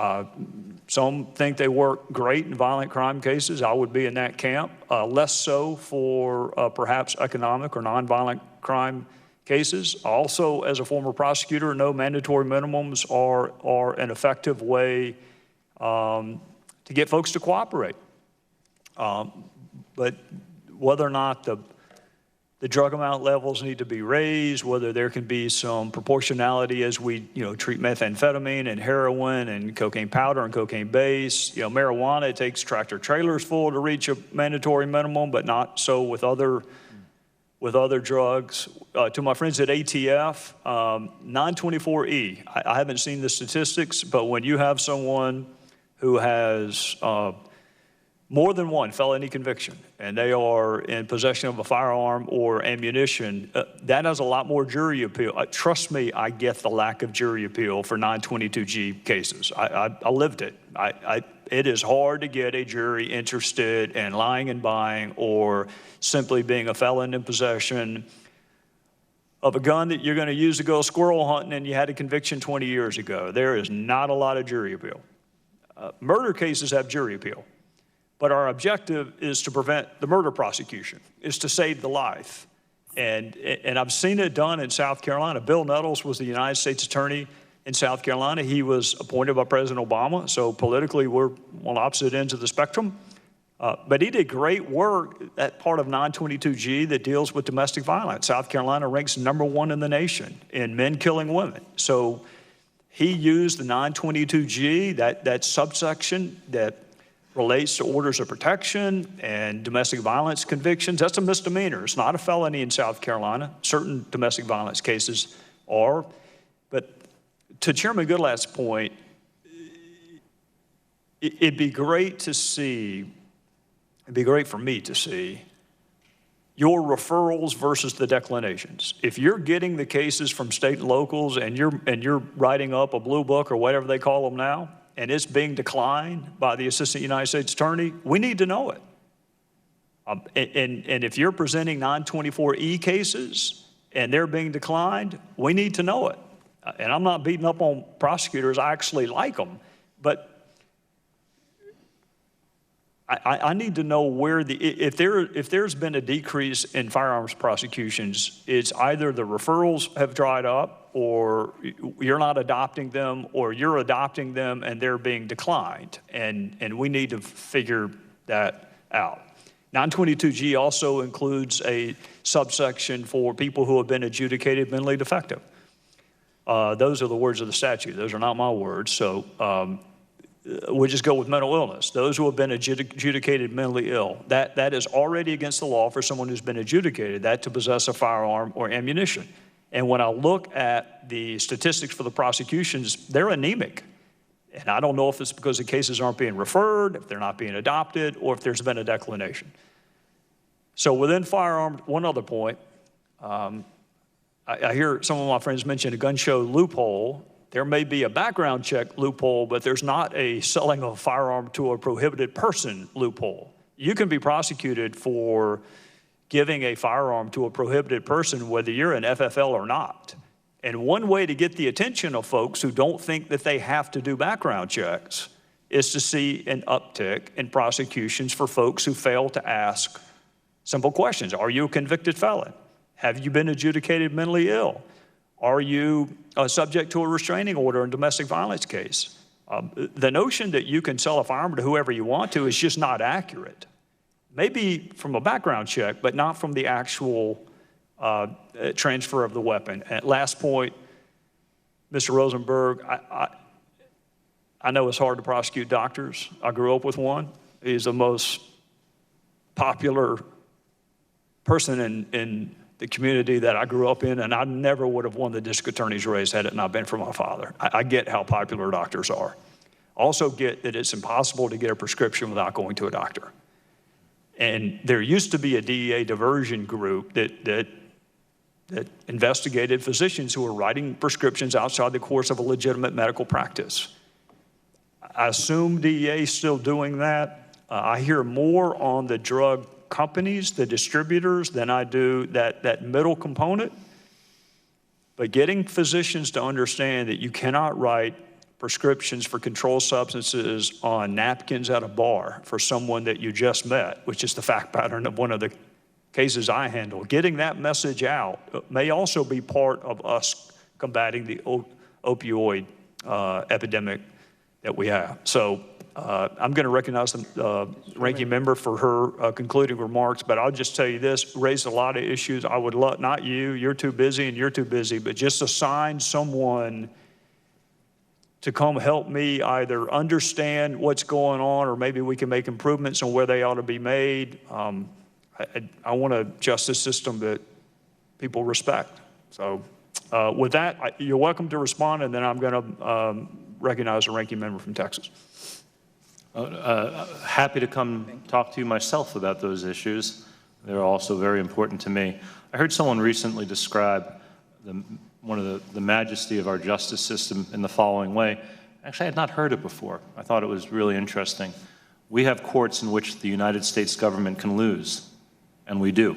[SPEAKER 2] Some think they work great in violent crime cases. I would be in that camp. Less so for perhaps economic or nonviolent crime cases. Also, as a former prosecutor, know mandatory minimums are an effective way to get folks to cooperate. But whether or not the drug amount levels need to be raised, whether there can be some proportionality as we, treat methamphetamine and heroin and cocaine powder and cocaine base. Marijuana, it takes tractor trailers full to reach a mandatory minimum, but not so with other drugs. To my friends at ATF, 924E, I haven't seen the statistics, but when you have someone who has more than one felony conviction, and they are in possession of a firearm or ammunition, that has a lot more jury appeal. Trust me, I get the lack of jury appeal for 922G cases. I lived it. It is hard to get a jury interested in lying and buying or simply being a felon in possession of a gun that you're going to use to go squirrel hunting and you had a conviction 20 years ago. There is not a lot of jury appeal. Murder cases have jury appeal. But our objective is to prevent the murder prosecution, is to save the life. And I've seen it done in South Carolina. Bill Nettles was the United States Attorney in South Carolina. He was appointed by President Obama, so politically we're on opposite ends of the spectrum. But he did great work, that part of 922G that deals with domestic violence. South Carolina ranks #1 in the nation in men killing women. So he used the 922G, that subsection that relates to orders of protection and domestic violence convictions. That's a misdemeanor. It's not a felony in South Carolina. Certain domestic violence cases are. But to Chairman Goodlatt's point, it'd be great to see, it'd be great for me to see your referrals versus the declinations. If you're getting the cases from state and locals and you're writing up a blue book or whatever they call them now, and it's being declined by the Assistant United States Attorney, we need to know it. And if you're presenting 924E cases and they're being declined, we need to know it. And I'm not beating up on prosecutors, I actually like them, but I need to know where if there's been a decrease in firearms prosecutions, it's either the referrals have dried up or you're not adopting them, or you're adopting them and they're being declined. And we need to figure that out. 922G also includes a subsection for people who have been adjudicated mentally defective. Those are the words of the statute. Those are not my words. So we'll just go with mental illness. Those who have been adjudicated mentally ill, that is already against the law for someone who's been adjudicated that to possess a firearm or ammunition. And when I look at the statistics for the prosecutions, they're anemic. And I don't know if it's because the cases aren't being referred, if they're not being adopted, or if there's been a declination. So within firearms, one other point, I hear some of my friends mention a gun show loophole. There may be a background check loophole, but there's not a selling of a firearm to a prohibited person loophole. You can be prosecuted for giving a firearm to a prohibited person, whether you're an FFL or not. And one way to get the attention of folks who don't think that they have to do background checks is to see an uptick in prosecutions for folks who fail to ask simple questions. Are you a convicted felon? Have you been adjudicated mentally ill? Are you subject to a restraining order in a domestic violence case? The notion that you can sell a firearm to whoever you want to is just not accurate. Maybe from a background check, but not from the actual transfer of the weapon. And last point, Mr. Rosenberg, I know it's hard to prosecute doctors. I grew up with one. He's the most popular person in the community that I grew up in, and I never would have won the district attorney's race had it not been for my father. I get how popular doctors are. Also get that it's impossible to get a prescription without going to a doctor. And there used to be a DEA diversion group that investigated physicians who were writing prescriptions outside the course of a legitimate medical practice. I assume DEA is still doing that. I hear more on the drug companies, the distributors, than I do that middle component. But getting physicians to understand that you cannot write prescriptions for controlled substances on napkins at a bar for someone that you just met, which is the fact pattern of one of the cases I handle. Getting that message out may also be part of us combating the opioid epidemic that we have. So I'm going to recognize the ranking member for her concluding remarks, but I'll just tell you this, raised a lot of issues. I would love, not you, you're too busy and you're too busy, but just assign someone to come help me either understand what's going on, or maybe we can make improvements on where they ought to be made. I want a justice system that people respect. So with that, you're welcome to respond, and then I'm going to recognize a ranking member from Texas.
[SPEAKER 7] Happy to come talk to you myself about those issues. They're also very important to me. I heard someone recently describe one of the majesty of our justice system in the following way. Actually, I had not heard it before. I thought it was really interesting. We have courts in which the United States government can lose, and we do.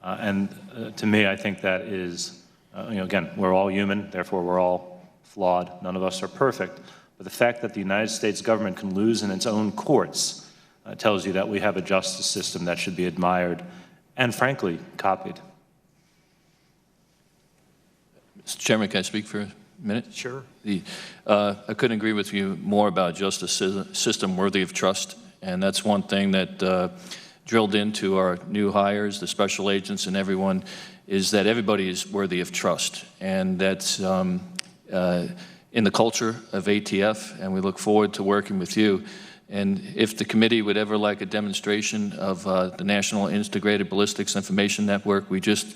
[SPEAKER 7] To me, I think that is, again, we're all human, therefore we're all flawed. None of us are perfect. But the fact that the United States government can lose in its own courts tells you that we have a justice system that should be admired and, frankly, copied.
[SPEAKER 8] Mr. Chairman, can I speak for a minute?
[SPEAKER 2] Sure.
[SPEAKER 8] I couldn't agree with you more about justice system worthy of trust, and that's one thing that drilled into our new hires, the special agents and everyone, is that everybody is worthy of trust, and that's in the culture of ATF, and we look forward to working with you. And if the committee would ever like a demonstration of the National Integrated Ballistics Information Network, we just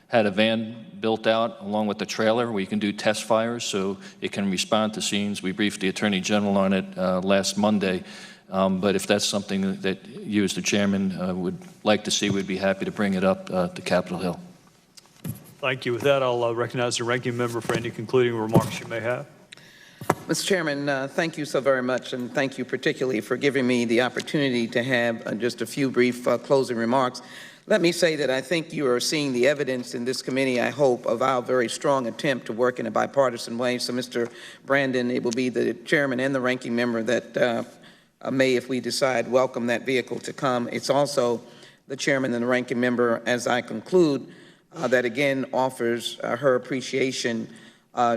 [SPEAKER 8] had a van built out along with the trailer where you can do test fires so it can respond to scenes. We briefed the Attorney General on it last Monday. But if that's something that you as the chairman would like to see, we'd be happy to bring it up to Capitol Hill.
[SPEAKER 2] Thank you. With that, I'll recognize the ranking member for any concluding remarks you may have.
[SPEAKER 3] Mr. Chairman, thank you so very much, and thank you particularly for giving me the opportunity to have just a few brief closing remarks. Let me say that I think you are seeing the evidence in this committee, I hope, of our very strong attempt to work in a bipartisan way. So, Mr. Brandon, it will be the chairman and the ranking member that may, if we decide, welcome that vehicle to come. It's also the chairman and the ranking member, as I conclude, that again offers her appreciation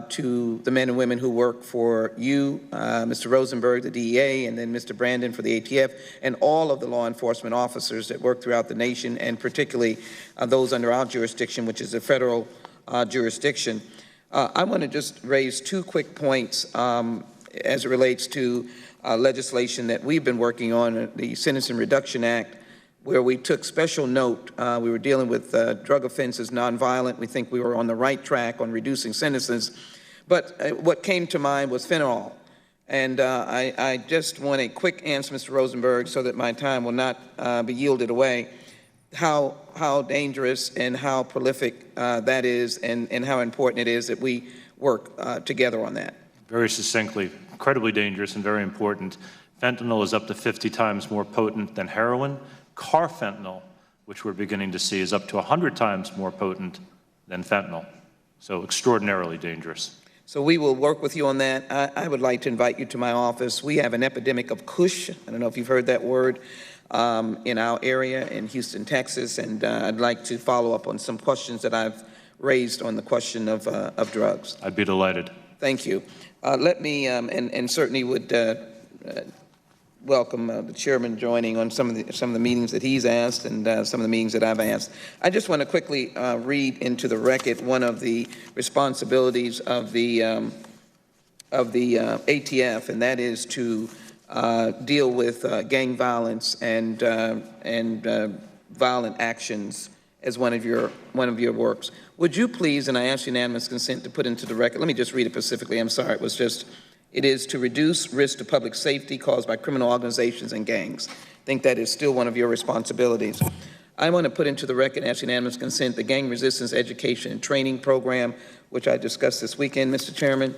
[SPEAKER 3] to the men and women who work for you, Mr. Rosenberg, the DEA, and then Mr. Brandon for the ATF, and all of the law enforcement officers that work throughout the nation, and particularly those under our jurisdiction, which is the federal jurisdiction. I want to just raise two quick points as it relates to legislation that we've been working on, the Sentencing Reduction Act, where we took special note. We were dealing with drug offenses, nonviolent. We think we were on the right track on reducing sentences. But what came to mind was fentanyl. And I just want a quick answer, Mr. Rosenberg, so that my time will not be yielded away, how dangerous and how prolific that is, and how important it is that we work together on that.
[SPEAKER 7] Very succinctly, incredibly dangerous and very important. Fentanyl is up to 50 times more potent than heroin. Carfentanil, which we're beginning to see, is up to 100 times more potent than fentanyl. So extraordinarily dangerous.
[SPEAKER 3] So we will work with you on that. I would like to invite you to my office. We have an epidemic of kush. I don't know if you've heard that word in our area in Houston, Texas, and I'd like to follow up on some questions that I've raised on the question of drugs.
[SPEAKER 7] I'd be delighted.
[SPEAKER 3] Thank you. Let me, and certainly would welcome the chairman joining on some of the meetings that he's asked and some of the meetings that I've asked. I just want to quickly read into the record one of the responsibilities of the ATF, and that is to deal with gang violence and violent actions as one of your works. Would you please, and I ask unanimous consent to put into the record, let me just read it specifically, I'm sorry, it is to reduce risk to public safety caused by criminal organizations and gangs. I think that is still one of your responsibilities. I want to put into the record, ask unanimous consent, the Gang Resistance Education and Training Program, which I discussed this weekend, Mr. Chairman.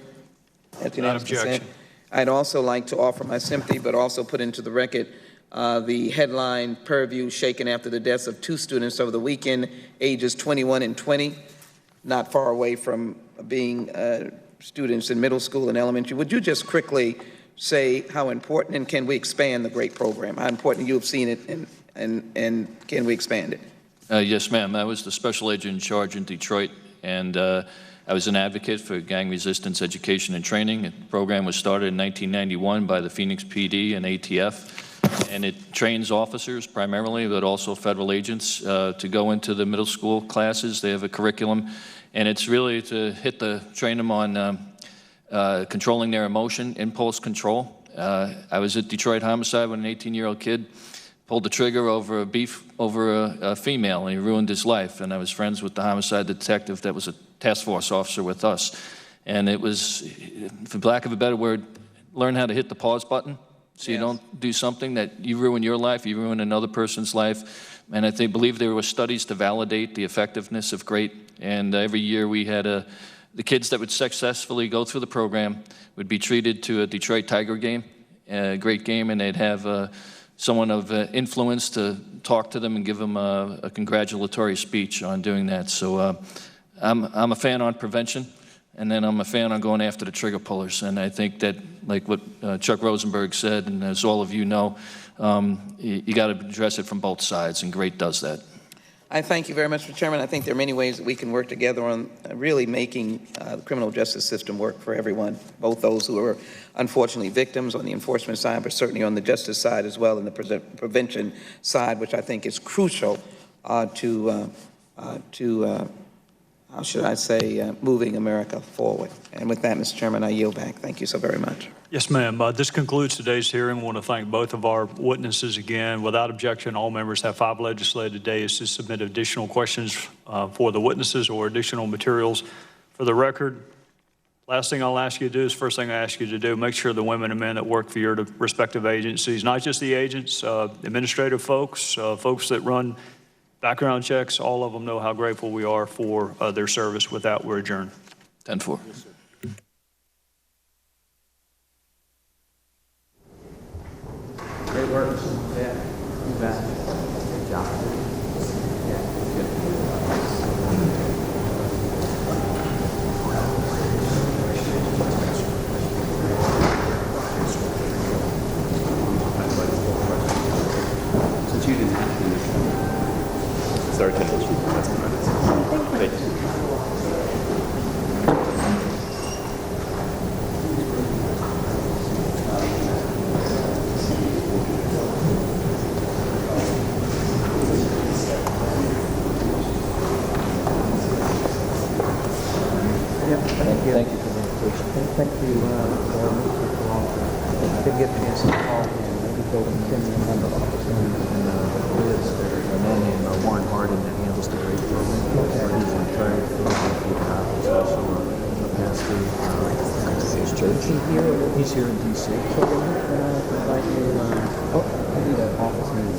[SPEAKER 2] Without objection.
[SPEAKER 3] I'd also like to offer my sympathy, but also put into the record the headline, Purview shaken after the deaths of two students over the weekend, ages 21 and 20, not far away from being students in middle school and elementary. Would you just quickly say how important, and can we expand the great program? How important you have seen it, and can we expand it?
[SPEAKER 8] Yes, ma'am. I was the special agent in charge in Detroit, and I was an advocate for gang resistance education and training. The program was started in 1991 by the Phoenix PD and ATF, and it trains officers primarily, but also federal agents to go into the middle school classes. They have a curriculum, and it's really to train them on controlling their emotion, impulse control. I was at Detroit Homicide when an 18-year-old kid pulled the trigger over a beef over a female, and he ruined his life. And I was friends with the homicide detective that was a task force officer with us. And it was, for lack of a better word, learn how to hit the pause button so you don't do something that you ruin your life, you ruin another person's life. And I believe there were studies to validate the effectiveness of GREAT. And every year we had the kids that would successfully go through the program would be treated to a Detroit Tiger game, a great game, and they'd have someone of influence to talk to them and give them a congratulatory speech on doing that. So I'm a fan on prevention, and then I'm a fan on going after the trigger pullers. And I think that, like what Chuck Rosenberg said, and as all of you know, you got to address it from both sides, and GREAT does that.
[SPEAKER 3] I thank you very much, Mr. Chairman. I think there are many ways that we can work together on really making the criminal justice system work for everyone, both those who are unfortunately victims on the enforcement side, but certainly on the justice side as well, and the prevention side, which I think is crucial to how should I say, moving America forward. And with that, Mr. Chairman, I yield back. Thank you so very much.
[SPEAKER 2] Yes, ma'am. This concludes today's hearing. I want to thank both of our witnesses again. Without objection, all members have 5 legislative days to submit additional questions for the witnesses or additional materials for the record. Last thing I'll ask you to do is first thing I ask you to do, make sure the women and men that work for your respective agencies, not just the agents, administrative folks, folks that run background checks, all of them know how grateful we are for their service. With that, we're adjourned.
[SPEAKER 8] 10-4.
[SPEAKER 3] Yes, sir.
[SPEAKER 16] Great work. Yeah. You bet. Good job. Yeah. Good. Since you didn't have to. Sorry, Ken. Thank you.
[SPEAKER 17] Thank you for the invitation. Thank you for I did get the answer to call and maybe go to Timmy and member opportunities and Liz there. A man named Warren Harding that handles the great program. He's retired from He's also a pastor at his church. He's here in D.C. So when I invite you, I need an office meeting.